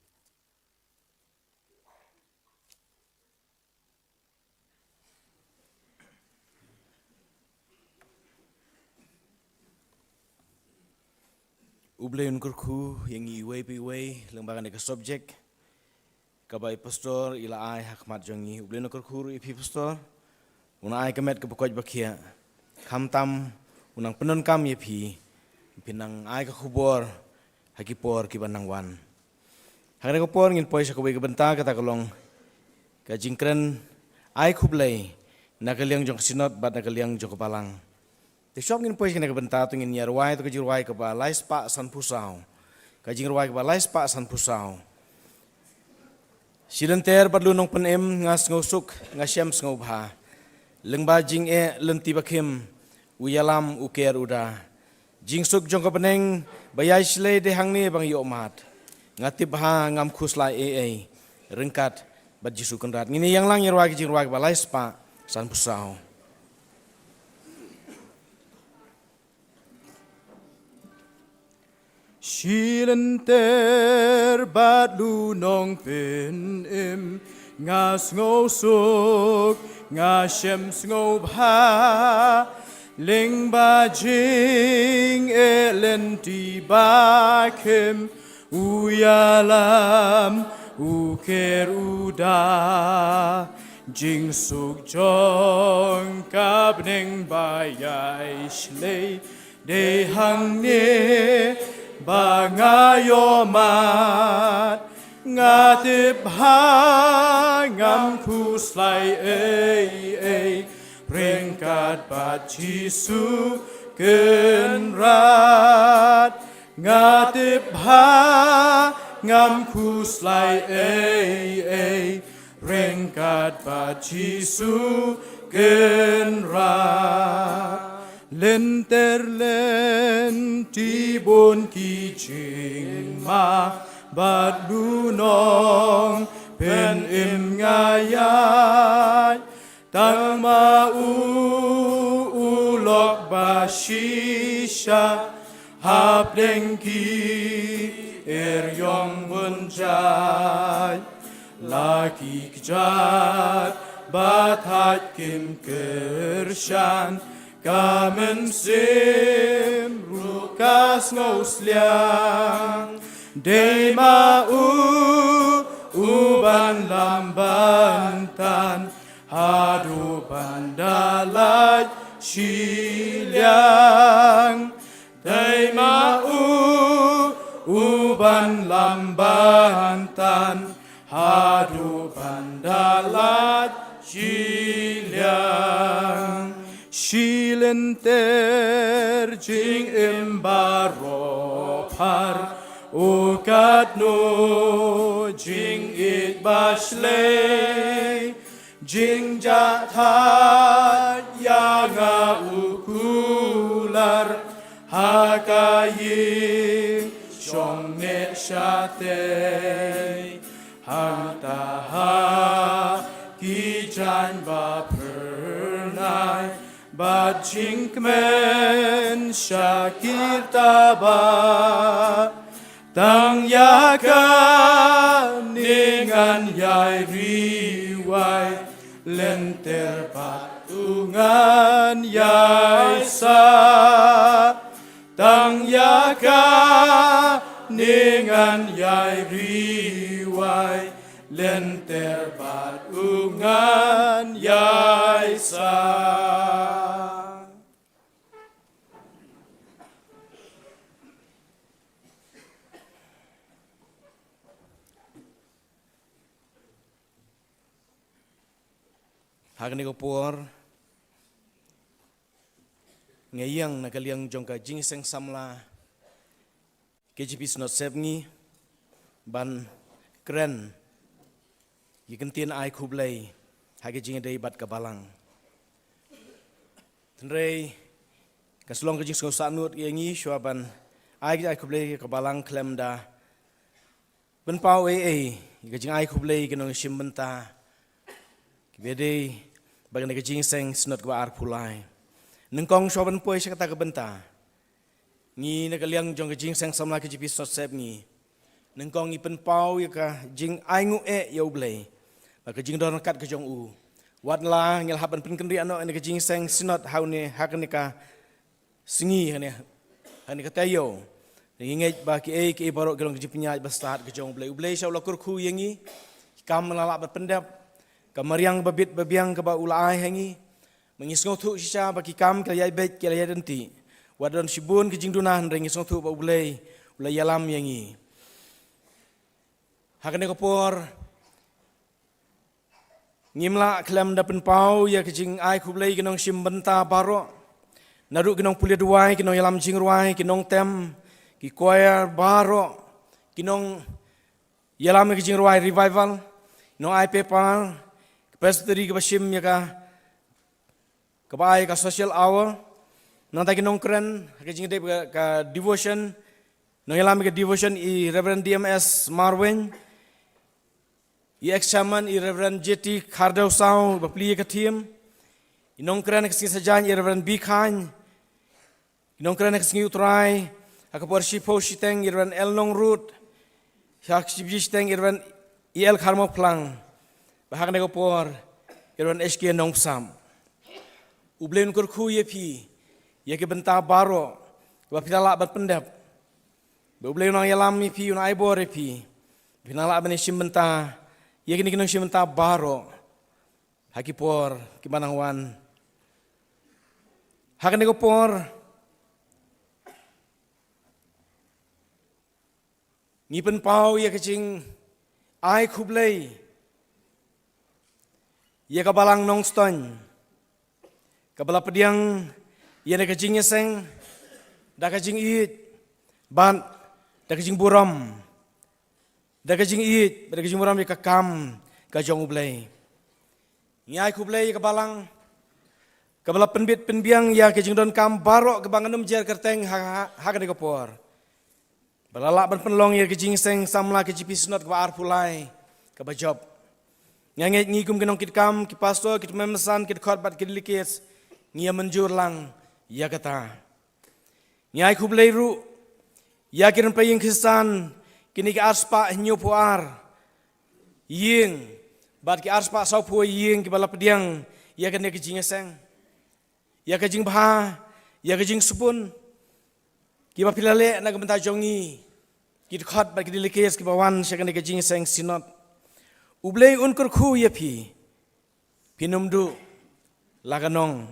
Ublay unkurku yang iway piway lembaga neka subjek kabai pastor ila ai hakmat jongi ublay unkurku ipi pastor una ai kemet ke pokoj bakia kam tam unang penon kam yepi pinang ai ke kubor hakipor ki banang wan hakane ko por ngin poi sa kubay ke benta kata kolong ka jingkren ai kublay nakaliang jong sinot bat nakaliang jong kepalang Tisyop ngin pois kena kebenta tu ngin yarwai tu kajirwai ke ba lais pa san pusau. Kajirwai ke ba lais pa san pusau. Silenter padlu nong penem ngas ngusuk ngasyam ngau bha. Lengba jing lenti bakim uyalam uker uda. Jing suk jong kepeneng bayai slay de hang ni bang yomat. Ngati bha ngam khuslai rengkat bat jisu kenrat. Ngini yang lang yarwai kajirwai ke ba lais pa san pusau. Silenter bat lunong pin im ngas ngosuk ngasem ngobha ling ba jing lenti bakim uyalam uker uda jing suk jong kabning bayai shlei de hang ne bangayomat ngatip hangam kuslai peringkat bat Jisu kenrat ngatip hangam kuslai peringkat bat Jisu kenrat Lenter lenti bon kijing ma bat lunong pen im ngayay tang ma ulok bashisha hap dengki yong bunjay laki kjat batat kim kershan Kamen sim rukas ngosliang de ma uban lambantan hadu bandalaj shilya Ambantan hadu pandalat Shiliang Shilenter jing imbaropar Ukat no jing it bashley Jing jathat yaga ukular Hakayi shong net shate Hangtaha kijan ba pernai Ba jinkmen shakir taba Tang yaka ningan yai riwai Lenter patungan yai sa Tang yaka ningan yai riwai Lenter patungan yai sa Hagani ko por ngayang nagaliang jong ka jing seng samla KGP snot sebngi ban kren yikentin ai kublai hage jing dei bat kabalang tenrei kaslong ka jing sko sanut yengi shwaban ai kublai kabalang klemda ben pau e ka jing ai kublai kenong shimbenta kibede bagan ka jing seng snot kwa ar pulai nengkong shwaban poi sakata ka benta ni nagaliang jong ka jing seng samla KGP snot seb ni nengkong ipen pau ya ka jing ai ngu e yo blai ka jing don kat ka jong u wat la ngel haban pen kendri ano ka jing seng snot hau ne hakne ka singi hane ka tayo ngej ba ki e barok gelong ka jipinya bastat ka jong blai blai sha la kur khu yengi kam la bat pendap kamariang babit babiang ka ba ulai hangi mengisngau thu sisa baki kam ka yai bet ka yai denti wadon sibun ki jingdunan ring isngau thu ba ulai yalam yangi hakane ko por ngimla klam da pen pau ya ki jing ai kublai kinong simbenta baro naru kinong pulia duai kinong yalam jing ruai kinong tem ki choir baro kinong yalam ki jing ruai revival no ai pepal Pesteri ke basim ya ka kebai ka social hour nanti kinong keren ke jing de ka devotion no yalam ke devotion i Reverend DMS Marwin i examen i Reverend JT Khardau Sau bapli ka team inong keren ke sajan i Reverend B Khan inong keren ke singi utrai ka worship shiteng i Reverend El Nong Root yak shiteng i Reverend EL Kharmo Plang bahag na ko por iron SK nong sam ublen kur khu ye phi ye ke benta baro ba pitala bat pendap ba ublen nang yalam mi phi un ai bore phi binala ban sim benta ye kini kinong sim benta baro haki por ki manang wan hag na ko por ngipen pau ye kaching ai khublei ia kabalang nong ston kabala pediang ia na kajing seng da kajing it ban da kajing buram da kajing it da kajing buram ka kam ka jong ublai ngai kublai kabalang kabala penbit penbiang ia kajing don kam barok kebanganum jer kerteng ha ka por balala ban penlong ia kajing seng samla KGP snot ka ar pulai ka bajob Nganget ngigum kenong kit kam, kit pastor, kit memesan, kit khotbat, kit likis, ngia menjur lang, ya kata. Ngai kublai ru, ya kiran paying kisan, kini ki arspa nyu puar, ying, bat ki arspa sau pu ying ki bala pediang, ya kan ki jing seng, ya ka jing bha, ya ka jing supun, ki ba pilale na ka jongi, kit khotbat, kit likis, ki bawan, ya kan ki jing seng sinot. Ublay unkur khu ye phi pinumdu laganong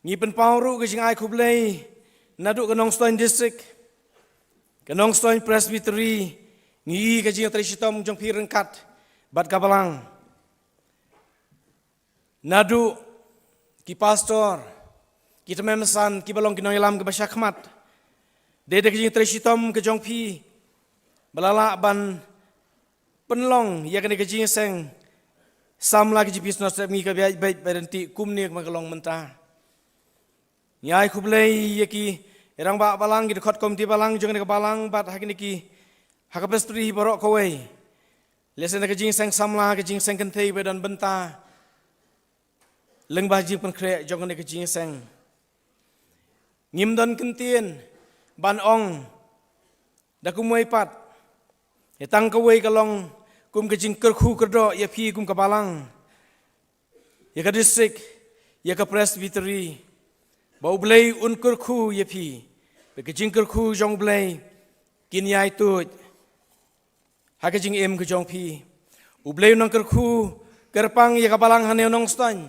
ngi pen pawru ke jingai kublay nadu kanong stoin district Kanong stoin presbytery ngi ka jing trisitom jong pi rengkat bat kabalang. Nadu ki pastor kita memesan ki balong kinong ilam ke basyakmat. Dede ka jing trisitom ke jong pi balala ban penlong ya kene ka jing seng sam lagi jipis no sep ngi ka baik berenti kumni magalong mentah. Nyai kublei ya ki Erang ba balang gitu khot komti balang jangan ke balang bat hakini ki hakapestri borok kowe. Lesen ke jing seng samla ke jing seng kentei bedan benta. Leng ba jing pen krek jangan ke jing seng. Ngim don kentien ban ong da kumoi pat. Ya tang kowe kalong kum ke jing kerku kerdo ya pi kum ke balang. Ya ke distrik ya ke presbytery. Bau belai un kerku ye pi, bekejing kerku jong belai, kinyai tut, hakejing em ke jong pi, ubelai unang kerku kerpang ye kabalang hane unang stan,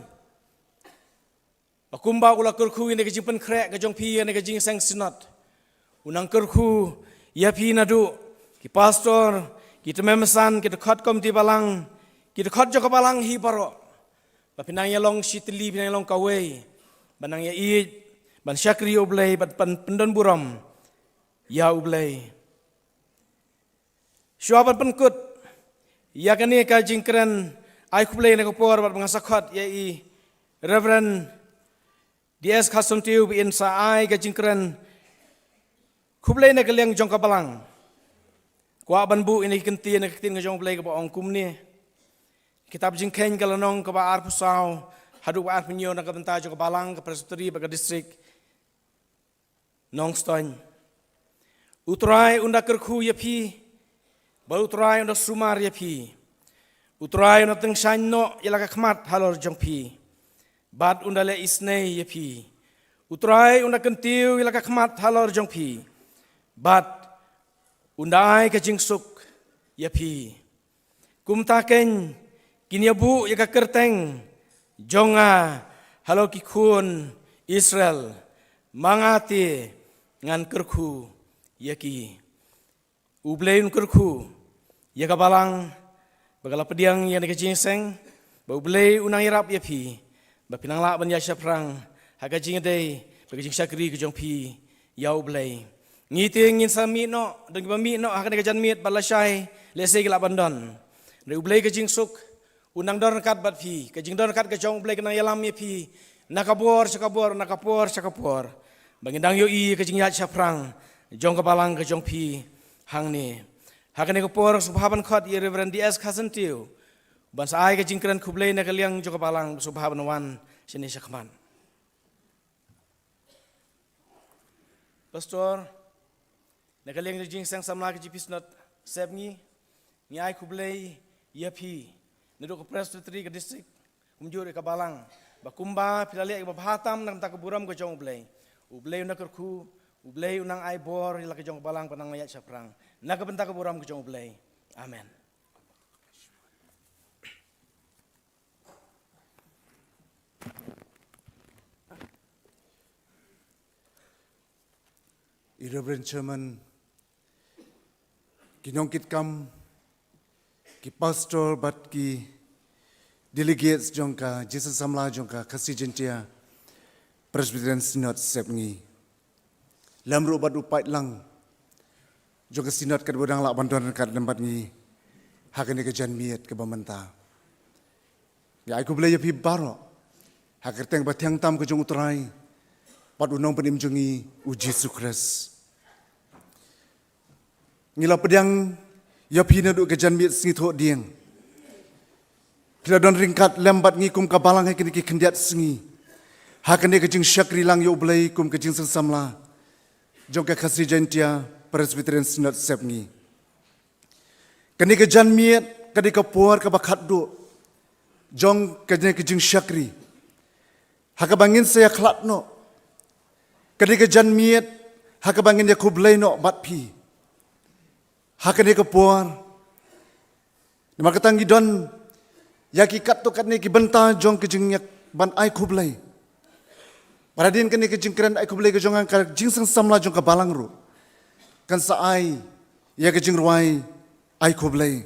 bakumba ula kerku ini kejing pen krek ke jong pi ini kejing seng sinat, unang kerku ye pi nadu, ki pastor kita memesan kita khot kom ti balang, kita khot jong kabalang hi baro, bapinang ye long shitli pinang long kawai, banang ye i ban syakri ublay bat pendon buram ya ublay syuaban penkut ya kani ka jingkren ai kublay na kopor bat mengasakhat ya i Reverend DS Khasum tiu bi insa ai ka jingkren kublay na kaliang jong kabalang kwa ban bu ini kenti na kitin jong ublay ka ong kumni kitab jingken kalanong ka ba ar pusau hadu ba ar penyo na ka benta jong kabalang ka presbytery ba ka distrik Nongstoin, utrai unda kerku ya pi, baru utrai unda sumar ya pi, utrai unda tengsan no ya laka kemat halor jong pi, bat unda le isnei ya pi, utrai unda kentiu ya laka kemat halor jong pi, bat unda ai ke jingsuk ya pi, kum taken kini abu ya ka kerteng, jonga halo kikun Israel, mangati ngan kerku yaki ubleun kerku ya kabalang bagala pediang ya ke jingseng ba ublei unang irap ya pi ba pinang la ban ya syafrang haga jing dei ba jing syakri ke jong pi ya ublei ngite ngin sami no deng ba mi no haga ke jan mit balasai lese ke la bandon re ublei ke jing suk unang dor kat bat pi ke jing dor kat ke jong ublei ke nang yalam ya pi nakabor sakapor bangindang yo i ke jingyat syafrang jong kabalang ke jong pi hang ni hakane ko por subhaban khot ye Reverend DS Khasum tiu ban sai ke jingkran kublei na kaliang jong kabalang subhaban wan sini syakman pastor na kaliang jing sang samla ke jipis not sebni ni ai kublei ye pi nedok presbytery ke distrik kumjur ke kabalang bakumba pilale ke bahatam nang takaburam ke jong ublei ublei una kerku ublei unang ai bor ila ke jong balang panang mayat syafrang na kabenta ke buram ke jong ublei amen Reverend Chairman kinong kitkam ki pastor bat ki delegates jongka Jesus samla jongka kasi jentia Presbyterian Synod sepngi lam rubat upai lang jongka synod kat bodang lak bantuan kat lembat ngi hakane ke jan miet ke bamenta ya aku bela pi baro hakir teng batyang tam ke jong utrai pat unong penim jongi u Jesu Kristus ngila pedang ya pi na du ke jan miet singi tho dieng kila don ringkat lembat ngi kum kabalang hakane ke kendiat singi hakane ke jing syakri lang yo blai kum ke jing samla jong ke khasi jentia Presbyterian Synod sepngi kani ke jan miet kadi ke puar ke bakhat do jong ke jing syakri hakabangin saya klatno kadi ke jan miet hakabangin ya kublai no bat pi hakane ke puar maka tangi don yaki kat to kani ki benta jong ke jing ban ai kublai Paradin kini ke jingkran ai kublai ke jongan ka jingsang samla jong ka balang ru. kan saai ia ke jing ruai ai koblei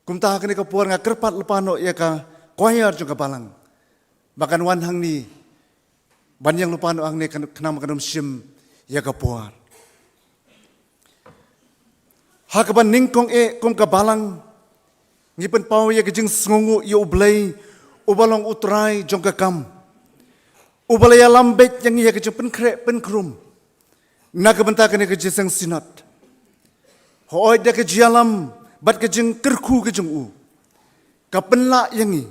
kum ta kene ka puar nga kerpat lepano ia ka koyar jong ka balang bahkan wan hang ni ban yang lepano ang ne kenam kanum sim ia ka puar ha ka ban ningkong kum ka balang ngipen pau ia ke jing sngongu ia ublei ubalong utrai jong ka kam ubalaya lambek yang ia ke jing pen krum na ka benta kene ke jing sinat hoi da ke jalam bat ke jing kerku ke jing u ka penla yangi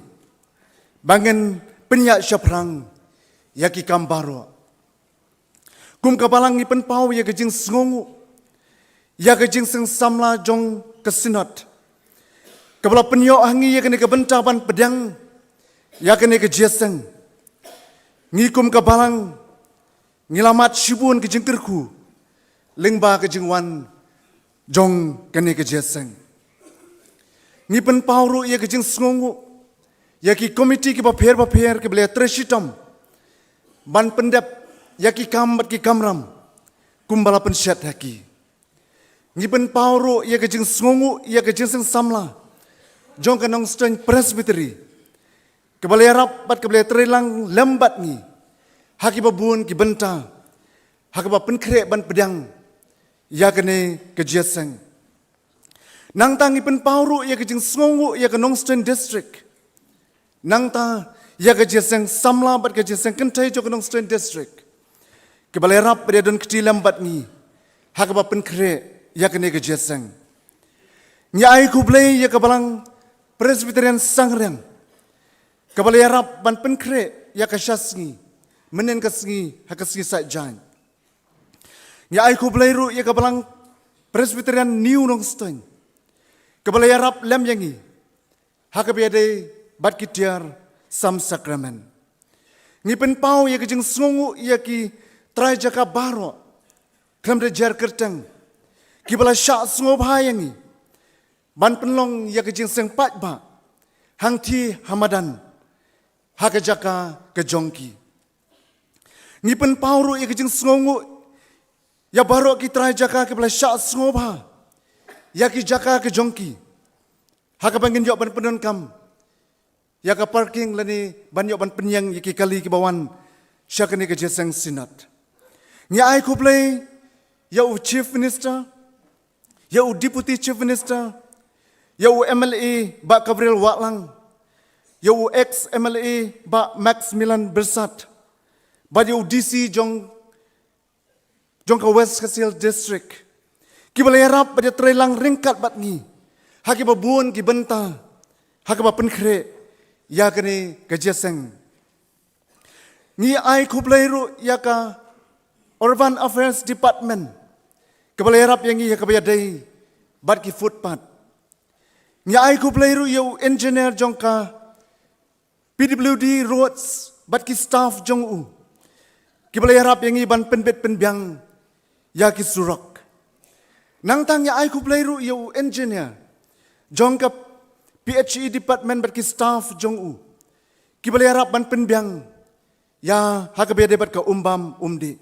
bangen penyak syaprang yaki kambaro kum ka balang ngipen pau ia ke jing sngongu ia ke jing seng samla jong ke sinat kabala penyo hangi ya kene ke bentaban pedang ya kene ke jeseng ngikum ke balang ngilamat shibun ke jengkerku lingba ke jengwan jong kene ke jeseng ngipen pauru ya ke jeng sngongu ya ki komiti ki bapher ke bele treshitam ban pendap ya ki kambat ki kamram kumbala pensyat haki ngipen pauru ya ke jeng sngongu ya ke jeseng samla jong kanong stone presbytery kebale rap bat kebale trelang lembat ni haki babun ki benta haki ba penkre ban pedang ya kene kejeseng nang tangi pen pauru ya kejing sngongu ya kanong stone district nang ta ya kejeseng samla bat kejeseng kentai jong kanong stone district kebale rap pada don keti lembat ni haki ba penkre ya kene kejeseng nyai kublei ya kebalang Presbyterian Sangrang kabala yarap ban penkre ya kasyasngi menen kasngi hakasngi sajan ya ai kublairu ya kabalang Presbyterian New Nongstein kabala yarap lem yangi hakabiade bat kitiar sam sakramen ni pen pau ya kejeng sngongu ya ki trai jaka baro kram de jar kerteng kibala sya sngo bhayangi ban penlong ya kejing seng pat ba hang ti hamadan hakajaka kejongki ngipen pauru ya kejing sngongu ya baro ki trai jaka ke bela syak sngoba ya ki jaka kejongki hakabangin yo ban penon kam ya ka parking lani ban yo ban penyang ya ki kali ki bawan syakani ke jeseng sinat nya ai kuplay ya u chief minister ya u deputy chief minister ya u MLA ba Gabriel Watlang, ya u ex MLA ba Maximilian Bersat, ba ya u DC jong ka West Kasial District. Ki balai rap ba dia trelang ringkat bat ngi. Haki ba buon ki benta, haki ba penkre ya kene kejeseng. Ni ai kublai ru ya ka Urban Affairs Department. Ki balai rap yang ya ka ba dai bat ki footpath. Nya ai kublai ru yo engineer jong ka PWD roads bat ki staff jong u ki balai harap yang ban penbet penbiang ya ki surak nang tang nya ai kublai ru yo engineer jong ka PHE department bat ki staff jong u ki balai harap ban penbiang ya hakabede bat ka umbam umdi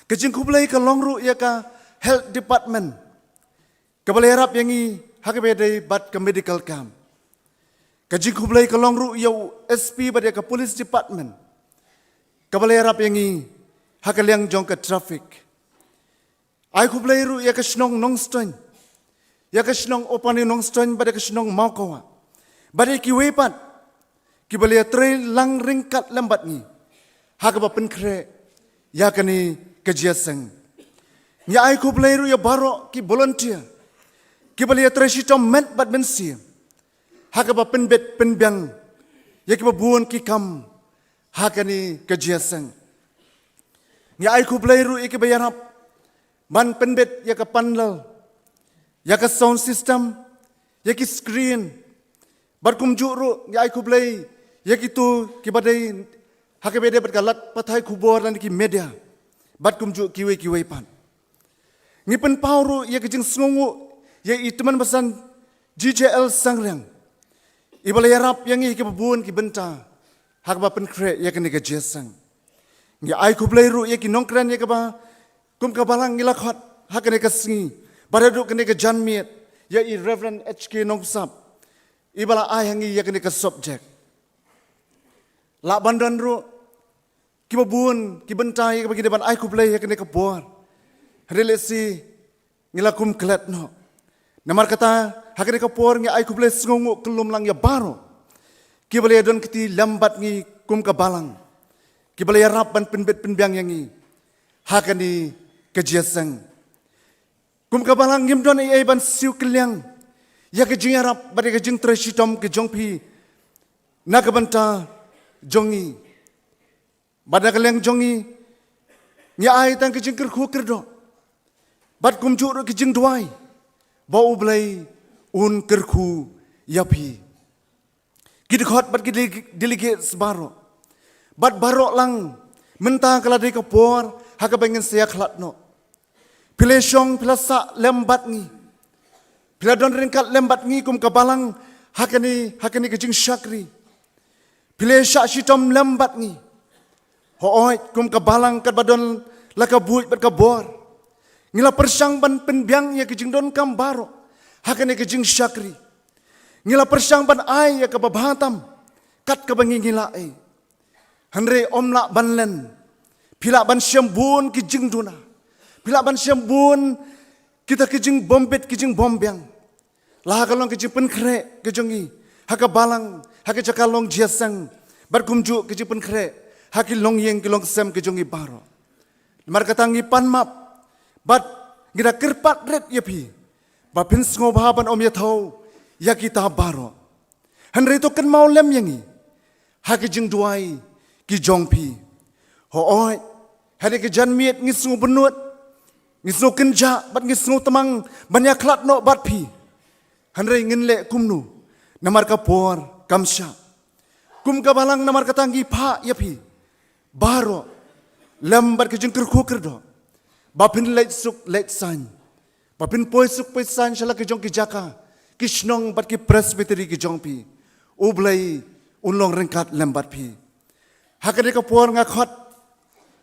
kejing kublai ka longru ya ka health department ka balai harap yang hakabede bat ke medical camp. Kajing kublai ke longru yau SP pada ke police department. Kabalai rap yangi hakaliang jong ke traffic. Ai kublai ru ya ke snong nongstoin. Ya ke snong opani nongstoin pada ke snong maukawa. Pada ki wepat. Ki balai trail lang ringkat lambat ni. Hakaba penkre ya kani kejiaseng. Ya ai kublai ru ya baro ki volunteer. Kibali trashito met bat bensi. Hakaba penbet penbiang. Ya kiba buon ki kam. Hakani kejiaseng. Ya ai kublai ru ikiba yarap. Ban penbet ya ka panlal. Ya ka sound system. Ya ki screen. Bat kumju ru ya ai kublai. Ya kitu kibadai. Hakabede bat galat patai kubor dan ki media. Bat kumju kiwe pan. Ngipen pauru ya kejing sngongu. Ya teman pesan GJL Sangrang. Ibalai rap yang iki babun ki benta. Hak ba penkre ya kene ke jesang. Ya ai kublai ru ya ki nongkran ya ka ba kum ka balang ngilakhat hakane kasingi baradu kene ke janmiet ya i Reverend HK Nongsap ibala ai hangi ya kene ke subject la bandan ro kibabun kibentai bagi depan ai kuplay ya kene ke bor relesi ngilakum klet no namar kata hakane ke por ngi ai kuplay sngongu kelum lang ya baro kibale don kiti lambat ngi kum ke balang kibale rap ban penbet penbiang yangi hakani kejiasang kum kabalang ngim don ai ban siu kelyang ya ke jing arab bade ke jing tresitom ke jongpi na ke banta jongi bada kelyang jongi nya ai tang ke jing kerku kerdo bad kum juru ke jing duai bau blai un kerku yapi kid khot bad ke delegate sebaro bad barok lang mentang kala de ke por ha ke bengen sia khlat no Pila syong, pila sak lembat ngi. Pila don ringkat lembat ngi kum kabalang hakani kejing syakri. Pila syak shitom lembat ngi. Hooi kum kabalang kat badon laka buit bat kabor. Ngila persang ban penbiang ya kejing don kam baro. Hakani kejing syakri. Ngila persang ban ai ya kababahatam. Kat kabangi ngila ai. Hanre omlak ban len. Pila ban syambun kejing duna. Bila ban syambun kita kejing bombet kejing bombyang. Lah kalong kejing penkrek kejongi. Haka balang haka cakalong jiasang. Barkumju kejing penkrek. Haki long yeng kilong sem kejongi baro. Mar katangi pan map. Bat ngira kerpat red yapi. Bapin ngobahaban om yatau ya kita baro. Henry itu kan mau lem yangi. Haki jing duai ki jongpi. Hooi hari kejan miet ngisu benut. Ngisno kenja bat ngisno temang banyak klat no bat pi. Hanrei nginle kumnu namar kapor kamsha. Kum kabalang namar katangi pa yapi. Baro lambat ke jengker kerdo. Bapin leit suk leit san. Bapin poi suk poi san shala ke jong ki jaka. Kishnong bat ki presbytery ki jong pi. Ublai unlong rengkat lambat pi. Hakade kapor ngakot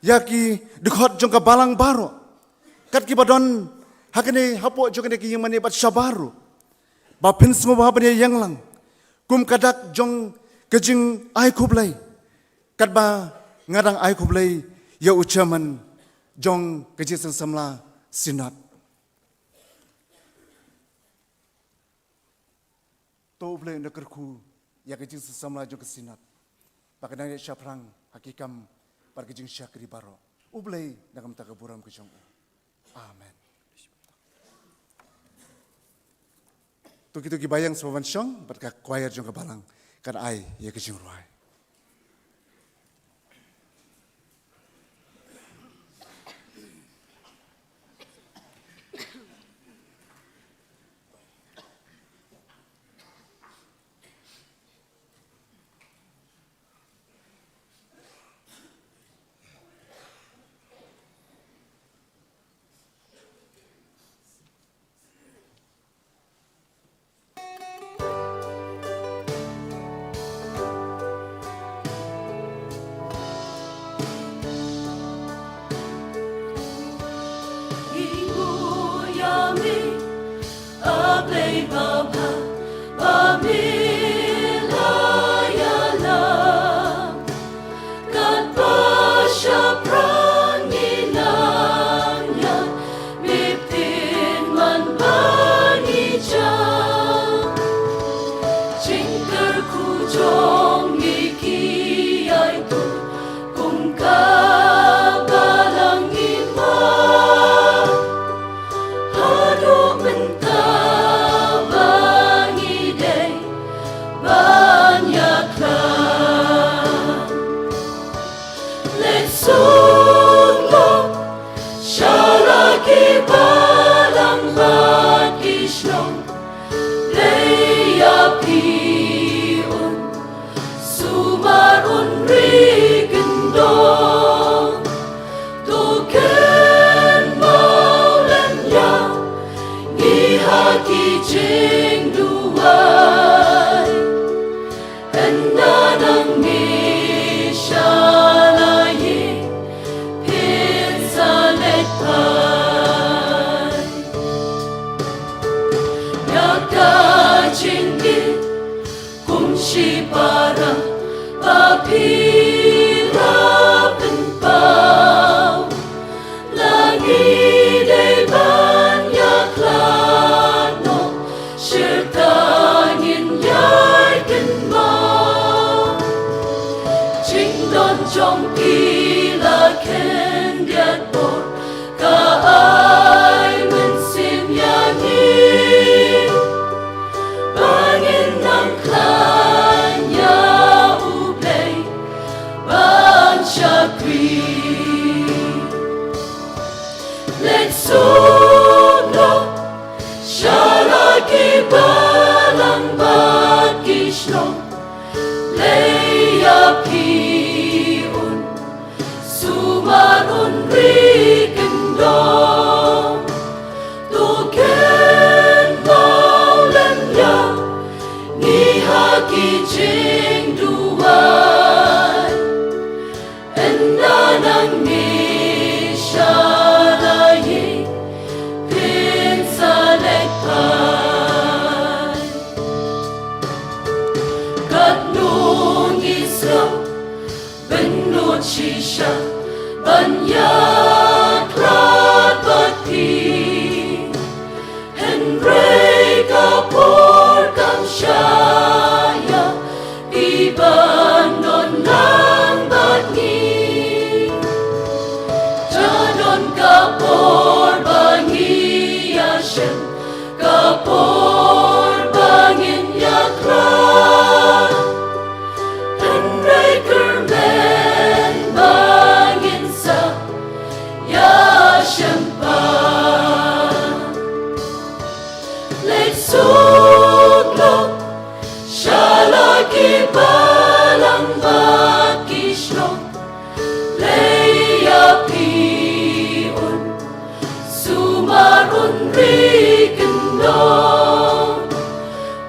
yaki dikot jong kabalang baro. Kat kibadon hakane hapo jokane ki yamane bat shabaru bapin semua bahabane yang lang kum kadak jong kejing ai kublai kat ba ngadang ai kublai ya ucaman jong kejing samla sinat to blai nakerku ya kejing samla jong sinat bakadang ya syaprang hakikam par kejing syakri baro ublai nagam takaburam kejong Amen. Tuki bayang sebawan syong berkat choir jong kabalang kan ai ya kejing ruai. nakajingit kung si para papirapan pau langit ay banyak lano sertangin yai kenma chính đón trong kỳ là khen điệt bột cả ai mình xin nhà nghi bangin ng kanya ublay ban syakri let's suno siya lagi balang bagishno Leyapiun Sumarun Rikendong Tuken Maulanya Ni Haki Jing Duwan Endanang Ni Shalayi Pinsalekpan Katnung Israel Benut Shisha Banyak Ratbati Henry Kapor Kamshaya Ibanon Nang Batni Janon Kapor Bangi Yashem Kapor Bangin Yakran Henry Kermen Bangin Sa Yashem Pa Let's suglo Shalaki Balang Bakishno Leyapiun Sumarun Rikendong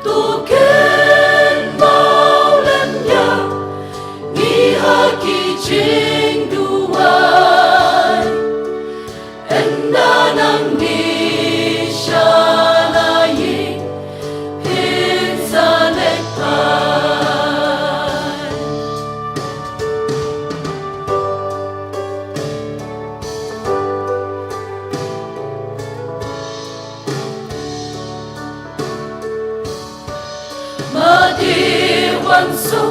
Tuken Maulanya Ni Haki Jing Duwan Endanang Ni Shalayi Pinsalekpan Madiwan so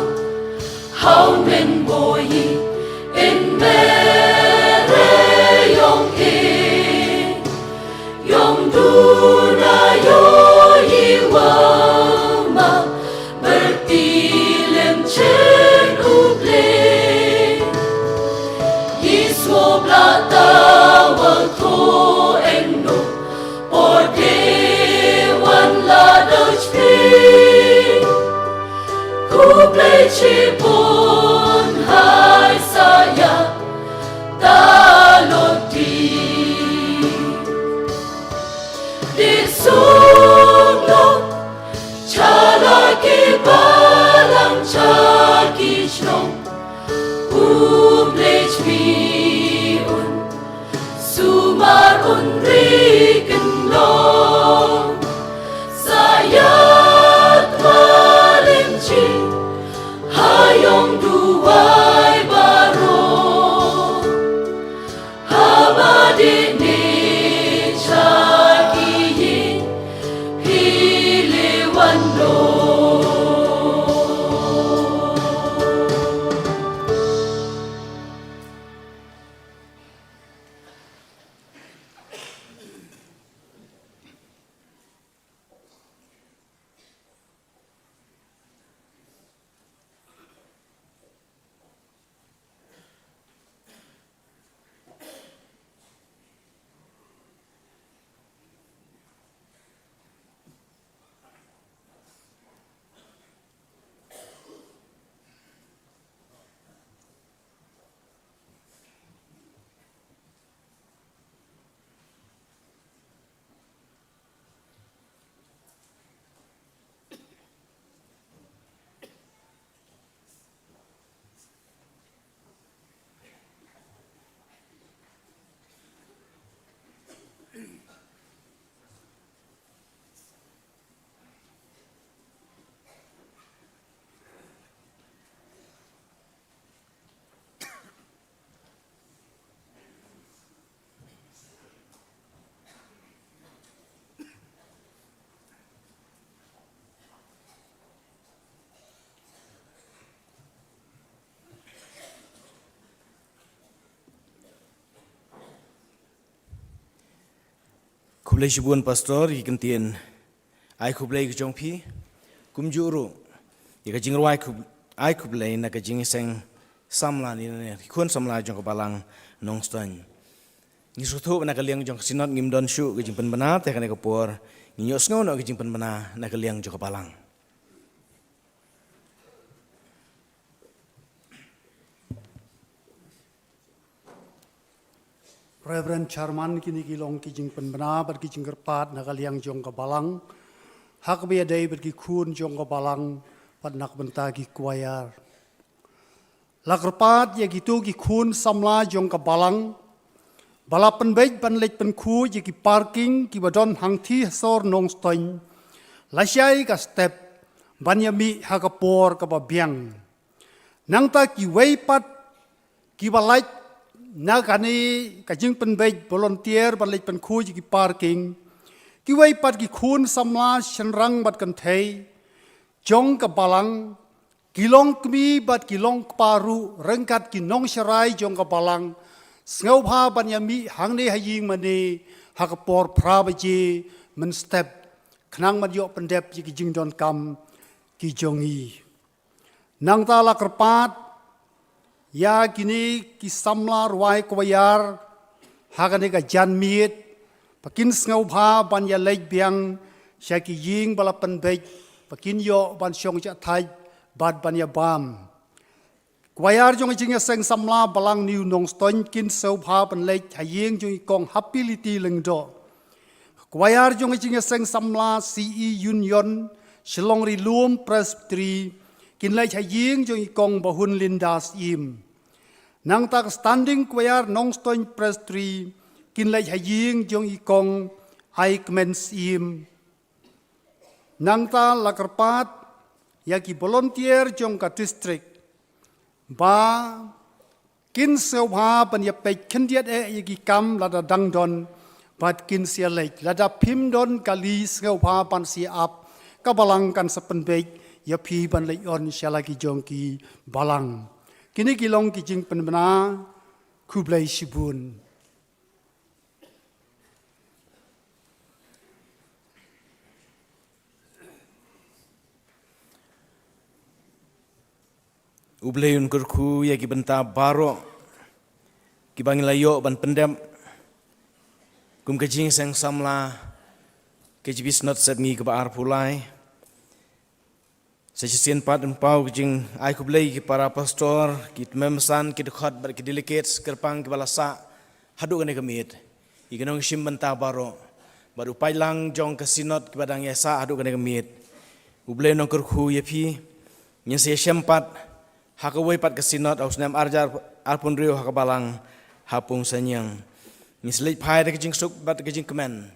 How men boy in mere yong in Yong duna yo iwama Bertilem chen uble Yiswo blata wakto engno Pordewan la dochpi Kublai cipun hai saya taloti Disugno Chalaki balang chakishno Kublai cipun Sumarun rikenlong Sayat malimci Hayong kublai shibun pastor ki kentien ai kublai ke jong pi kum juru ya ka jing ruai ai kublai na ka jing seng samla ni ne khun samla jong ka balang nong stan ni suthu na ka liang jong sinot ngim don shu ke jing pen bana te ka ne ka por ni yos ngau no ke jing pen bana na ka liang jong ka balang. Reverend Charman kini kilong kijing penbena ber kijing kerpat nakaliang jong kabalang hak biadai ber kun jong kabalang pat nak benta ki kuayar lakerpat ya gitu ki kun samla jong kabalang balapan bej ban lej pen ku ya ki parking ki badon hang thi sor nong stoin lasyai ka step banyami hakapor ka babiang nang ta ki wei pat ki balai nakani kajing penbej volunteer balai pen ku ki parking ki wei pat ki kun samla shenrang bat kan thei jong ka balang kilong kmi bat kilong paru rengkat ki nong sharai jong ka balang ngau pha banyami hang ne haying mani hakapor prabaji men step khnang mat yo pendep ki jing don kam ki jongi nang ta la kerpat ya kini ki samla ruai kwayar hagane ka janmiet pakin ngau pha ban ya lej biang sya ki ying balapan bej pakin yo ban syong cha thai bad ban ya bam kwayar jong jing ya seng samla balang new nong ston kin sau pha ban lej haying jong kong happility leng do kwayar jong jing ya seng samla CE union Shillong ri lum presbytery kin lej haying jong kong bahun lindas im nang tak standing kwayar nong ston presbytery kin lej haying jong kong aikmens im nang ta lakarpat ya ki volunteer jong ka district ba kin sewa ban ya pe khendiat ya ki kam lada dang don bat kin sia lej lada phim don kali sewa ban si ap ka balang kan sapen be ya phi ban lej on siala ki jong ki balang kini kilong ki jing penbena kublai shibun Ublayun kurku ya ki benta baro ki bangin layo ban pendem kum ke jing seng samla ke jibis not set ngi ke baar pulai sesien pat empau ke jing ai kublai ki para pastor ki memsan ki dekhot bar ki delegates kerpang ki balasa hadu kene kemit ikenong sim benta baro baru pailang jong ke sinot ki badang yasa hadu kene kemit ublayun kurku ya pi nyese sempat hakawai pat kesinot aus nam arjar arpun rio hakabalang hapung sanyang nislet phai de jing suk bat jing kemen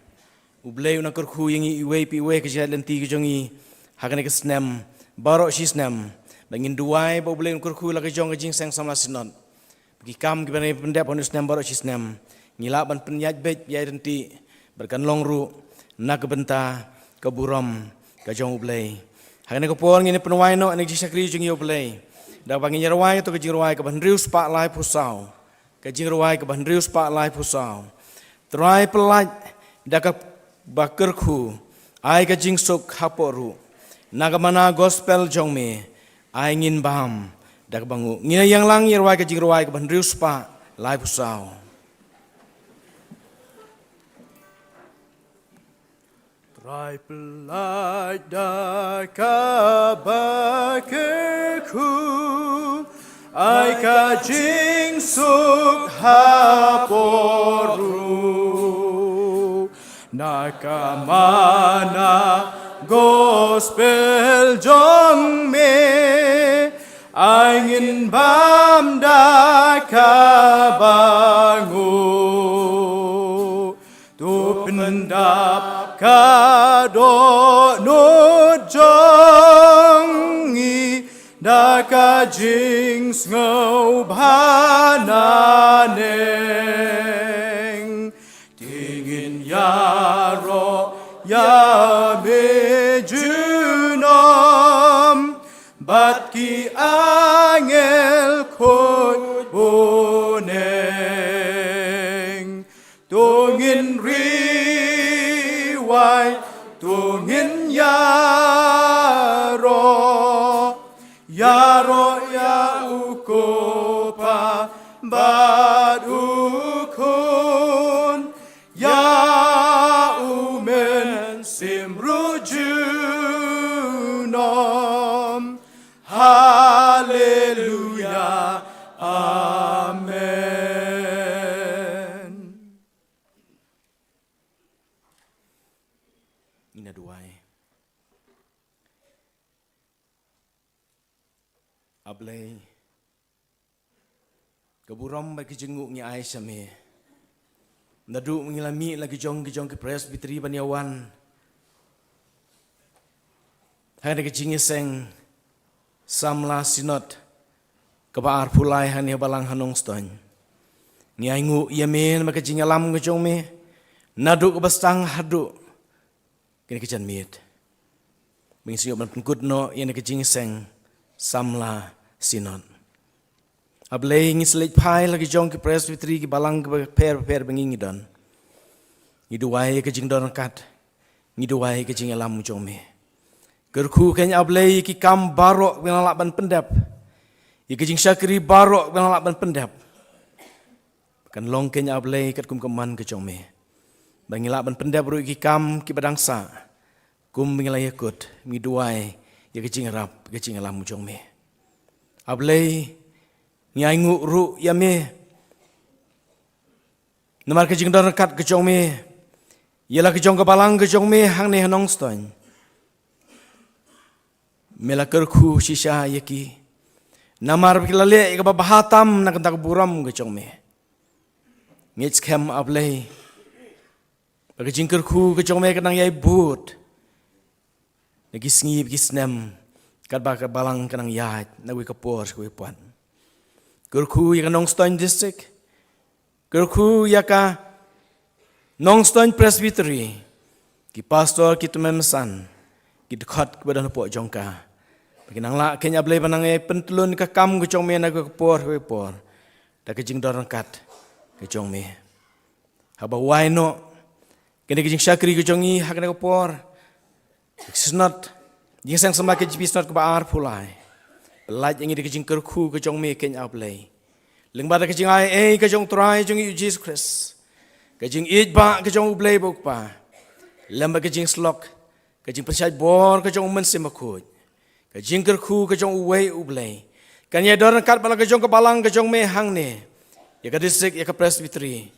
ublei una kurku yangi iwei pi we kejat lenti kejongi hakane kesnam baro sisnam bangin duai ba ublei kurku la kejong jing sang samla sinot bagi kam gibane pendep onus nam baro sisnam ngila ban penyaj bet yai renti berkan longru nak benta keburam kejong ublei hakane kopor ngine penuai no ane jisakri jing ublei da bangin rawai to ke jing rawai ke ban rius pak lai pusau ke jing rawai ke ban rius pak lai pusau trai pelaj da ka bakerku ai ke jing suk haporu nagamana gospel jongme ai ngin bam da ka bangu ngina yang lang rawai ke jing rawai ke ban rius pak lai pusau trai pelaj da ka bakerku ai ka jing suk haporu nakamana gospel jong me ai ngin bam da ka bangu tu pendap ka do no jong i da ka jing ngau bananeng tingin ya ro ya me junam bat ki angel khot boneng tungin ri Yaro ya ukopa bad ukun ya umen simrujunom haleluya amen. Ina duai ablay keburam bagi jenguk ni Aisyah me nadu mengilami lagi jong ke presbytery Banyawan hai ke jingiseng samla sinot kebaar pulai hani balang hanong ston ni aingu yamen bagi jingalam ke jong me nadu ke bastang hadu kini kejan mit mengisi ban pengkudno yang ke jingiseng samla sinot ablay ngi selit pai lagi jong ke presbytery ki balang ke per bengingi don ngi duai ke jing don kat ngi duai ke jing alam jong me gerku kenya ablay ki kam barok benalak ban pendap i ke jing syakri barok benalak ban pendap kan long kenya ablay kat kum keman ke jong me bangilak ban pendap ru ki kam ki badangsa kum bengilai ikut ngi duai ya ke jing rap ke jing alam jong me ablay nyai ru ya me nomar ke jing don kat ke jong me ialah ke jong ke balang ke jong me hang ne hanong ston mela kerku sisa yaki namar bilale ke bahatam nak tak buram ke jong me ngits kem ablay bagi jing kerku ke jong me kenang yai but lagi sngi bagi snem kat balang kenang yai nak we kapor ke puan Gerku ya Nongstoin district, gerku ya ka Nongstoin presbytery, ki pastor kita memesan, ki dekat kepada nepok jongka. Bagi nangla kenya boleh panangai pentelun ke kam ke jong me nak ke por, dah kejing dorang kat ke jong me. Haba why no, kena kejing syakri ke jongi hak nak ke por. It's not, jing sang sama ke jipis not ke baar pulai. Belaj yang ini kejing kerku ke jong me kenya ablay. Lengbada kejing ai ke jong try jong Jesus Christ. Kejing ba ke jong ublay bok pa. Lamba kejing slok. Kejing persyai bor ke jong men semakut. Kejing kerku ke jong uway ublay. Kanya dorang kat bala ke jong ke balang ke jong me hang ne. Ya ke distrik ya ke presbytery.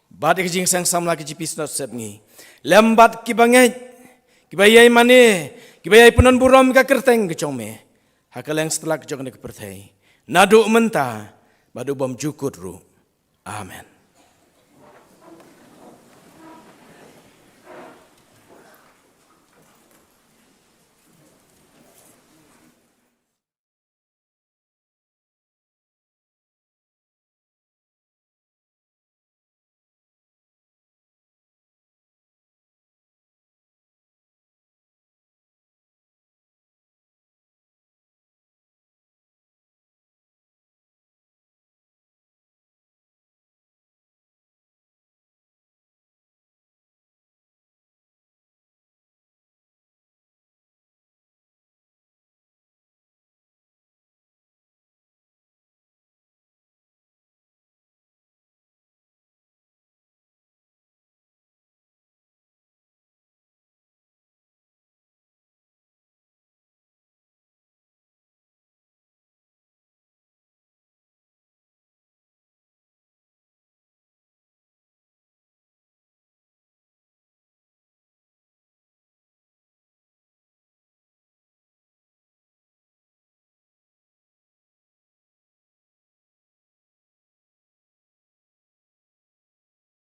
Bad kejing sang samla ke jipis not sep ngi. Lambat ki bangai. Ki bayai mane. Ki bayai punan buram ka kerteng ke jong me. Hakaleng setelah kejong ke pertai. Nadu menta, badu bom jukut ru. Amen.